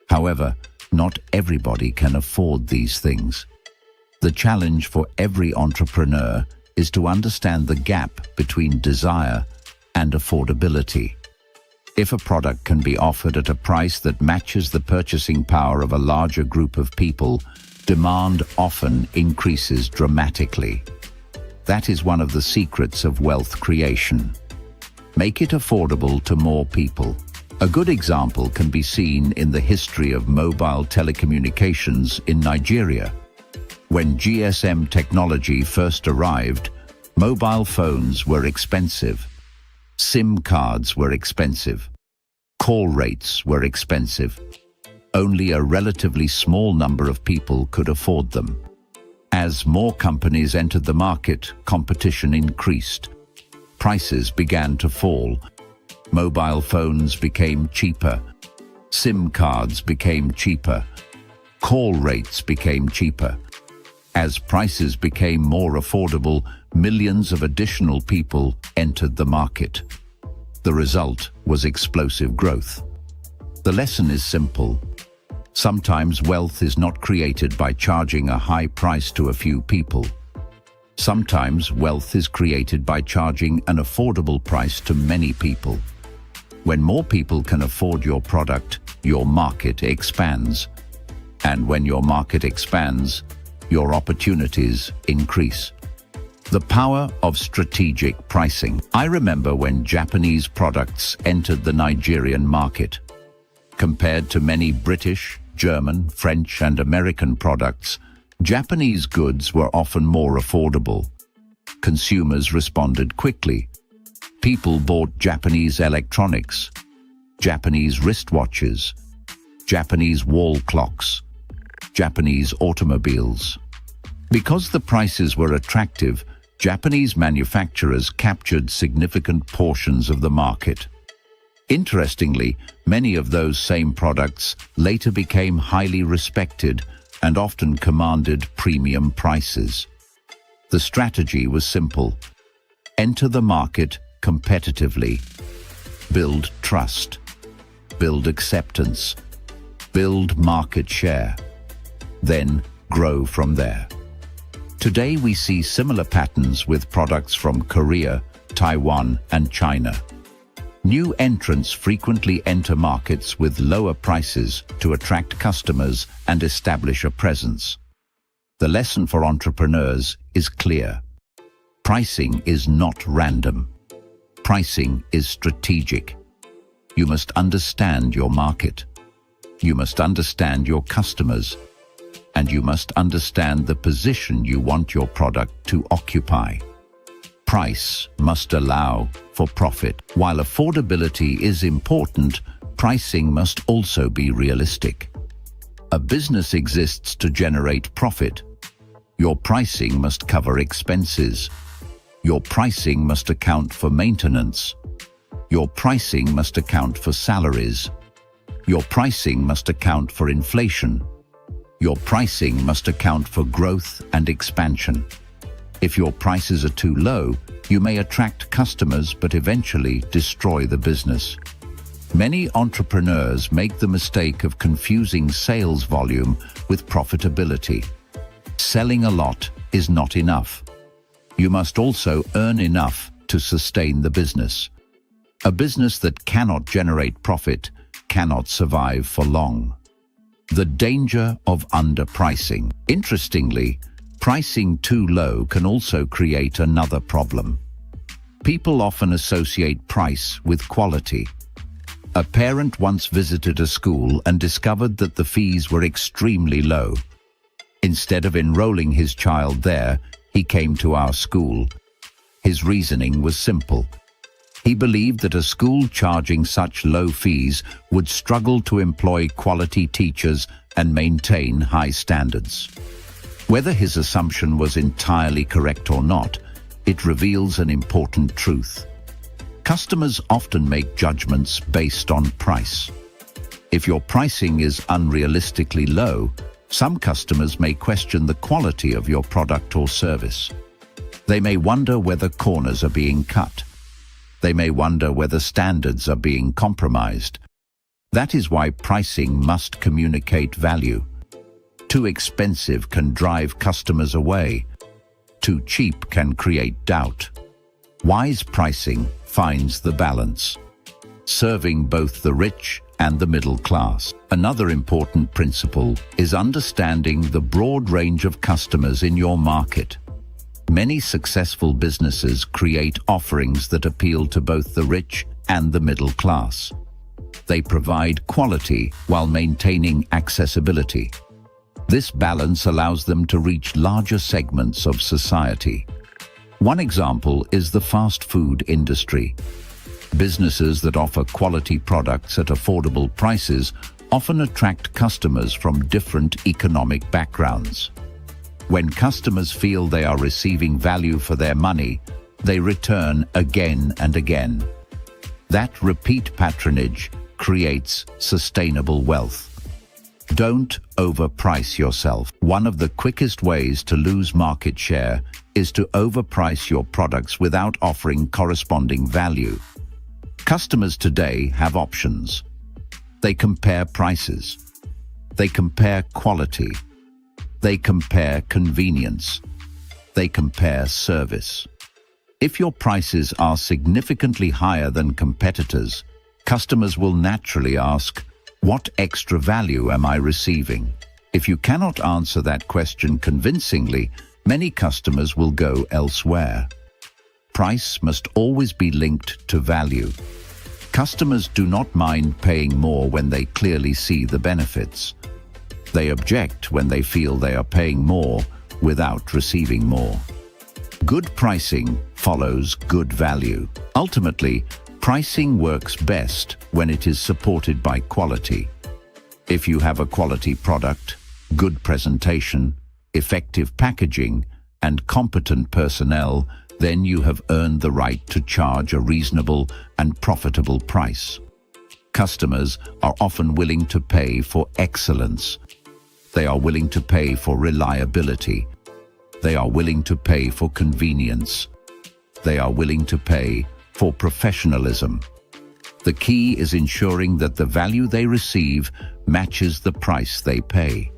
However, not everybody can afford these things. The challenge for every entrepreneur is to understand the gap between desire and affordability. If a product can be offered at a price that matches the purchasing power of a larger group of people, demand often increases dramatically. That is one of the secrets of wealth creation. Make it affordable to more people. A good example can be seen in the history of mobile telecommunications in Nigeria. When GSM technology first arrived, mobile phones were expensive. SIM cards were expensive. Call rates were expensive. Only a relatively small number of people could afford them. As more companies entered the market, competition increased. Prices began to fall. Mobile phones became cheaper. SIM cards became cheaper. Call rates became cheaper. As prices became more affordable, millions of additional people entered the market. The result was explosive growth. The lesson is simple. Sometimes wealth is not created by charging a high price to a few people. Sometimes wealth is created by charging an affordable price to many people. When more people can afford your product, your market expands. And when your market expands, your opportunities increase. The power of strategic pricing. I remember when Japanese products entered the Nigerian market. Compared to many British, German, French, and American products, Japanese goods were often more affordable. Consumers responded quickly. People bought Japanese electronics, Japanese wristwatches, Japanese wall clocks, Japanese automobiles. Because the prices were attractive, Japanese manufacturers captured significant portions of the market. Interestingly, many of those same products later became highly respected and often commanded premium prices. The strategy was simple: enter the market competitively, build trust, build acceptance, build market share, then grow from there. Today we see similar patterns with products from Korea, Taiwan, and China. New entrants frequently enter markets with lower prices to attract customers and establish a presence. The lesson for entrepreneurs is clear. Pricing is not random. Pricing is strategic. You must understand your market. You must understand your customers. And you must understand the position you want your product to occupy. Price must allow for profit. While affordability is important, pricing must also be realistic. A business exists to generate profit. Your pricing must cover expenses. Your pricing must account for maintenance. Your pricing must account for salaries. Your pricing must account for inflation. Your pricing must account for growth and expansion. If your prices are too low, you may attract customers but eventually destroy the business. Many entrepreneurs make the mistake of confusing sales volume with profitability. Selling a lot is not enough. You must also earn enough to sustain the business. A business that cannot generate profit cannot survive for long. The danger of underpricing. Interestingly, pricing too low can also create another problem. People often associate price with quality. A parent once visited a school and discovered that the fees were extremely low. Instead of enrolling his child there, he came to our school. His reasoning was simple. He believed that a school charging such low fees would struggle to employ quality teachers and maintain high standards. Whether his assumption was entirely correct or not, it reveals an important truth. Customers often make judgments based on price. If your pricing is unrealistically low, some customers may question the quality of your product or service. They may wonder whether corners are being cut. They may wonder whether standards are being compromised. That is why pricing must communicate value. Too expensive can drive customers away. Too cheap can create doubt. Wise pricing finds the balance, serving both the rich and the middle class. Another important principle is understanding the broad range of customers in your market. Many successful businesses create offerings that appeal to both the rich and the middle class. They provide quality while maintaining accessibility. This balance allows them to reach larger segments of society. One example is the fast food industry. Businesses that offer quality products at affordable prices often attract customers from different economic backgrounds. When customers feel they are receiving value for their money, they return again and again. That repeat patronage creates sustainable wealth. Don't overprice yourself. One of the quickest ways to lose market share is to overprice your products without offering corresponding value. Customers today have options. They compare prices. They compare quality. They compare convenience. They compare service. If your prices are significantly higher than competitors, customers will naturally ask, "What extra value am I receiving?" If you cannot answer that question convincingly, many customers will go elsewhere. Price must always be linked to value. Customers do not mind paying more when they clearly see the benefits. They object when they feel they are paying more without receiving more. Good pricing follows good value. Ultimately, pricing works best when it is supported by quality. If you have a quality product, good presentation, effective packaging, and competent personnel, then you have earned the right to charge a reasonable and profitable price. Customers are often willing to pay for excellence. They are willing to pay for reliability. They are willing to pay for convenience. They are willing to pay for professionalism. The key is ensuring that the value they receive matches the price they pay.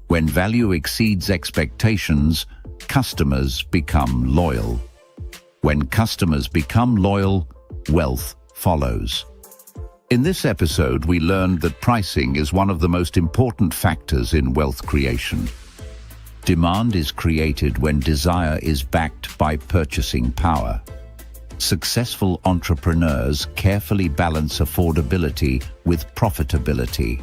When value exceeds expectations, customers become loyal. When customers become loyal, wealth follows. In this episode, we learned that pricing is one of the most important factors in wealth creation. Demand is created when desire is backed by purchasing power. Successful entrepreneurs carefully balance affordability with profitability.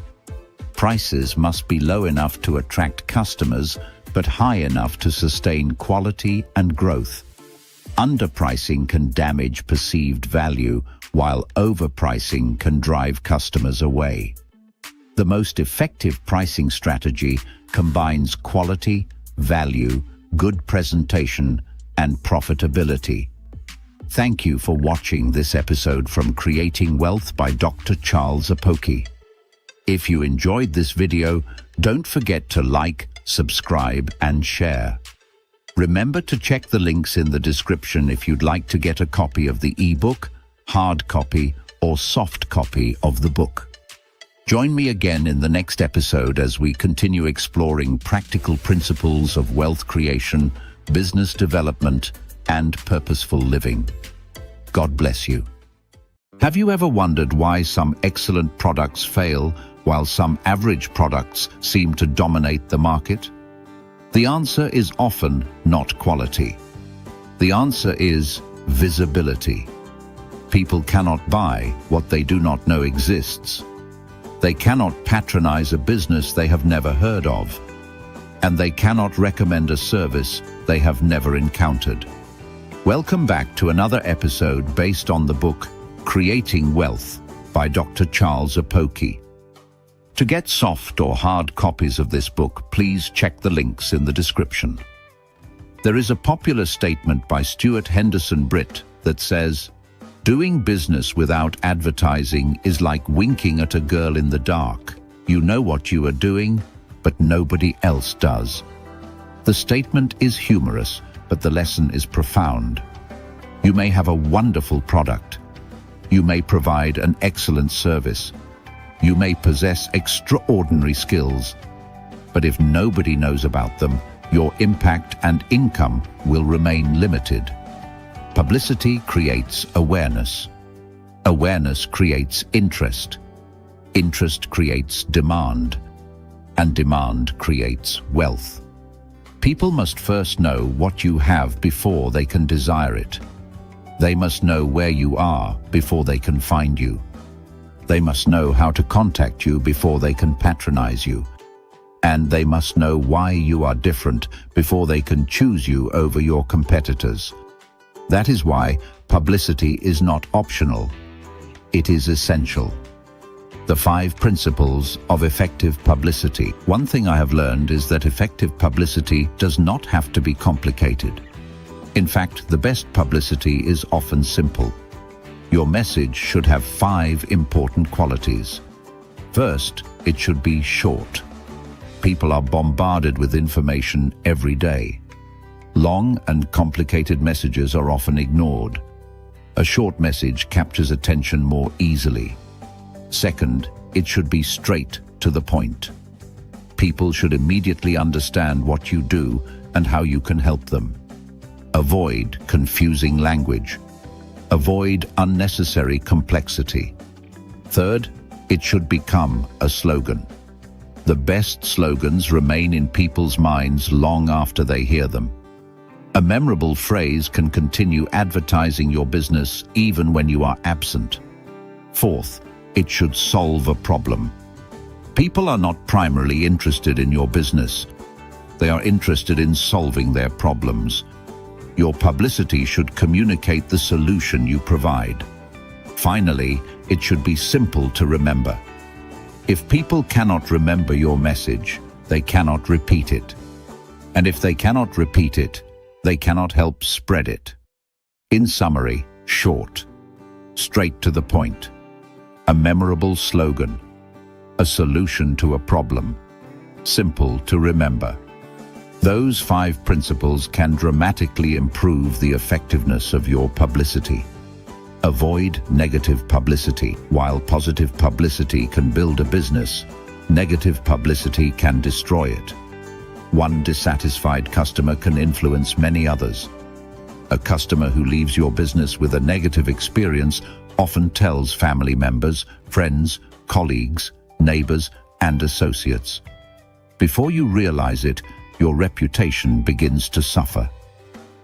Prices must be low enough to attract customers, but high enough to sustain quality and growth. Underpricing can damage perceived value, while overpricing can drive customers away. The most effective pricing strategy combines quality, value, good presentation, and profitability. Thank you for watching this episode from Creating Wealth by Dr. Charles Apoki. If you enjoyed this video, don't forget to like, subscribe, and share. Remember to check the links in the description if you'd like to get a copy of the ebook, hard copy, or soft copy of the book. Join me again in the next episode as we continue exploring practical principles of wealth creation, business development, and purposeful living. God bless you. Have you ever wondered why some excellent products fail while some average products seem to dominate the market? The answer is often not quality. The answer is visibility. People cannot buy what they do not know exists. They cannot patronize a business they have never heard of. And they cannot recommend a service they have never encountered. Welcome back to another episode based on the book Creating Wealth by Dr. Charles Apoki. To get soft or hard copies of this book, please check the links in the description. There is a popular statement by Stuart Henderson Britt that says, "Doing business without advertising is like winking at a girl in the dark. You know what you are doing, but nobody else does." The statement is humorous, but the lesson is profound. You may have a wonderful product. You may provide an excellent service. You may possess extraordinary skills. But if nobody knows about them, your impact and income will remain limited. Publicity creates awareness. Awareness creates interest. Interest creates demand. And demand creates wealth. People must first know what you have before they can desire it. They must know where you are before they can find you. They must know how to contact you before they can patronize you. And they must know why you are different before they can choose you over your competitors. That is why publicity is not optional. It is essential. The 5 principles of effective publicity. One thing I have learned is that effective publicity does not have to be complicated. In fact, the best publicity is often simple. Your message should have 5 important qualities. First, it should be short. People are bombarded with information every day. Long and complicated messages are often ignored. A short message captures attention more easily. Second, it should be straight to the point. People should immediately understand what you do and how you can help them. Avoid confusing language. Avoid unnecessary complexity. Third, it should become a slogan. The best slogans remain in people's minds long after they hear them. A memorable phrase can continue advertising your business even when you are absent. Fourth, it should solve a problem. People are not primarily interested in your business. They are interested in solving their problems. Your publicity should communicate the solution you provide. Finally, it should be simple to remember. If people cannot remember your message, they cannot repeat it. And if they cannot repeat it, they cannot help spread it. In summary, short, straight to the point. A memorable slogan. A solution to a problem. Simple to remember. Those 5 principles can dramatically improve the effectiveness of your publicity. Avoid negative publicity. While positive publicity can build a business, negative publicity can destroy it. One dissatisfied customer can influence many others. A customer who leaves your business with a negative experience often tells family members, friends, colleagues, neighbors, and associates. Before you realize it, your reputation begins to suffer.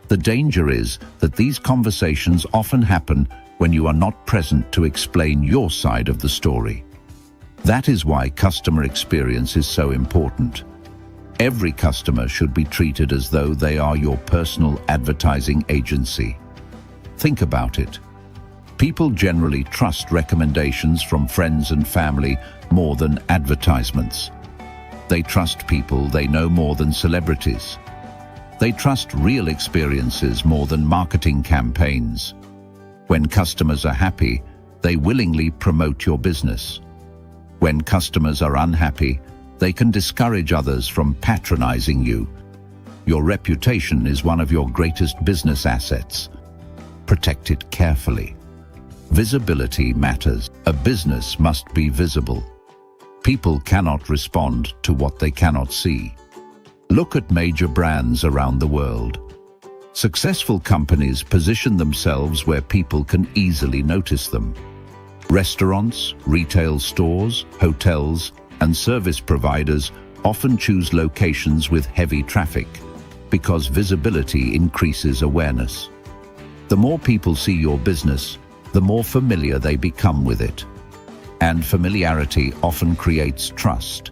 The danger is that these conversations often happen when you are not present to explain your side of the story. That is why customer experience is so important. Every customer should be treated as though they are your personal advertising agency. Think about it. People generally trust recommendations from friends and family more than advertisements. They trust people they know more than celebrities. They trust real experiences more than marketing campaigns. When customers are happy, they willingly promote your business. When customers are unhappy, they can discourage others from patronizing you. Your reputation is one of your greatest business assets. Protect it carefully. Visibility matters. A business must be visible. People cannot respond to what they cannot see. Look at major brands around the world. Successful companies position themselves where people can easily notice them. Restaurants, retail stores, hotels, and service providers often choose locations with heavy traffic because visibility increases awareness. The more people see your business, the more familiar they become with it. And familiarity often creates trust.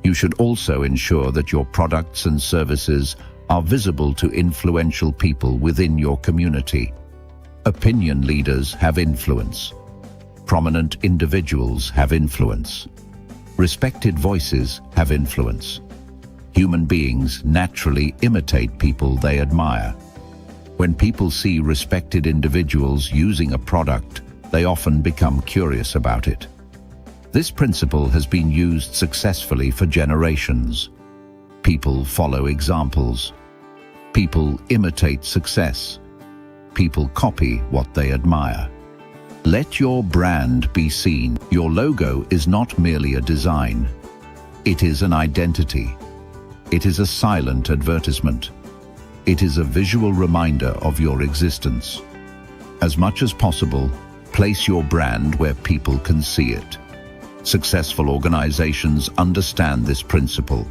You should also ensure that your products and services are visible to influential people within your community. Opinion leaders have influence. Prominent individuals have influence. Respected voices have influence. Human beings naturally imitate people they admire. When people see respected individuals using a product, they often become curious about it. This principle has been used successfully for generations. People follow examples. People imitate success. People copy what they admire. Let your brand be seen. Your logo is not merely a design. It is an identity. It is a silent advertisement. It is a visual reminder of your existence. As much as possible, place your brand where people can see it. Successful organizations understand this principle.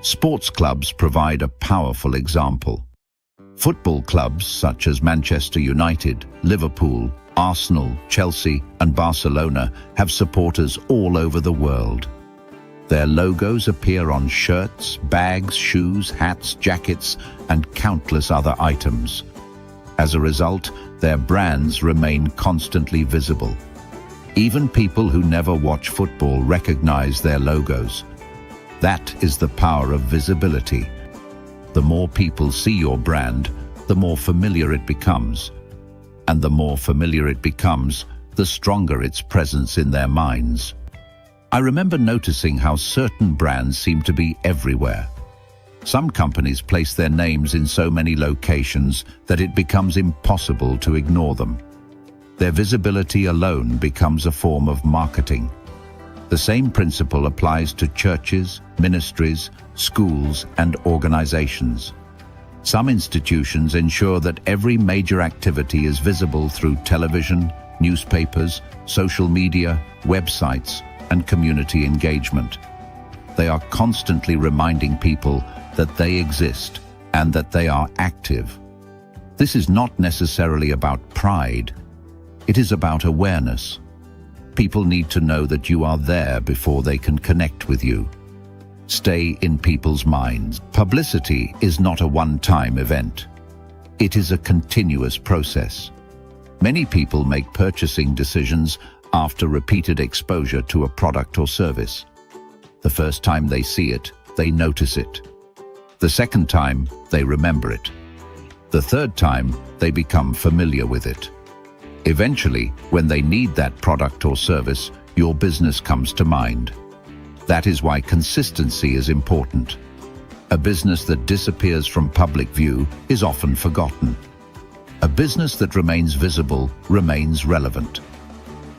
Sports clubs provide a powerful example. Football clubs such as Manchester United, Liverpool, Arsenal, Chelsea, and Barcelona have supporters all over the world. Their logos appear on shirts, bags, shoes, hats, jackets, and countless other items. As a result, their brands remain constantly visible. Even people who never watch football recognize their logos. That is the power of visibility. The more people see your brand, the more familiar it becomes. And the more familiar it becomes, the stronger its presence in their minds. I remember noticing how certain brands seem to be everywhere. Some companies place their names in so many locations that it becomes impossible to ignore them. Their visibility alone becomes a form of marketing. The same principle applies to churches, ministries, schools, and organizations. Some institutions ensure that every major activity is visible through television, newspapers, social media, websites, and community engagement. They are constantly reminding people that they exist and that they are active. This is not necessarily about pride. It is about awareness. People need to know that you are there before they can connect with you. Stay in people's minds. Publicity is not a one-time event. It is a continuous process. Many people make purchasing decisions after repeated exposure to a product or service. The first time they see it, they notice it. The second time, they remember it. The third time, they become familiar with it. Eventually, when they need that product or service, your business comes to mind. That is why consistency is important. A business that disappears from public view is often forgotten. A business that remains visible remains relevant.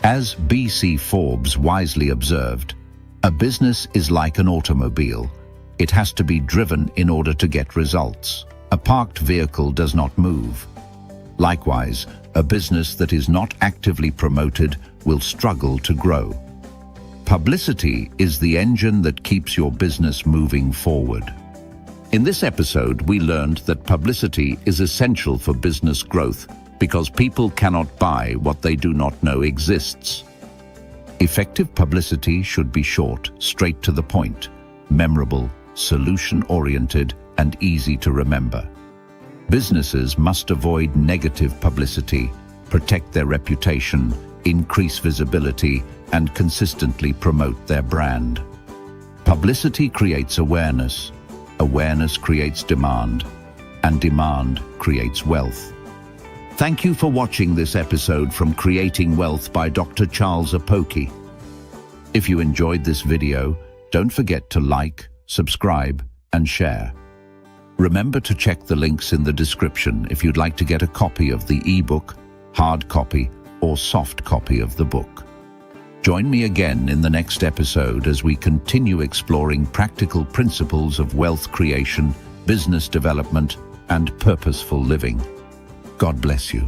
As B.C. Forbes wisely observed, a business is like an automobile. It has to be driven in order to get results. A parked vehicle does not move. Likewise, a business that is not actively promoted will struggle to grow. Publicity is the engine that keeps your business moving forward. In this episode, we learned that publicity is essential for business growth because people cannot buy what they do not know exists. Effective publicity should be short, straight to the point, memorable, solution-oriented, and easy to remember. Businesses must avoid negative publicity, protect their reputation, increase visibility, and consistently promote their brand. Publicity creates awareness, awareness creates demand, and demand creates wealth. Thank you for watching this episode from Creating Wealth by Dr. Charles Apoki. If you enjoyed this video, don't forget to like, subscribe, and share. Remember to check the links in the description if you'd like to get a copy of the ebook, hard copy, or soft copy of the book. Join me again in the next episode as we continue exploring practical principles of wealth creation, business development, and purposeful living. God bless you.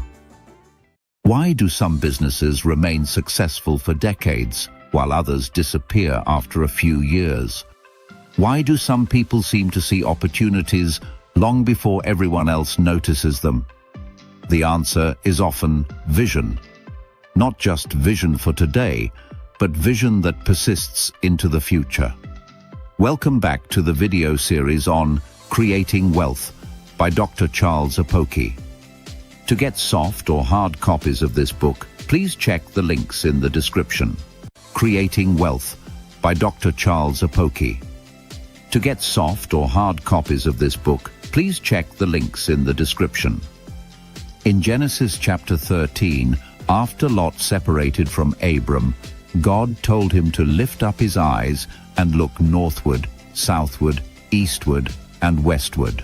Why do some businesses remain successful for decades, while others disappear after a few years? Why do some people seem to see opportunities long before everyone else notices them? The answer is often vision. Not just vision for today, but vision that persists into the future. Welcome back to the video series on Creating Wealth by Dr. Charles Apoki. To get soft or hard copies of this book, please check the links in the description. Creating Wealth by Dr. Charles Apoki. To get soft or hard copies of this book, please check the links in the description. In Genesis chapter 13, after Lot separated from Abram, God told him to lift up his eyes and look northward, southward, eastward, and westward.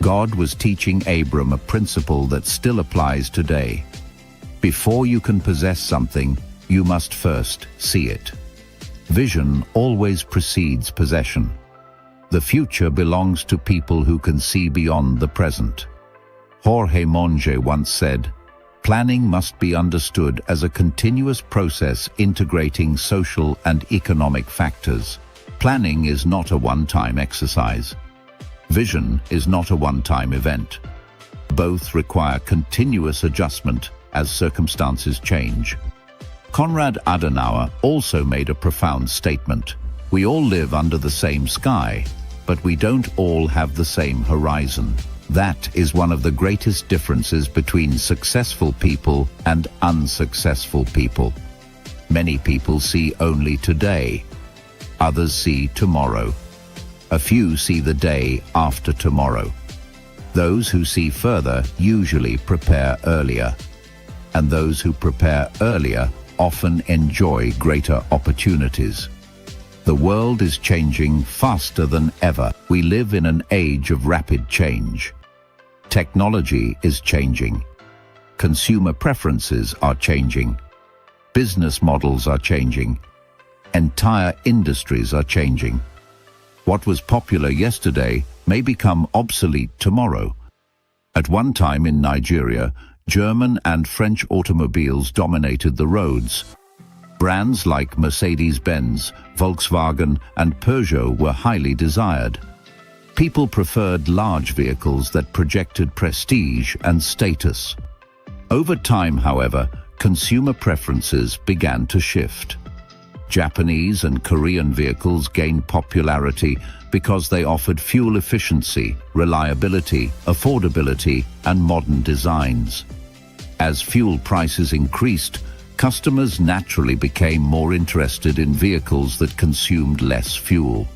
God was teaching Abram a principle that still applies today. Before you can possess something, you must first see it. Vision always precedes possession. The future belongs to people who can see beyond the present. Jorge Monge once said, "Planning must be understood as a continuous process integrating social and economic factors. Planning is not a one-time exercise. Vision is not a one-time event. Both require continuous adjustment as circumstances change." Konrad Adenauer also made a profound statement. "We all live under the same sky, but we don't all have the same horizon." That is one of the greatest differences between successful people and unsuccessful people. Many people see only today. Others see tomorrow. A few see the day after tomorrow. Those who see further usually prepare earlier. And those who prepare earlier often enjoy greater opportunities. The world is changing faster than ever. We live in an age of rapid change. Technology is changing. Consumer preferences are changing. Business models are changing. Entire industries are changing. What was popular yesterday may become obsolete tomorrow. At one time in Nigeria, German and French automobiles dominated the roads. Brands like Mercedes-Benz, Volkswagen, and Peugeot were highly desired. People preferred large vehicles that projected prestige and status. Over time, however, consumer preferences began to shift. Japanese and Korean vehicles gained popularity because they offered fuel efficiency, reliability, affordability, and modern designs. As fuel prices increased, customers naturally became more interested in vehicles that consumed less fuel.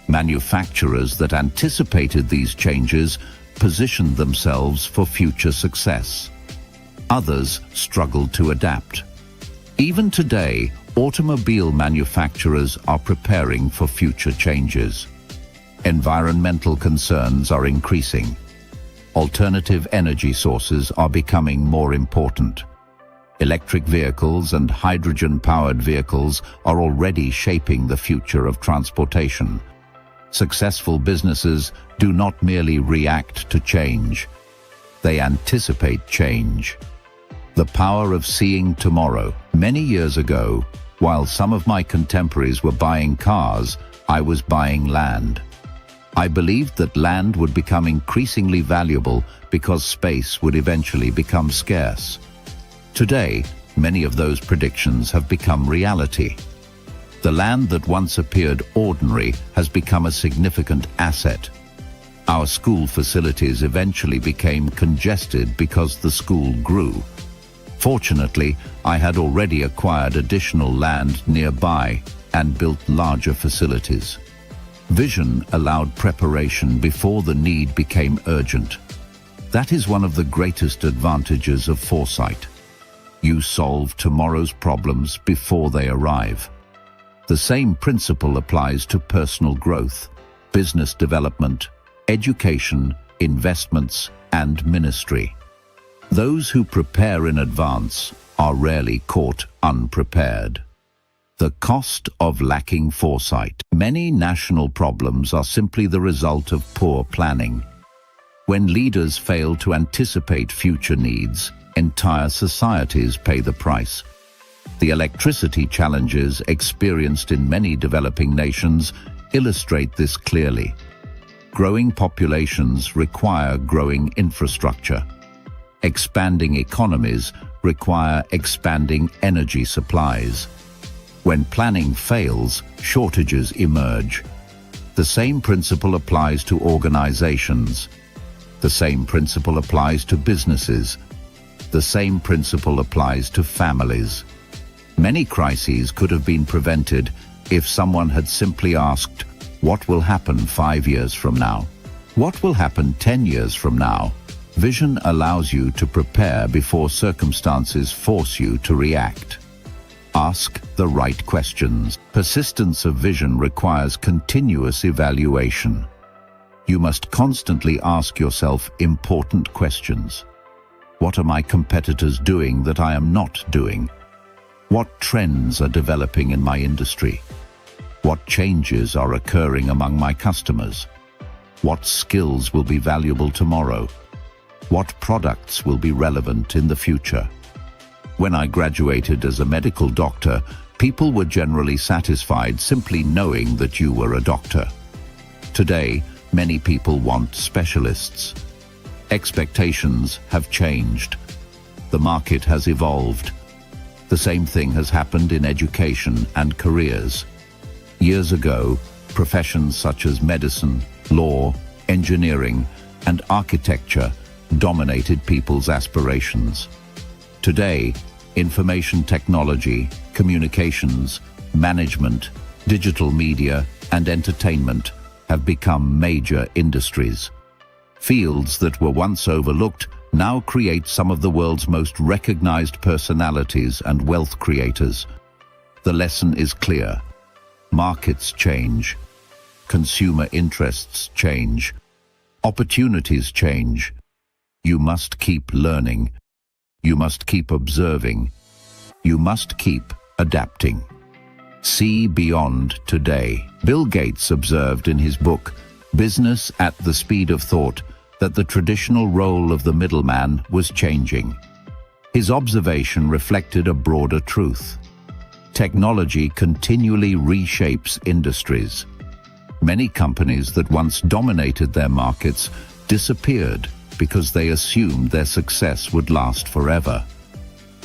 Manufacturers that anticipated these changes positioned themselves for future success. Others struggled to adapt. Even today, automobile manufacturers are preparing for future changes. Environmental concerns are increasing. Alternative energy sources are becoming more important. Electric vehicles and hydrogen-powered vehicles are already shaping the future of transportation. Successful businesses do not merely react to change. They anticipate change. The power of seeing tomorrow. Many years ago, while some of my contemporaries were buying cars, I was buying land. I believed that land would become increasingly valuable because space would eventually become scarce. Today, many of those predictions have become reality. The land that once appeared ordinary has become a significant asset. Our school facilities eventually became congested because the school grew. Fortunately, I had already acquired additional land nearby and built larger facilities. Vision allowed preparation before the need became urgent. That is one of the greatest advantages of foresight. You solve tomorrow's problems before they arrive. The same principle applies to personal growth, business development, education, investments, and ministry. Those who prepare in advance are rarely caught unprepared. The cost of lacking foresight. Many national problems are simply the result of poor planning. When leaders fail to anticipate future needs, entire societies pay the price. The electricity challenges experienced in many developing nations illustrate this clearly. Growing populations require growing infrastructure. Expanding economies require expanding energy supplies. When planning fails, shortages emerge. The same principle applies to organizations. The same principle applies to businesses. The same principle applies to families. Many crises could have been prevented if someone had simply asked, what will happen 5 years from now? What will happen 10 years from now? Vision allows you to prepare before circumstances force you to react. Ask the right questions. Persistence of vision requires continuous evaluation. You must constantly ask yourself important questions. What are my competitors doing that I am not doing? What trends are developing in my industry? What changes are occurring among my customers? What skills will be valuable tomorrow? What products will be relevant in the future? When I graduated as a medical doctor, people were generally satisfied simply knowing that you were a doctor. Today, many people want specialists. Expectations have changed. The market has evolved. The same thing has happened in education and careers. Years ago, professions such as medicine, law, engineering, and architecture dominated people's aspirations. Today, information technology, communications, management, digital media, and entertainment have become major industries. Fields that were once overlooked now create some of the world's most recognized personalities and wealth creators. The lesson is clear. Markets change. Consumer interests change. Opportunities change. You must keep learning. You must keep observing. You must keep adapting. See beyond today. Bill Gates observed in his book, Business at the Speed of Thought, that the traditional role of the middleman was changing. His observation reflected a broader truth. Technology continually reshapes industries. Many companies that once dominated their markets disappeared because they assumed their success would last forever.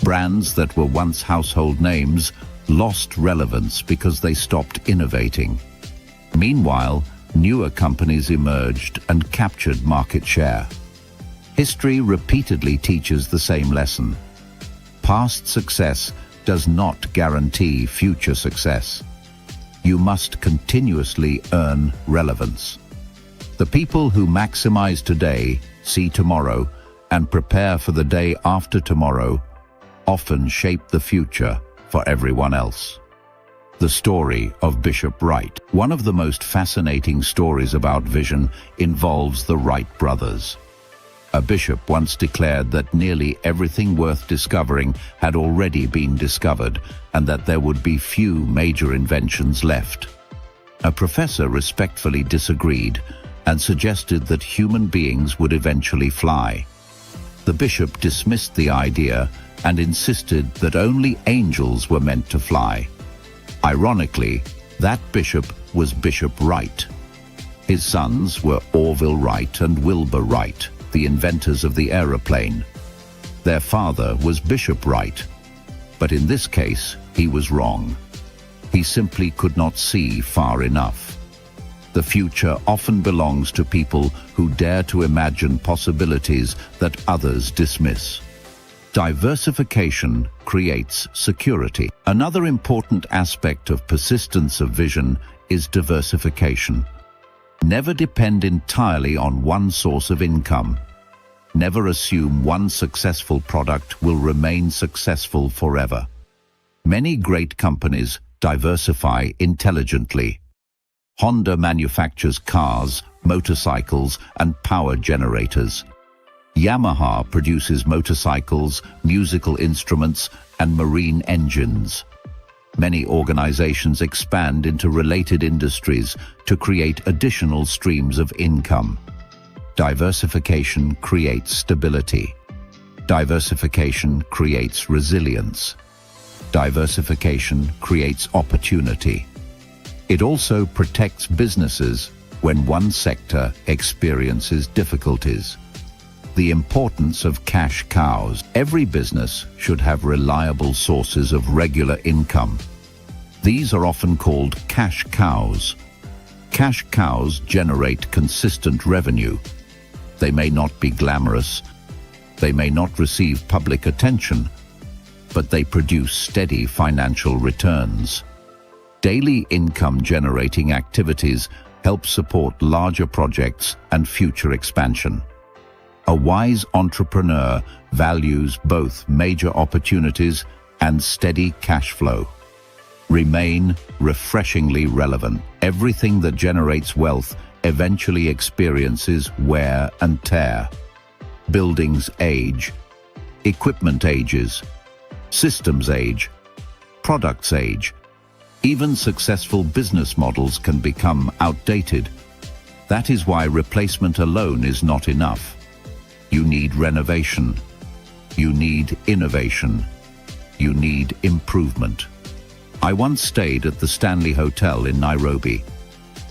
Brands that were once household names lost relevance because they stopped innovating. Meanwhile, newer companies emerged and captured market share. History repeatedly teaches the same lesson. Past success does not guarantee future success. You must continuously earn relevance. The people who maximize today, see tomorrow, and prepare for the day after tomorrow often shape the future for everyone else. The story of Bishop Wright. One of the most fascinating stories about vision involves the Wright brothers. A bishop once declared that nearly everything worth discovering had already been discovered and that there would be few major inventions left. A professor respectfully disagreed and suggested that human beings would eventually fly. The bishop dismissed the idea and insisted that only angels were meant to fly. Ironically, that bishop was Bishop Wright. His sons were Orville Wright and Wilbur Wright, the inventors of the aeroplane. Their father was Bishop Wright, but in this case, he was wrong. He simply could not see far enough. The future often belongs to people who dare to imagine possibilities that others dismiss. Diversification creates security. Another important aspect of persistence of vision is diversification. Never depend entirely on one source of income. Never assume one successful product will remain successful forever. Many great companies diversify intelligently. Honda manufactures cars, motorcycles, and power generators. Yamaha produces motorcycles, musical instruments, and marine engines. Many organizations expand into related industries to create additional streams of income. Diversification creates stability. Diversification creates resilience. Diversification creates opportunity. It also protects businesses when one sector experiences difficulties. The importance of cash cows. Every business should have reliable sources of regular income. These are often called cash cows. Cash cows generate consistent revenue. They may not be glamorous, they may not receive public attention, but they produce steady financial returns. Daily income-generating activities help support larger projects and future expansion. A wise entrepreneur values both major opportunities and steady cash flow. Remain refreshingly relevant. Everything that generates wealth eventually experiences wear and tear. Buildings age, equipment ages, systems age, products age. Even successful business models can become outdated. That is why replacement alone is not enough. You need renovation. You need innovation. You need improvement. I once stayed at the Stanley Hotel in Nairobi.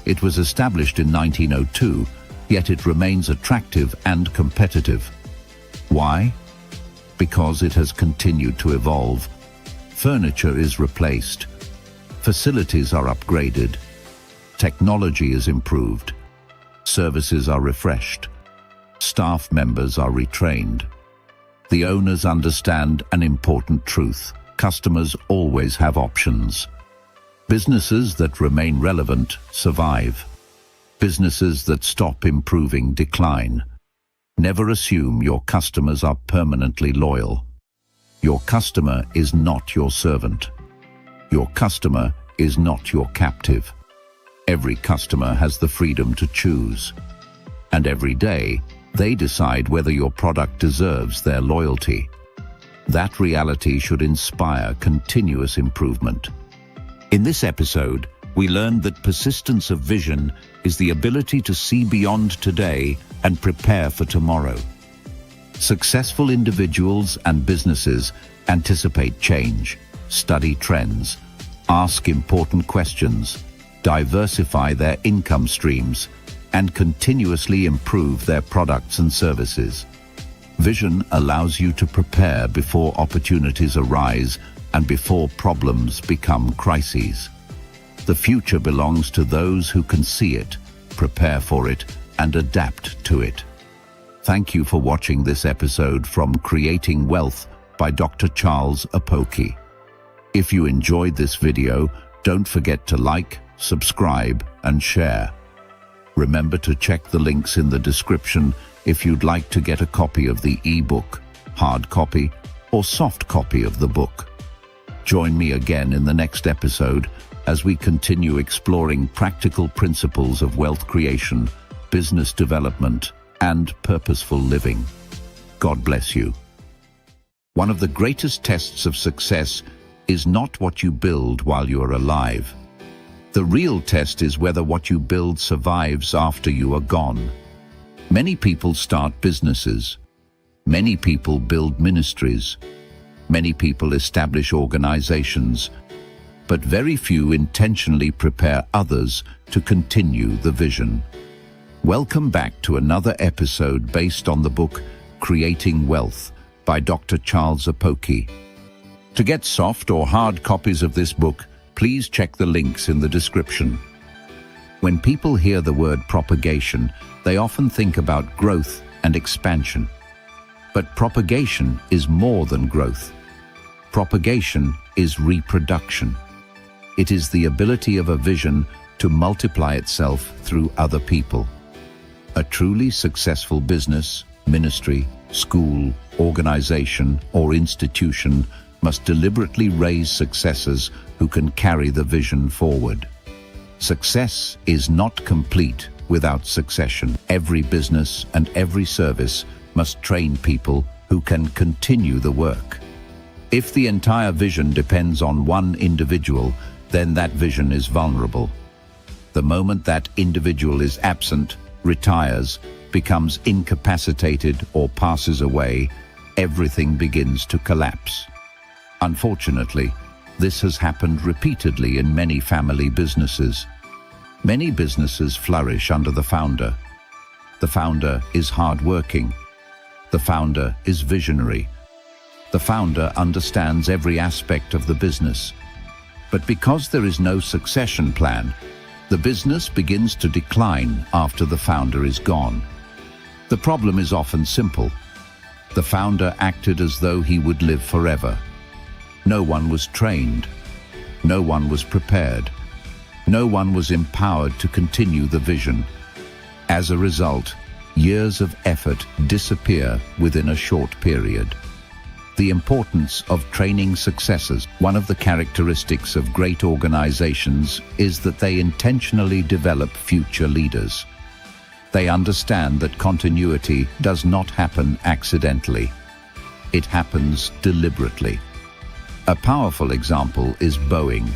It was established in 1902, yet it remains attractive and competitive. Why? Because it has continued to evolve. Furniture is replaced. Facilities are upgraded. Technology is improved. Services are refreshed. Staff members are retrained. The owners understand an important truth. Customers always have options. Businesses that remain relevant survive. Businesses that stop improving decline. Never assume your customers are permanently loyal. Your customer is not your servant. Your customer is not your captive. Every customer has the freedom to choose. And every day, they decide whether your product deserves their loyalty. That reality should inspire continuous improvement. In this episode, we learned that persistence of vision is the ability to see beyond today and prepare for tomorrow. Successful individuals and businesses anticipate change, study trends, ask important questions, diversify their income streams, and continuously improve their products and services. Vision allows you to prepare before opportunities arise and before problems become crises. The future belongs to those who can see it, prepare for it, and adapt to it. Thank you for watching this episode from Creating Wealth by Dr. Charles Apoki. If you enjoyed this video, don't forget to like, subscribe, and share. Remember to check the links in the description if you'd like to get a copy of the e-book, hard copy, or soft copy of the book. Join me again in the next episode as we continue exploring practical principles of wealth creation, business development, and purposeful living. God bless you. One of the greatest tests of success is not what you build while you are alive. The real test is whether what you build survives after you are gone. Many people start businesses. Many people build ministries. Many people establish organizations. But very few intentionally prepare others to continue the vision. Welcome back to another episode based on the book Creating Wealth by Dr. Charles Apoki. To get soft or hard copies of this book, please check the links in the description. When people hear the word propagation, they often think about growth and expansion. But propagation is more than growth. Propagation is reproduction. It is the ability of a vision to multiply itself through other people. A truly successful business, ministry, school, organization, or institution must deliberately raise successors who can carry the vision forward. Success is not complete without succession. Every business and every service must train people who can continue the work. If the entire vision depends on one individual, then that vision is vulnerable. The moment that individual is absent, retires, becomes incapacitated, or passes away, everything begins to collapse. Unfortunately, this has happened repeatedly in many family businesses. Many businesses flourish under the founder. The founder is hardworking. The founder is visionary. The founder understands every aspect of the business. But because there is no succession plan, the business begins to decline after the founder is gone. The problem is often simple. The founder acted as though he would live forever. No one was trained. No one was prepared. No one was empowered to continue the vision. As a result, years of effort disappear within a short period. The importance of training successors. One of the characteristics of great organizations is that they intentionally develop future leaders. They understand that continuity does not happen accidentally. It happens deliberately. A powerful example is Boeing.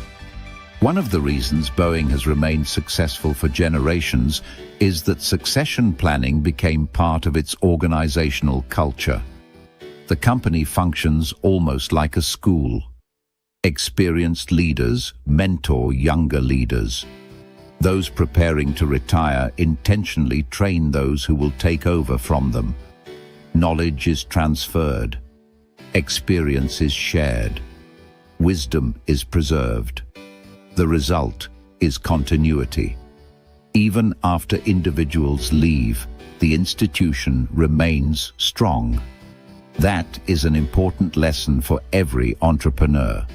One of the reasons Boeing has remained successful for generations is that succession planning became part of its organizational culture. The company functions almost like a school. Experienced leaders mentor younger leaders. Those preparing to retire intentionally train those who will take over from them. Knowledge is transferred. Experience is shared. Wisdom is preserved. The result is continuity. Even after individuals leave, the institution remains strong. That is an important lesson for every entrepreneur.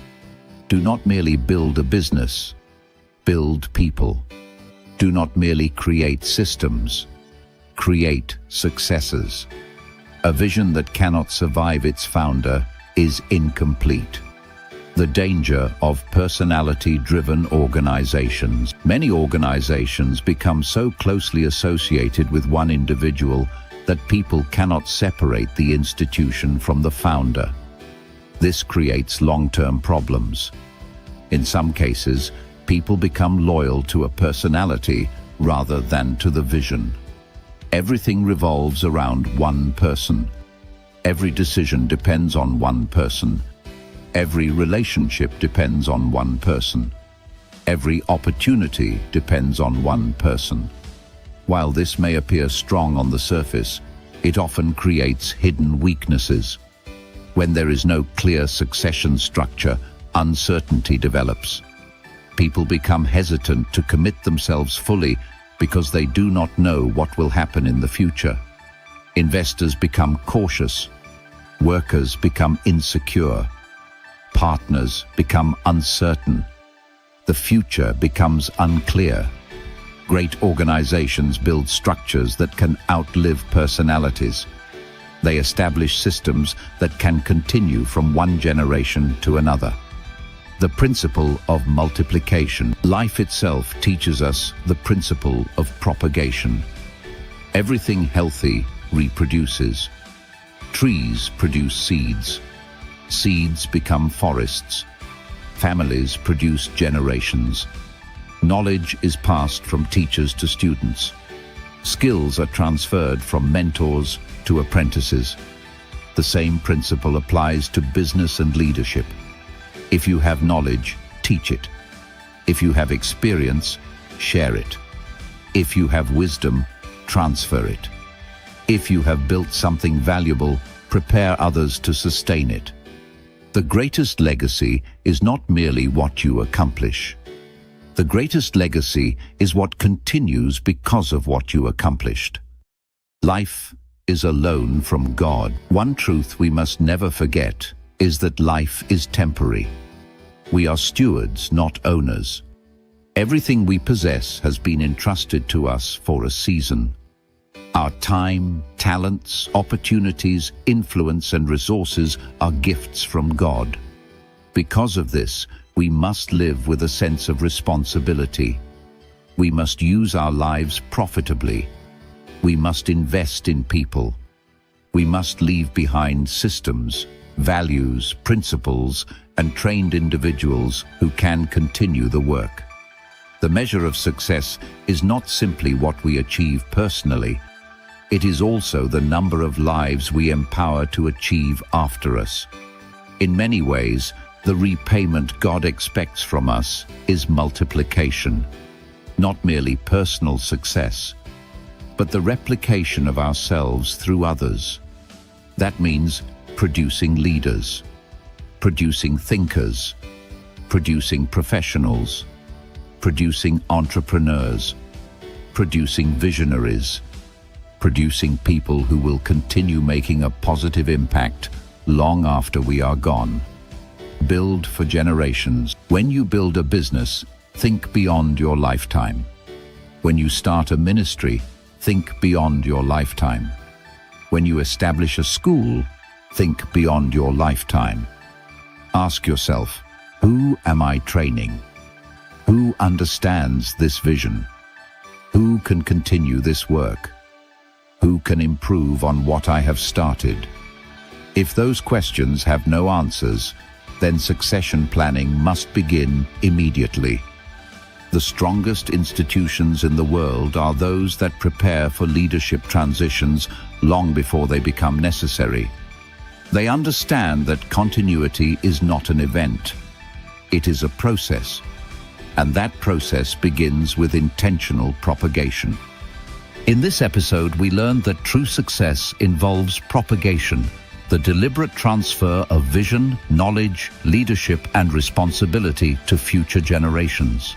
Do not merely build a business, build people. Do not merely create systems, create successors. A vision that cannot survive its founder is incomplete. The danger of personality-driven organizations. Many organizations become so closely associated with one individual that people cannot separate the institution from the founder. This creates long-term problems. In some cases, people become loyal to a personality rather than to the vision. Everything revolves around one person. Every decision depends on one person. Every relationship depends on one person. Every opportunity depends on one person. While this may appear strong on the surface, it often creates hidden weaknesses. When there is no clear succession structure, uncertainty develops. People become hesitant to commit themselves fully because they do not know what will happen in the future. Investors become cautious. Workers become insecure. Partners become uncertain. The future becomes unclear. Great organizations build structures that can outlive personalities. They establish systems that can continue from one generation to another. The principle of multiplication. Life itself teaches us the principle of propagation. Everything healthy reproduces. Trees produce seeds. Seeds become forests. Families produce generations. Knowledge is passed from teachers to students. Skills are transferred from mentors to apprentices. The same principle applies to business and leadership. If you have knowledge, teach it. If you have experience, share it. If you have wisdom, transfer it. If you have built something valuable, prepare others to sustain it. The greatest legacy is not merely what you accomplish. The greatest legacy is what continues because of what you accomplished. Life is a loan from God. One truth we must never forget is that life is temporary. We are stewards, not owners. Everything we possess has been entrusted to us for a season. Our time, talents, opportunities, influence, and resources are gifts from God. Because of this, we must live with a sense of responsibility. We must use our lives profitably. We must invest in people. We must leave behind systems, values, principles, and trained individuals who can continue the work. The measure of success is not simply what we achieve personally. It is also the number of lives we empower to achieve after us. In many ways, the repayment God expects from us is multiplication, not merely personal success, but the replication of ourselves through others. That means producing leaders, producing thinkers, producing professionals, producing entrepreneurs, producing visionaries, producing people who will continue making a positive impact long after we are gone. Build for generations. When you build a business, think beyond your lifetime. When you start a ministry, think beyond your lifetime. When you establish a school, think beyond your lifetime. Ask yourself, who am I training? Who understands this vision? Who can continue this work? Who can improve on what I have started? If those questions have no answers, then succession planning must begin immediately. The strongest institutions in the world are those that prepare for leadership transitions long before they become necessary. They understand that continuity is not an event. It is a process, and that process begins with intentional propagation. In this episode, we learned that true success involves propagation, the deliberate transfer of vision, knowledge, leadership, and responsibility to future generations.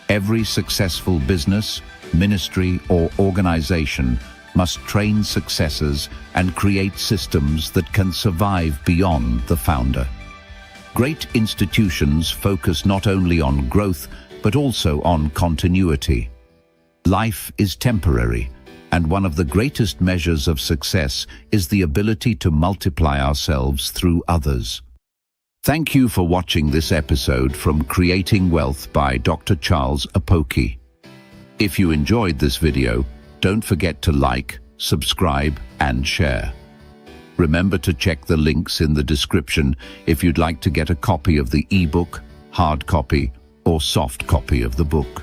Every successful business, ministry, or organization must train successors and create systems that can survive beyond the founder. Great institutions focus not only on growth, but also on continuity. Life is temporary, and one of the greatest measures of success is the ability to multiply ourselves through others. Thank you for watching this episode from Creating Wealth by Dr. Charles Apoki. If you enjoyed this video, don't forget to like, subscribe, and share. Remember to check the links in the description if you'd like to get a copy of the ebook, hard copy, or soft copy of the book.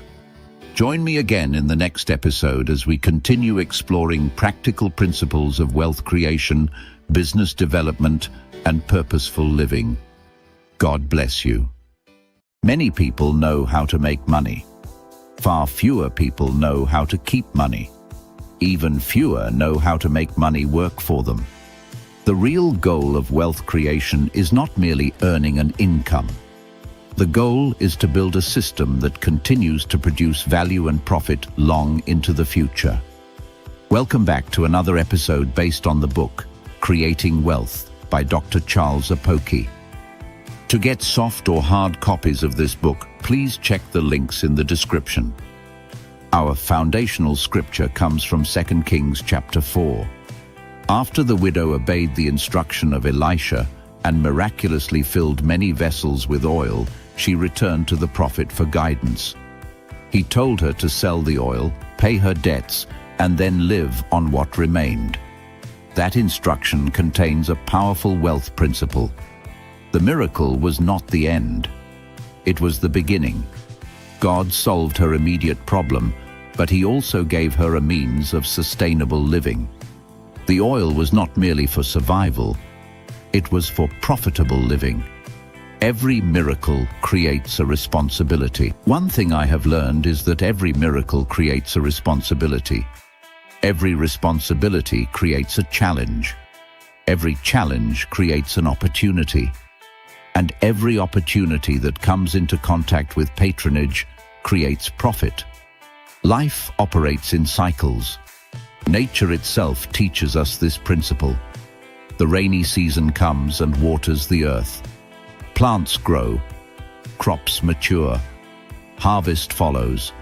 Join me again in the next episode as we continue exploring practical principles of wealth creation, business development, and purposeful living. God bless you. Many people know how to make money. Far fewer people know how to keep money. Even fewer know how to make money work for them. The real goal of wealth creation is not merely earning an income. The goal is to build a system that continues to produce value and profit long into the future. Welcome back to another episode based on the book, Creating Wealth by Dr. Charles Apoki. To get soft or hard copies of this book, please check the links in the description. Our foundational scripture comes from 2 Kings chapter 4. After the widow obeyed the instruction of Elisha and miraculously filled many vessels with oil, she returned to the prophet for guidance. He told her to sell the oil, pay her debts, and then live on what remained. That instruction contains a powerful wealth principle. The miracle was not the end. It was the beginning. God solved her immediate problem, but he also gave her a means of sustainable living. The oil was not merely for survival, it was for profitable living. Every miracle creates a responsibility. One thing I have learned is that every miracle creates a responsibility. Every responsibility creates a challenge. Every challenge creates an opportunity. And every opportunity that comes into contact with patronage creates profit. Life operates in cycles. Nature itself teaches us this principle. The rainy season comes and waters the earth. Plants grow, crops mature, harvest follows.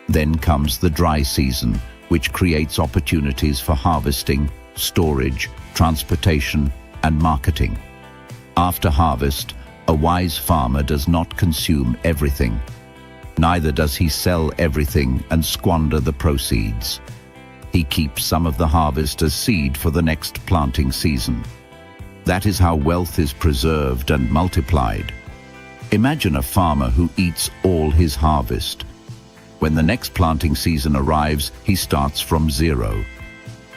Then comes the dry season, which creates opportunities for harvesting, storage, transportation, and marketing. After harvest, a wise farmer does not consume everything. Neither does he sell everything and squander the proceeds. He keeps some of the harvest as seed for the next planting season. That is how wealth is preserved and multiplied. Imagine a farmer who eats all his harvest. When the next planting season arrives, he starts from zero.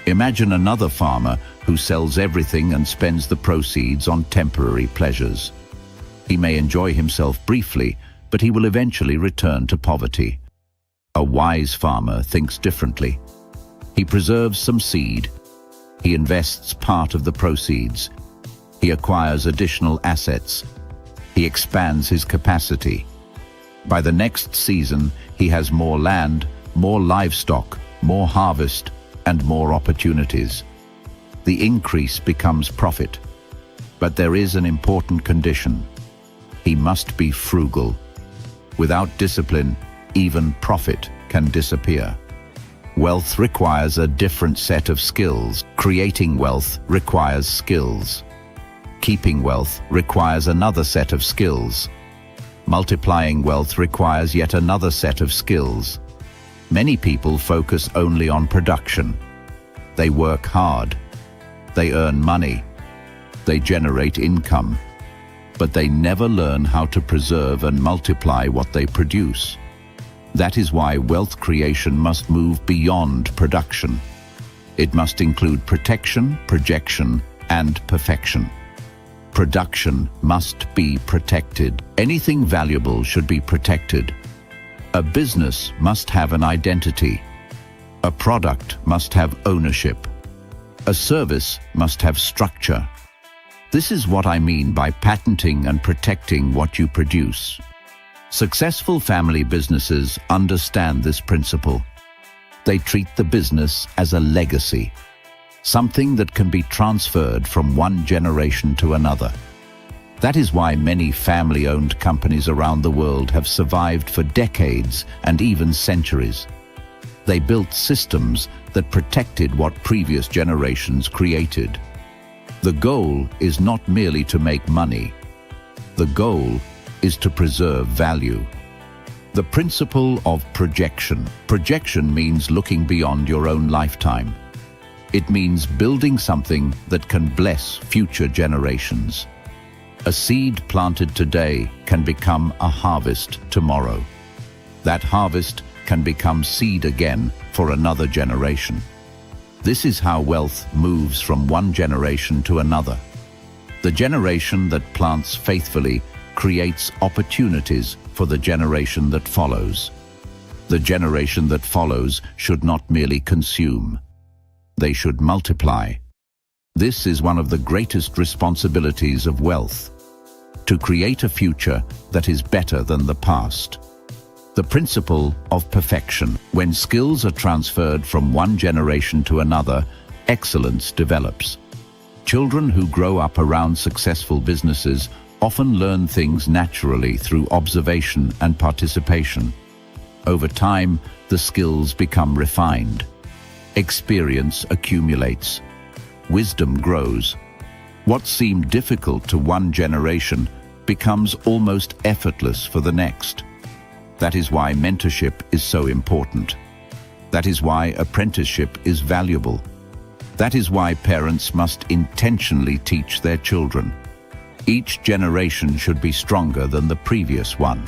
Imagine another farmer who sells everything and spends the proceeds on temporary pleasures. He may enjoy himself briefly, but he will eventually return to poverty. A wise farmer thinks differently. He preserves some seed. He invests part of the proceeds. He acquires additional assets. He expands his capacity. By the next season, he has more land, more livestock, more harvest, and more opportunities. The increase becomes profit. But there is an important condition. He must be frugal. Without discipline, even profit can disappear. Wealth requires a different set of skills. Creating wealth requires skills. Keeping wealth requires another set of skills. Multiplying wealth requires yet another set of skills. Many people focus only on production. They work hard. They earn money. They generate income. But they never learn how to preserve and multiply what they produce. That is why wealth creation must move beyond production. It must include protection, projection, and perfection. Production must be protected. Anything valuable should be protected. A business must have an identity. A product must have ownership. A service must have structure. This is what I mean by patenting and protecting what you produce. Successful family businesses understand this principle. They treat the business as a legacy, something that can be transferred from one generation to another. That is why many family-owned companies around the world have survived for decades and even centuries. They built systems that protected what previous generations created. The goal is not merely to make money. The goal is to preserve value. The principle of projection. Projection means looking beyond your own lifetime. It means building something that can bless future generations. A seed planted today can become a harvest tomorrow. That harvest can become seed again for another generation. This is how wealth moves from one generation to another. The generation that plants faithfully creates opportunities for the generation that follows. The generation that follows should not merely consume. They should multiply. This is one of the greatest responsibilities of wealth, to create a future that is better than the past. The principle of perfection. When skills are transferred from one generation to another, excellence develops. Children who grow up around successful businesses often learn things naturally through observation and participation. Over time, the skills become refined. Experience accumulates. Wisdom grows. What seemed difficult to one generation becomes almost effortless for the next. That is why mentorship is so important. That is why apprenticeship is valuable. That is why parents must intentionally teach their children. Each generation should be stronger than the previous one.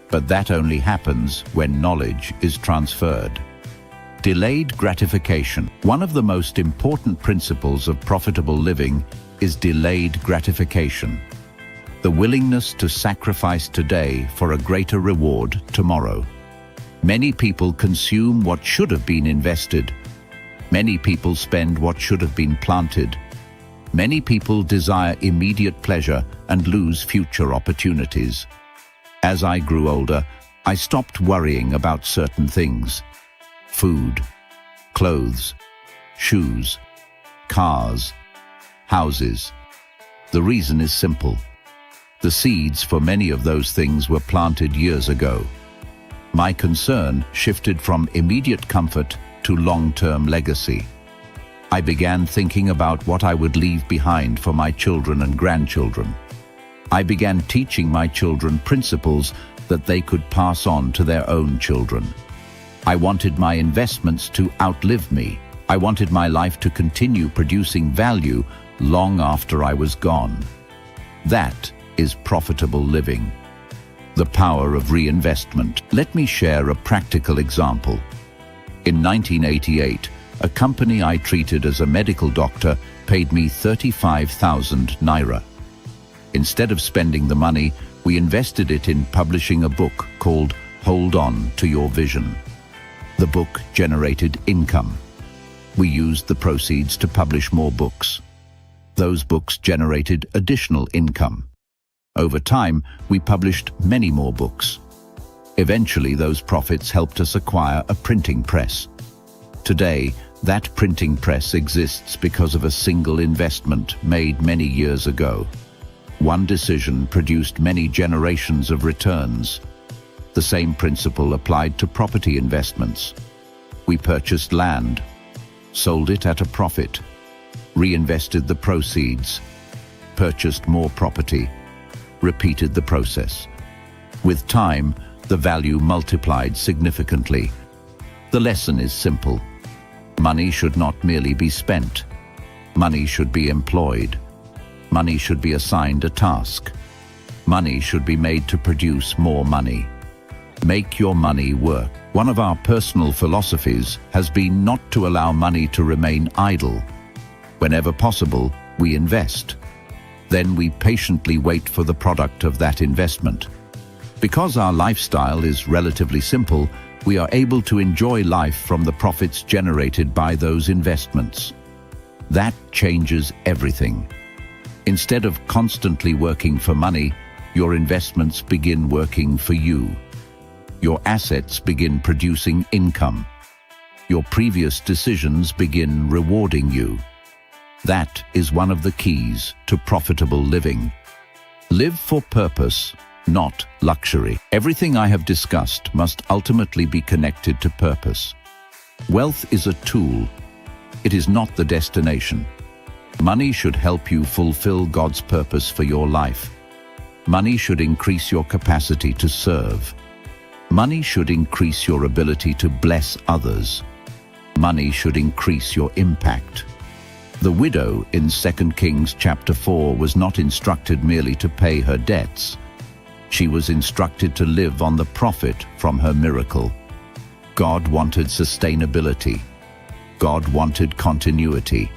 But that only happens when knowledge is transferred. Delayed gratification. One of the most important principles of profitable living is delayed gratification. The willingness to sacrifice today for a greater reward tomorrow. Many people consume what should have been invested. Many people spend what should have been planted. Many people desire immediate pleasure and lose future opportunities. As I grew older, I stopped worrying about certain things: food, clothes, shoes, cars, houses. The reason is simple. The seeds for many of those things were planted years ago. My concern shifted from immediate comfort to long-term legacy. I began thinking about what I would leave behind for my children and grandchildren. I began teaching my children principles that they could pass on to their own children. I wanted my investments to outlive me. I wanted my life to continue producing value long after I was gone. That is profitable living. The power of reinvestment. Let me share a practical example. In 1988, a company I treated as a medical doctor paid me 35,000 naira. Instead of spending the money, we invested it in publishing a book called Hold On to Your Vision. The book generated income. We used the proceeds to publish more books. Those books generated additional income. Over time, we published many more books. Eventually, those profits helped us acquire a printing press. Today, that printing press exists because of a single investment made many years ago. One decision produced many generations of returns. The same principle applied to property investments. We purchased land, sold it at a profit, reinvested the proceeds, purchased more property, repeated the process. With time, the value multiplied significantly. The lesson is simple. Money should not merely be spent. Money should be employed. Money should be assigned a task. Money should be made to produce more money. Make your money work. One of our personal philosophies has been not to allow money to remain idle. Whenever possible, we invest. Then we patiently wait for the product of that investment. Because our lifestyle is relatively simple, we are able to enjoy life from the profits generated by those investments. That changes everything. Instead of constantly working for money, your investments begin working for you. Your assets begin producing income. Your previous decisions begin rewarding you. That is one of the keys to profitable living. Live for purpose, not luxury. Everything I have discussed must ultimately be connected to purpose. Wealth is a tool. It is not the destination. Money should help you fulfill God's purpose for your life. Money should increase your capacity to serve. Money should increase your ability to bless others. Money should increase your impact. The widow in 2 Kings chapter 4 was not instructed merely to pay her debts. She was instructed to live on the profit from her miracle. God wanted sustainability. God wanted continuity.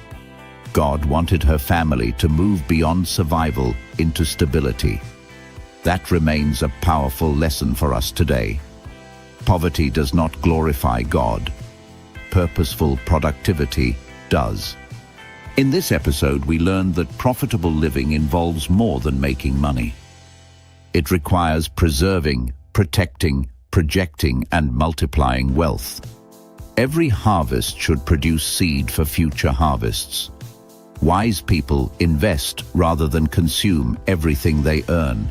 God wanted her family to move beyond survival into stability. That remains a powerful lesson for us today. Poverty does not glorify God. Purposeful productivity does. In this episode, we learned that profitable living involves more than making money. It requires preserving, protecting, projecting, and multiplying wealth. Every harvest should produce seed for future harvests. Wise people invest rather than consume everything they earn.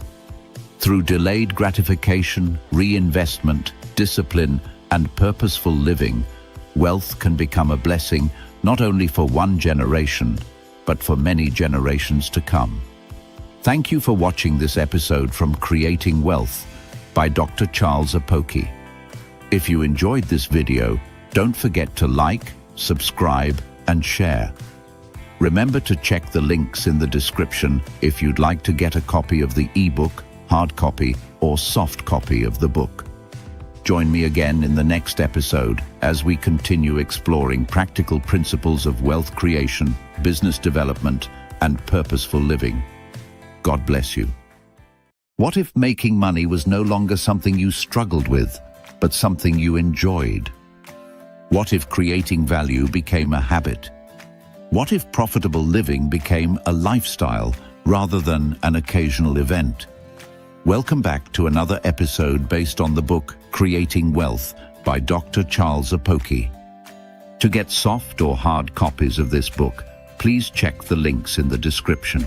Through delayed gratification, reinvestment, discipline, and purposeful living, wealth can become a blessing not only for one generation, but for many generations to come. Thank you for watching this episode from Creating Wealth by Dr. Charles Apoki. If you enjoyed this video, don't forget to like, subscribe, and share. Remember to check the links in the description if you'd like to get a copy of the ebook, hard copy, or soft copy of the book. Join me again in the next episode as we continue exploring practical principles of wealth creation, business development, and purposeful living. God bless you. What if making money was no longer something you struggled with, but something you enjoyed? What if creating value became a habit? What if profitable living became a lifestyle rather than an occasional event? Welcome back to another episode based on the book Creating Wealth by Dr. Charles Apoki. To get soft or hard copies of this book, please check the links in the description.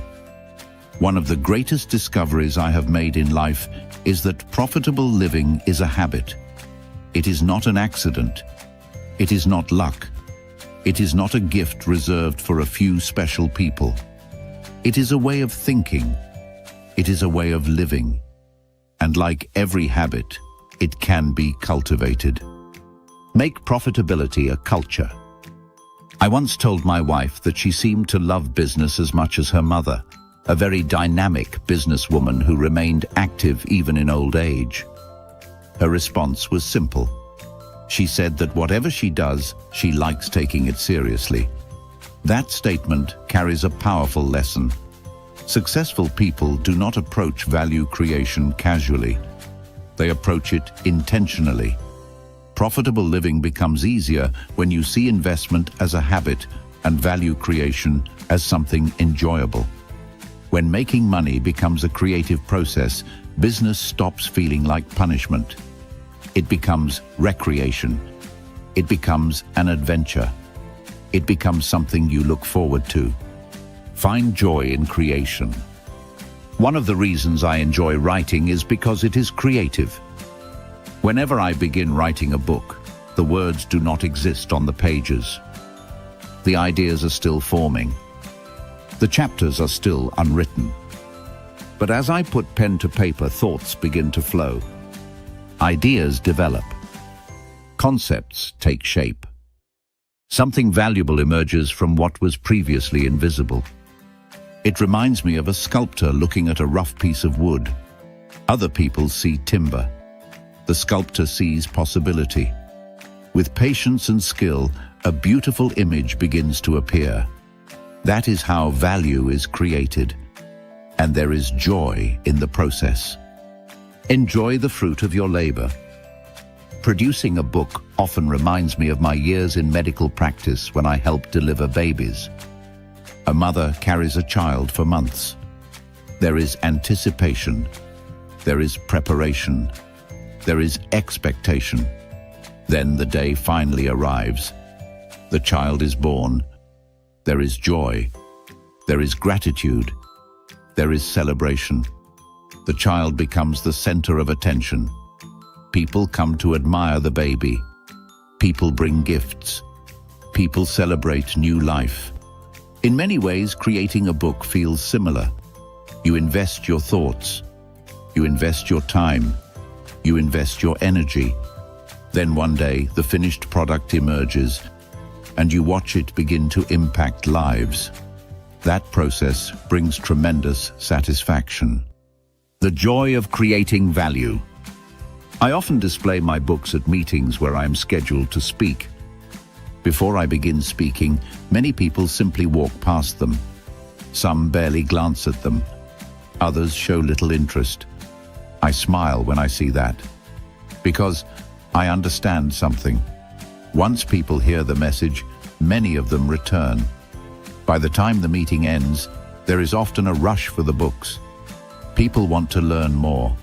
One of the greatest discoveries I have made in life is that profitable living is a habit. It is not an accident. It is not luck. It is not a gift reserved for a few special people. It is a way of thinking. It is a way of living. And like every habit, it can be cultivated. Make profitability a culture. I once told my wife that she seemed to love business as much as her mother, a very dynamic businesswoman who remained active even in old age. Her response was simple. She said that whatever she does, she likes taking it seriously. That statement carries a powerful lesson. Successful people do not approach value creation casually. They approach it intentionally. Profitable living becomes easier when you see investment as a habit and value creation as something enjoyable. When making money becomes a creative process, business stops feeling like punishment. It becomes recreation. It becomes an adventure. It becomes something you look forward to. Find joy in creation. One of the reasons I enjoy writing is because it is creative. Whenever I begin writing a book, the words do not exist on the pages. The ideas are still forming. The chapters are still unwritten. But as I put pen to paper, thoughts begin to flow. Ideas develop. Concepts take shape. Something valuable emerges from what was previously invisible. It reminds me of a sculptor looking at a rough piece of wood. Other people see timber. The sculptor sees possibility. With patience and skill, a beautiful image begins to appear. That is how value is created. And there is joy in the process. Enjoy the fruit of your labor. Producing a book often reminds me of my years in medical practice when I helped deliver babies. A mother carries a child for months. There is anticipation. There is preparation. There is expectation. Then the day finally arrives. The child is born. There is joy. There is gratitude. There is celebration. The child becomes the center of attention. People come to admire the baby. People bring gifts. People celebrate new life. In many ways, creating a book feels similar. You invest your thoughts. You invest your time. You invest your energy. Then one day, the finished product emerges, and you watch it begin to impact lives. That process brings tremendous satisfaction. The joy of creating value. I often display my books at meetings where I am scheduled to speak. Before I begin speaking, many people simply walk past them. Some barely glance at them. Others show little interest. I smile when I see that, because I understand something. Once people hear the message, many of them return. By the time the meeting ends, there is often a rush for the books. People want to learn more.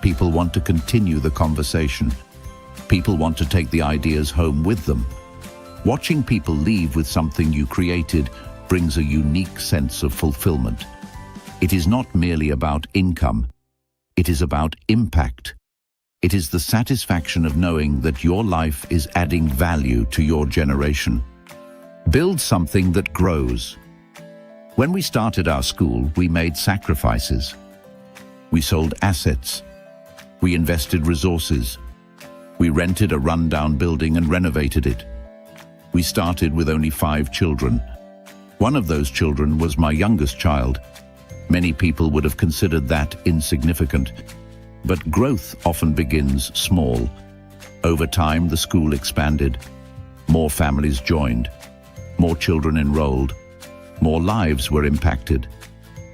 People want to continue the conversation. People want to take the ideas home with them. Watching people leave with something you created brings a unique sense of fulfillment. It is not merely about income. It is about impact. It is the satisfaction of knowing that your life is adding value to your generation. Build something that grows. When we started our school, we made sacrifices. We sold assets. We invested resources. We rented a rundown building and renovated it. We started with only 5 children. One of those children was my youngest child. Many people would have considered that insignificant. But growth often begins small. Over time, the school expanded. More families joined. More children enrolled. More lives were impacted.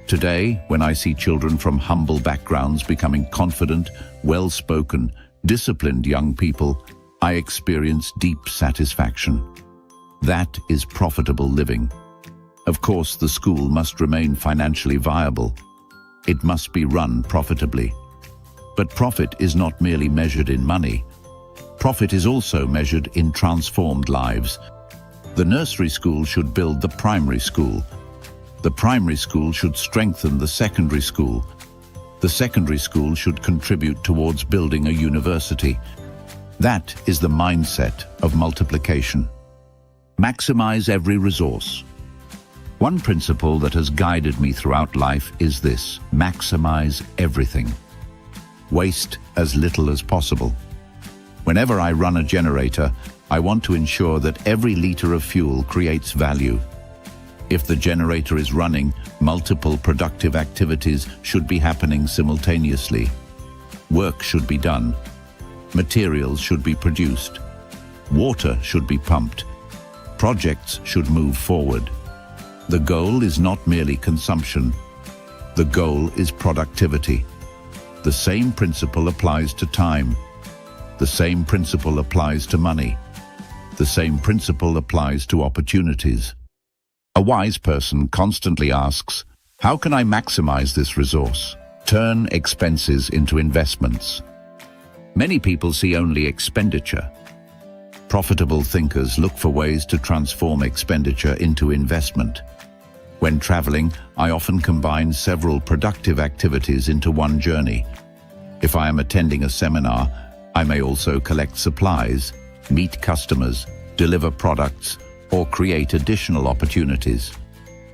Today, when I see children from humble backgrounds becoming confident, well-spoken, disciplined young people, I experience deep satisfaction. That is profitable living. Of course, the school must remain financially viable. It must be run profitably. But profit is not merely measured in money. Profit is also measured in transformed lives. The nursery school should build the primary school. The primary school should strengthen the secondary school. The secondary school should contribute towards building a university. That is the mindset of multiplication. Maximize every resource. One principle that has guided me throughout life is this: maximize everything. Waste as little as possible. Whenever I run a generator, I want to ensure that every liter of fuel creates value. If the generator is running, multiple productive activities should be happening simultaneously. Work should be done. Materials should be produced. Water should be pumped. Projects should move forward. The goal is not merely consumption. The goal is productivity. The same principle applies to time. The same principle applies to money. The same principle applies to opportunities. A wise person constantly asks, how can I maximize this resource? Turn expenses into investments. Many people see only expenditure. Profitable thinkers look for ways to transform expenditure into investment. When traveling, I often combine several productive activities into one journey. If I am attending a seminar, I may also collect supplies, meet customers, deliver products, or create additional opportunities.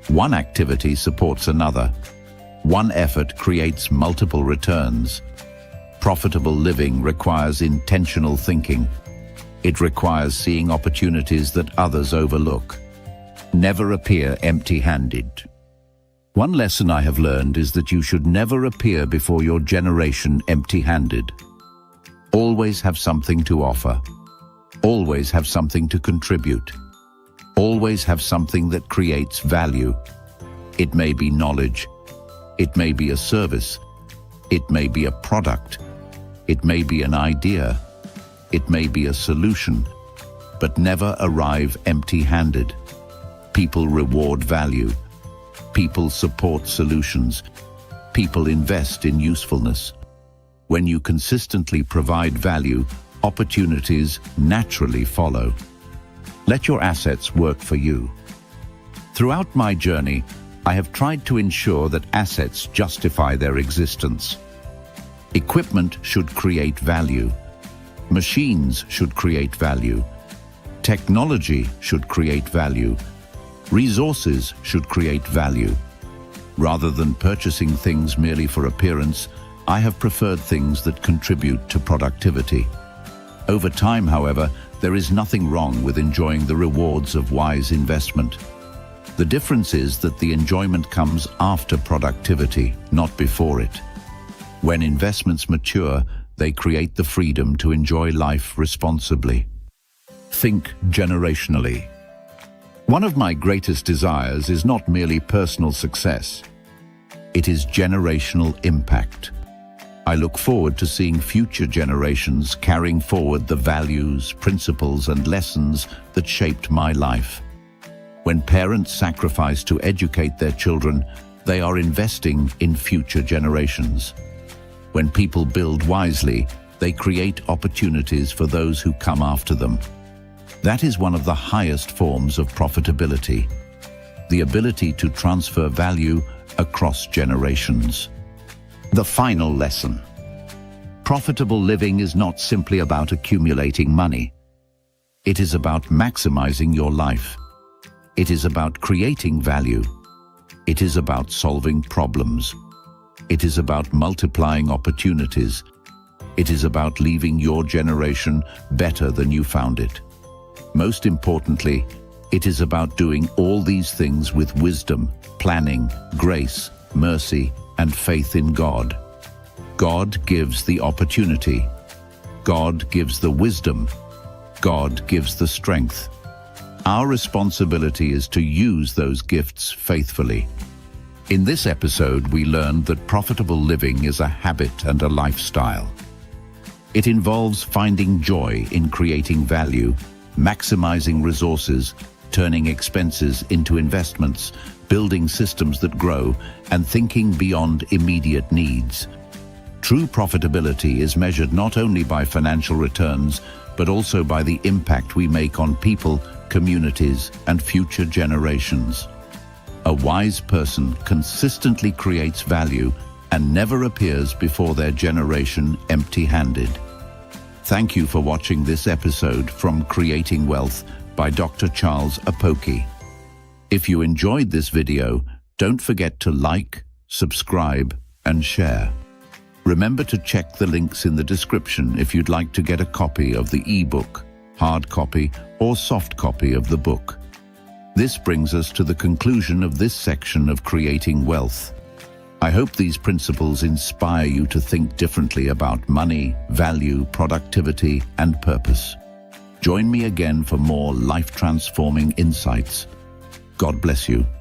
One activity supports another. One effort creates multiple returns. Profitable living requires intentional thinking. It requires seeing opportunities that others overlook. Never appear empty-handed. One lesson I have learned is that you should never appear before your generation empty-handed. Always have something to offer. Always have something to contribute. Always have something that creates value. It may be knowledge. It may be a service. It may be a product. It may be an idea. It may be a solution. But never arrive empty-handed. People reward value. People support solutions. People invest in usefulness. When you consistently provide value, opportunities naturally follow. Let your assets work for you. Throughout my journey, I have tried to ensure that assets justify their existence. Equipment should create value. Machines should create value. Technology should create value. Resources should create value. Rather than purchasing things merely for appearance, I have preferred things that contribute to productivity. Over time, however, there is nothing wrong with enjoying the rewards of wise investment. The difference is that the enjoyment comes after productivity, not before it. When investments mature, they create the freedom to enjoy life responsibly. Think generationally. One of my greatest desires is not merely personal success. It is generational impact. I look forward to seeing future generations carrying forward the values, principles, and lessons that shaped my life. When parents sacrifice to educate their children, they are investing in future generations. When people build wisely, they create opportunities for those who come after them. That is one of the highest forms of profitability, the ability to transfer value across generations. The final lesson. Profitable living is not simply about accumulating money. It is about maximizing your life. It is about creating value. It is about solving problems. It is about multiplying opportunities. It is about leaving your generation better than you found it. Most importantly, it is about doing all these things with wisdom, planning, grace, mercy, and faith in God. God gives the opportunity. God gives the wisdom. God gives the strength. Our responsibility is to use those gifts faithfully. In this episode, we learned that profitable living is a habit and a lifestyle. It involves finding joy in creating value, maximizing resources, turning expenses into investments, building systems that grow, and thinking beyond immediate needs. True profitability is measured not only by financial returns, but also by the impact we make on people, communities, and future generations. A wise person consistently creates value and never appears before their generation empty-handed. Thank you for watching this episode from Creating Wealth by Dr. Charles Apoki. If you enjoyed this video, don't forget to like, subscribe, and share. Remember to check the links in the description if you'd like to get a copy of the ebook, hard copy, or soft copy of the book. This brings us to the conclusion of this section of Creating Wealth. I hope these principles inspire you to think differently about money, value, productivity, and purpose. Join me again for more life-transforming insights. God bless you.